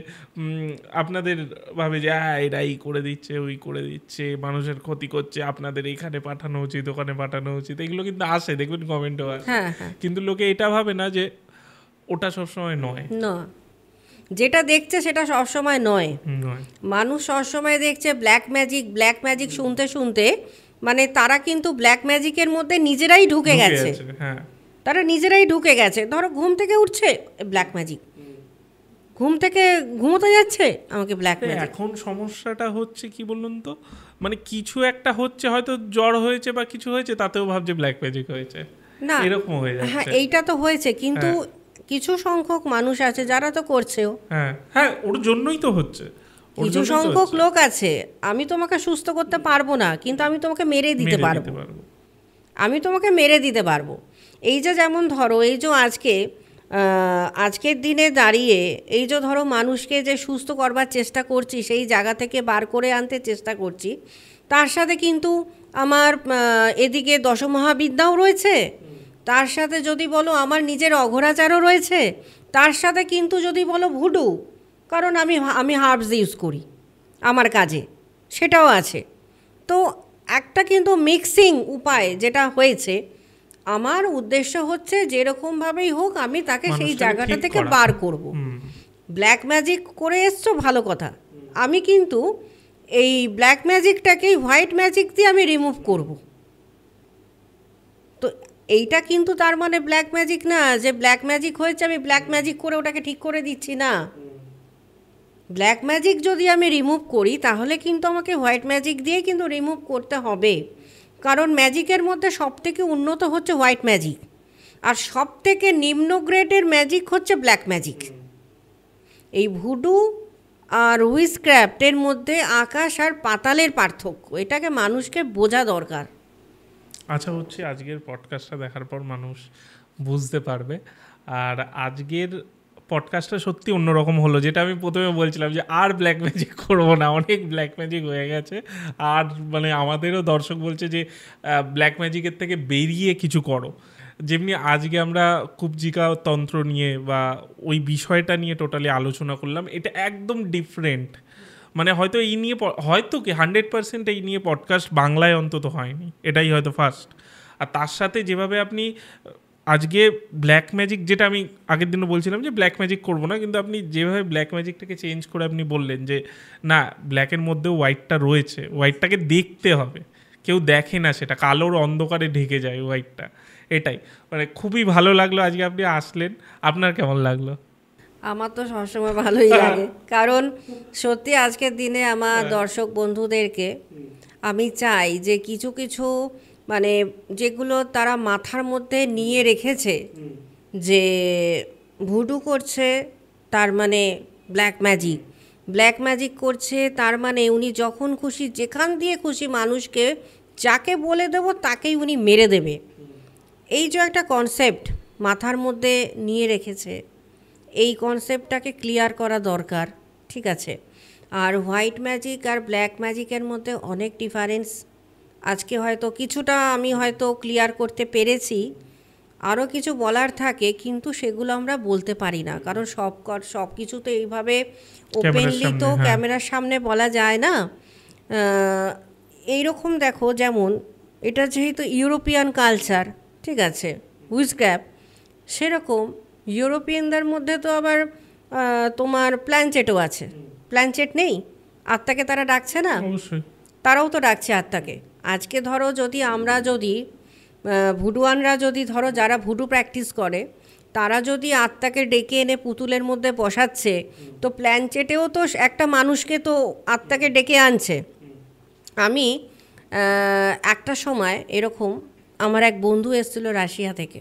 S1: আপনাদের ভাবে যে এরা এই করে দিচ্ছে, ওই করে দিচ্ছে, মানুষের ক্ষতি করছে, আপনাদের এখানে পাঠানো উচিত, ওখানে পাঠানো উচিত, এগুলো কিন্তু আসে, দেখবেন কমেন্টও আসে। কিন্তু লোকে এটা ভাবে না যে ওটা সবসময় নয়,
S2: যেটা দেখছে সেটা সবসময় নয়। মানুষ সবসময় দেখছে ব্ল্যাক ম্যাজিক শুনতে শুনতে, মানে তারা কিন্তু ব্ল্যাক ম্যাজিকের মধ্যে নিজেরাই ঢুকে গেছে। তারা নিজেরাই ঢুকে গেছে। ধরো ঘুম থেকে উঠছে, ব্ল্যাক ম্যাজিক, ঘুম থেকে ঘুমোতে যাচ্ছে, আমাকে ব্ল্যাক ম্যাজিক।
S1: এখন সমস্যাটা হচ্ছে কি বলুন তো, মানে কিছু একটা হচ্ছে, হয়তো জ্বর হয়েছে বা কিছু হয়েছে, তাতেও ভাবছে ব্ল্যাক ম্যাজিক হয়েছে, না এরকম হয়ে যাচ্ছে।
S2: হ্যাঁ, এইটা তো হয়েছে, কিন্তু কিছু সংখ্যক মানুষ আছে যারা তো করছেও।
S1: হ্যাঁ, ওর জন্যই তো হচ্ছে।
S2: কিছু সংখ্যক লোক আছে, আমি তোমাকে সুস্থ করতে পারবো না, কিন্তু আমি তোমাকে মেরে দিতে পারবো, আমি তোমাকে মেরে দিতে পারবো। এই যে যেমন ধরো, এই যে আজকের দিনে দাঁড়িয়ে এই যে ধরো মানুষকে যে সুস্থ করবার চেষ্টা করছি, সেই জায়গা থেকে বার করে আনতে চেষ্টা করছি, তার সাথে কিন্তু আমার এদিকে দশমহাবিদ্যাও রয়েছে, তার সাথে যদি বলো আমার নিজের অঘোরাচারও রয়েছে, তার সাথে কিন্তু যদি বলো ভুডু, কারণ আমি হার্বস ইউজ করি আমার কাজে, সেটাও আছে। তো একটা কিন্তু মিক্সিং উপায় যেটা হয়েছে, আমার উদ্দেশ্য হচ্ছে যেরকমভাবেই হোক আমি তাকে সেই জায়গাটা থেকে বার করব। ব্ল্যাক ম্যাজিক করে এসছো ভালো কথা, আমি কিন্তু এই ব্ল্যাক ম্যাজিকটাকেই হোয়াইট ম্যাজিক দিয়ে আমি রিমুভ করব। তো এইটা কিন্তু তার মানে ব্ল্যাক ম্যাজিক না যে ব্ল্যাক ম্যাজিক হয়েছে আমি ব্ল্যাক ম্যাজিক করে ওটাকে ঠিক করে দিচ্ছি না। ব্ল্যাক ম্যাজিক যদি আমি রিমুভ করি তাহলে কিন্তু আমাকে হোয়াইট ম্যাজিক দিয়েই কিন্তু রিমুভ করতে হবে, কারণ ম্যাজিকের মধ্যে সবথেকে উন্নত হচ্ছে হোয়াইট ম্যাজিক, আর সবথেকে নিম্ন গ্রেডের ম্যাজিক হচ্ছে ব্ল্যাক ম্যাজিক। এই ভুডু আর উইচক্রাফটের মধ্যে আকাশ আর পাতালের পার্থক্য, এটাকে মানুষকে বোঝা দরকার।
S1: আচ্ছা হচ্ছে আজকের পডকাস্টটা দেখার পর মানুষ বুঝতে পারবে। আর আজকের পডকাস্টটা সত্যি অন্যরকম হলো, যেটা আমি প্রথমে বলছিলাম যে আর ব্ল্যাক ম্যাজিক করবো না, অনেক ব্ল্যাক ম্যাজিক হয়ে গেছে। আর মানে আমাদেরও দর্শক বলছে যে ব্ল্যাক ম্যাজিকের থেকে বেরিয়ে কিছু করো। যেমনি আজকে আমরা কুবজিকা তন্ত্র নিয়ে বা ওই বিষয়টা নিয়ে টোটালি আলোচনা করলাম, এটা একদম ডিফারেন্ট। মানে হয়তো এই নিয়ে হয়তো কি 100% এই নিয়ে পডকাস্ট বাংলায় অন্তত হয়নি, এটাই হয়তো ফার্স্ট। আর তার সাথে যেভাবে আপনি আজকে ব্ল্যাক ম্যাজিক, যেটা আমি আগের দিনও বলছিলাম যে ব্ল্যাক ম্যাজিক করবো না, কিন্তু আপনি যেভাবে ব্ল্যাক ম্যাজিকটাকে চেঞ্জ করে আপনি বললেন যে না, ব্ল্যাকের মধ্যেও হোয়াইটটা রয়েছে, হোয়াইটটাকে দেখতে হবে, কেউ দেখে না, সেটা কালোর অন্ধকারে ঢেকে যায় হোয়াইটটা। এটাই মানে খুবই ভালো লাগলো আজকে আপনি আসলেন। আপনার কেমন লাগলো?
S2: আমার তো সবসময় ভালোই লাগে, কারণ সত্যি আজকের দিনে আমার দর্শক বন্ধুদেরকে আমি চাই যে কিছু কিছু মানে যেগুলো তারা মাথার মধ্যে নিয়ে রেখেছে যে ভুডু করছে তার মানে ব্ল্যাক ম্যাজিক করছে তার মানে উনি যখন খুশি যেখান দিয়ে খুশি মানুষকে যাকে বলে দেবো তাকেই উনি মেরে দেবে, এই যে একটা কনসেপ্ট মাথার মধ্যে নিয়ে রেখেছে, এই কনসেপ্টটাকে ক্লিয়ার করা দরকার। ঠিক আছে, আর হোয়াইট ম্যাজিক আর ব্ল্যাক ম্যাজিকের মধ্যে অনেক ডিফারেন্স আজকে হয়তো কিছুটা আমি হয়তো ক্লিয়ার করতে পেরেছি, আরও কিছু বলার থাকে কিন্তু সেগুলো আমরা বলতে পারি না, কারণ সব কিছু তো এইভাবে ওপেনলি তো ক্যামেরার সামনে বলা যায় না। এইরকম দেখো, যেমন এটা যেহেতু ইউরোপিয়ান কালচার, ঠিক আছে, উইচক্রাফট, সেরকম ইউরোপিয়ানদের মধ্যে তো আবার তোমার প্ল্যানচেটও আছে। প্ল্যানচেট নেই? আত্মাকে তারা ডাকছে না?
S1: অবশ্যই,
S2: তারাও তো ডাকছে আত্মাকে। আজকে ধরো যদি আমরা ভুডুয়ানরা যদি ধরো যারা ভুডু প্র্যাকটিস করে তারা যদি আত্মাকে ডেকে এনে পুতুলের মধ্যে বসাচ্ছে, তো প্ল্যানচেটেও তো একটা মানুষকে তো আত্মাকে ডেকে আনছে। আমি একটা সময় এরকম আমার এক বন্ধু এসেছিলো রাশিয়া থেকে,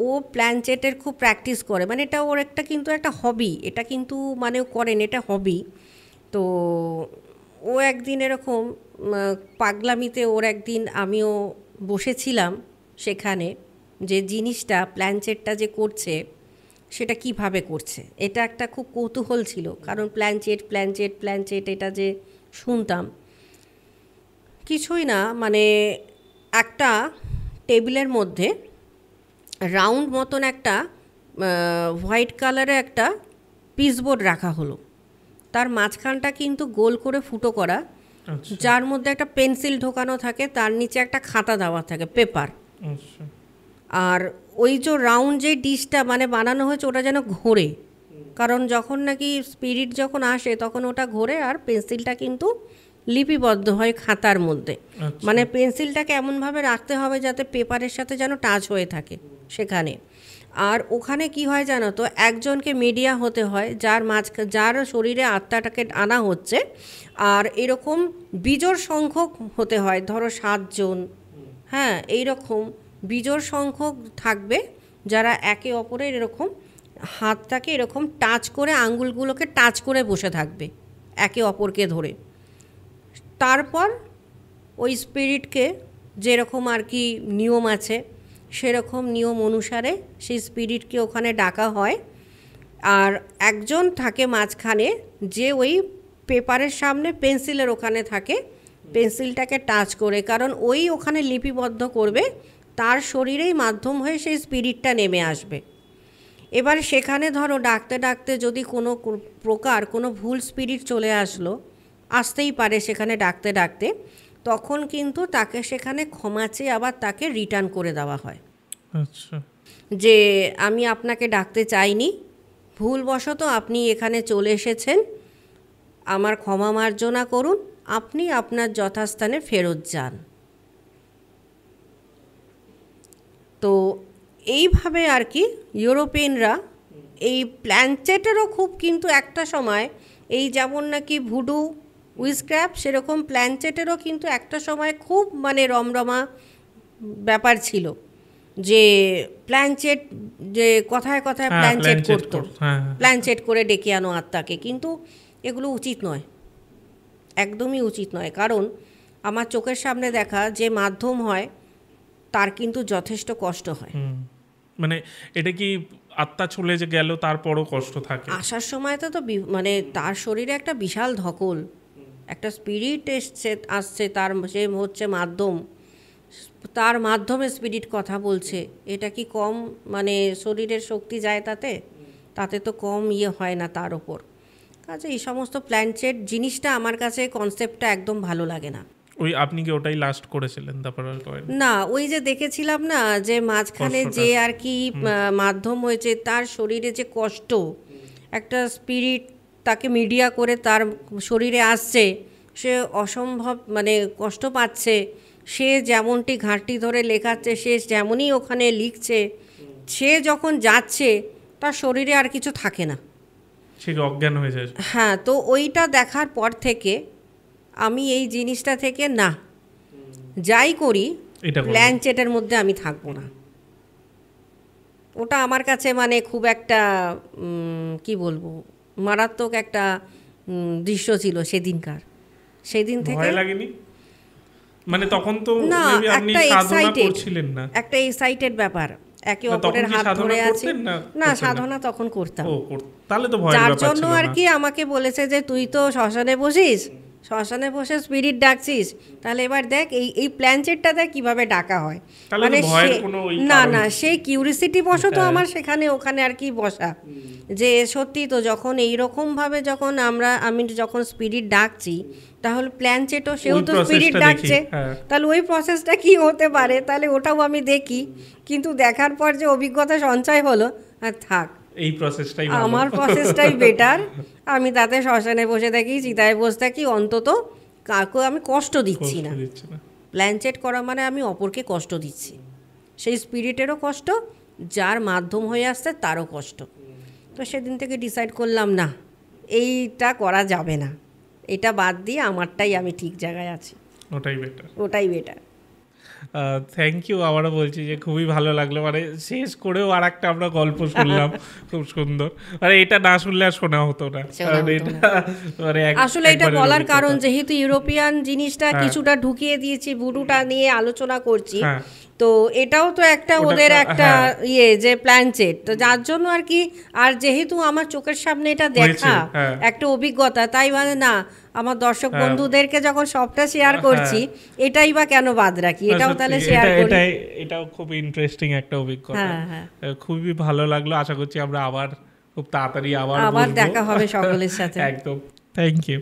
S2: ও প্ল্যানচেটের খুব প্র্যাকটিস করে, মানে এটা ওর একটা কিন্তু একটা হবি, এটা কিন্তু মানে ও করেন, এটা হবি। তো ও একদিন এরকম পাগলামিতে ওর একদিন আমিও বসেছিলাম সেখানে, যে জিনিসটা প্ল্যানচেটটা যে করছে সেটা কিভাবে করছে, এটা একটা খুব কৌতূহল ছিল, কারণ প্ল্যানচেট এটা যে শুনতাম কিছুই না, মানে একটা টেবিলের মধ্যে রাউন্ড মতন একটা হোয়াইট কালারের একটা পিসবোর্ড রাখা হলো, তার মাঝখানটা কিন্তু গোল করে ফুটো করা, যার মধ্যে একটা পেন্সিল ঢোকানো থাকে, তার নিচে একটা খাতা দেওয়া থাকে পেপার। আর ওই যে রাউন্ড যে ডিশটা মানে বানানো হয়েছে ওটা যেন ঘোরে, কারণ যখন নাকি স্পিরিট যখন আসে তখন ওটা ঘোরে, আর পেন্সিলটা কিন্তু লিপিবদ্ধ হয় খাতার মধ্যে। মানে পেন্সিলটাকে এমনভাবে রাখতে হবে যাতে পেপারের সাথে যেন টাচ হয়ে থাকে সেখানে। আর ওখানে কি হয় জানো তো, একজনকে মিডিয়া হতে হয় যার শরীরে আত্মাটাকে আনা হচ্ছে, আর এরকম বিজোড় সংখ্যক হতে হয়, ধরো 7 জন, হ্যাঁ, এইরকম বিজোড় সংখ্যক থাকবে যারা একে অপরের এরকম হাতটাকে এরকম টাচ করে, আঙ্গুলগুলোকে টাচ করে বসে থাকবে একে অপরকে ধরে। তারপর ওই স্পিরিটকে যেরকম আর কি নিয়ম আছে সেরকম নিয়ম অনুসারে সেই স্পিরিটকে ওখানে ডাকা হয়, আর একজন থাকে মাঝখানে যে ওই পেপারের সামনে পেন্সিলের ওখানে থাকে, পেন্সিলটাকে টাচ করে, কারণ ওই ওখানে লিপিবদ্ধ করবে তার শরীরেই মাধ্যম হয়ে সেই স্পিরিটটা নেমে আসবে। এবার সেখানে ধরো ডাকতে ডাকতে যদি কোনো প্রকার কোনো ভুল স্পিরিট চলে আসতেই পারে সেখানে ডাকতে ডাকতে, তখন কিন্তু তাকে সেখানে ক্ষমা চেয়ে আবার তাকে রিটার্ন করে দেওয়া হয়।
S1: আচ্ছা,
S2: যে আমি আপনাকে ডাকতে চাইনি, ভুলবশত আপনি এখানে চলে এসেছেন, আমার ক্ষমা মার্জনা করুন, আপনি আপনার যথাস্থানে ফেরত যান। তো এইভাবে আর কি ইউরোপিয়ানরা এই প্ল্যানচেটেরও খুব কিন্তু একটা সময়, এই যেমন নাকি ভুডু উইচক্রাফট, সেরকম প্ল্যানচেটেরও কিন্তু একটা সময় খুব মানে রমরমা ব্যাপার ছিল, যে প্ল্যানচেট, যে কথায় কথায় প্ল্যানচেট করতো, প্ল্যানচেট করে ডেকে আনো আত্মাকে। কিন্তু এগুলো উচিত নয়, একদমই উচিত নয়। কারণ আমার চোখের সামনে দেখা যে মাধ্যম হয় তার কিন্তু যথেষ্ট কষ্ট হয়।
S1: মানে এটা কি আত্মা চলে যে গেল তারপরও কষ্ট থাকে?
S2: আসার সময় তো মানে তার শরীরে একটা বিশাল ধকল, একটা স্পিরিট আসছে, তার সে হচ্ছে মাধ্যম, তার মাধ্যমে স্পিরিট কথা বলছে, এটা কি কম মানে শরীরের শক্তি যায় তাতে তো কম হয় না তার ওপর। কাজে এই সমস্ত প্ল্যানচেট জিনিসটা আমার কাছে কনসেপ্টটা একদম ভালো লাগে না।
S1: ওই আপনি কি ওটাই লাস্ট করেছিলেন তারপর আর করেন
S2: না? ওই যে দেখেছিলাম না যে মাঝখানে যে আর কি মাধ্যম হয়েছে, তার শরীরে যে কষ্ট, একটা স্পিরিট তাকে মিডিয়া করে তার শরীরে আসছে, সে অসম্ভব মানে কষ্ট পাচ্ছে, সে যেমনটি ঘাঁটি ধরে লেখাচ্ছে, সে যেমনই ওখানে লিখছে, সে যখন যাচ্ছে তার শরীরে আর কিছু থাকে না,
S1: সে অজ্ঞান হয়ে যায়।
S2: হ্যাঁ, তো ওইটা দেখার পর থেকে আমি এই জিনিসটা থেকে না, যাই করি প্ল্যানচেটের মধ্যে আমি থাকবো না। ওটা আমার কাছে মানে খুব একটা কি বলবো, মারাত্মক একটা দৃশ্য ছিল সেদিনকার। সেদিন থেকে
S1: ভয় লাগেনি? মানে তখন তো
S2: না,
S1: আপনি সাধনা করছিলেন না,
S2: একটা এক্সাইটেড ব্যাপার, একে অপরের হাত ধরে আছি। না, সাধনা তখন করতাম।
S1: তাহলে তো ভয়ের
S2: যার
S1: ব্যাপার
S2: জন্য
S1: ছিল না।
S2: আর কি আমাকে বলেছে যে তুই তো শ্মশানে বসিস, শ্মশানে বসে স্পিরিট ডাকছিস, তাহলে এবার দেখ এই প্ল্যানচেটটা দেখ কিভাবে ডাকা হয়। মানে না সেই কিউরিসিটি বশত আমার ওখানে আর কি বসা, যে সত্যি তো যখন এইরকমভাবে যখন আমি যখন স্পিরিট ডাকছি, তাহলে প্ল্যানচেটও সেও তো স্পিরিট ডাকছে, তাহলে ওই প্রসেসটা কি হতে পারে, তাহলে ওটাও আমি দেখি। কিন্তু দেখার পর যে অভিজ্ঞতা সঞ্চয় হলো, আর থাক,
S1: এই প্রসেসটাই
S2: আমার প্রসেসটাই বেটার। আমি তাতে শ্মশানে বসে থাকি, চিতায় বসে থাকি, অন্তত কাউকে আমি কষ্ট দিচ্ছি না। প্ল্যানচেট করা মানে আমি অপরকে কষ্ট দিচ্ছি, সেই স্পিরিটেরও কষ্ট, যার মাধ্যম হয়ে আসছে তারও কষ্ট। তো সেদিন থেকে ডিসাইড করলাম না, এইটা করা যাবে না, এটা বাদ দিয়ে আমারটাই আমি ঠিক জায়গায় আছি, ওটাই বেটার।
S1: Thank you. আবারও বলছি যে খুবই ভালো লাগলো, মানে শেষ করেও আর একটা আমরা গল্প শুনলাম খুব সুন্দর, মানে এটা না শুনলে আর শোনা হতো না।
S2: আসলে এটা বলার কারণ যেহেতু ইউরোপিয়ান জিনিসটা কিছুটা ঢুকিয়ে দিয়েছি, ভুডুটা নিয়ে আলোচনা করছি, তো এটাও তো একটা ওদের একটা যে প্ল্যানচেট, তো যার জন্য আর কি, আর যেহেতু আমার চোখের সামনে এটা দেখা একটা অভিজ্ঞতা, তাই মানে না, আমার দর্শক বন্ধুদেরকে যখন সবটা শেয়ার করছি, এটাই বা কেন বাদ রাখি, এটাও তাহলে শেয়ার করি।
S1: এটাও খুব ইন্টারেস্টিং একটা অভিজ্ঞতা, খুবই ভালো লাগলো। আশা করছি আমরা আবার খুব তাড়াতাড়ি আবার
S2: দেখা হবে সকলের সাথে।
S1: একদম, থ্যাংক ইউ।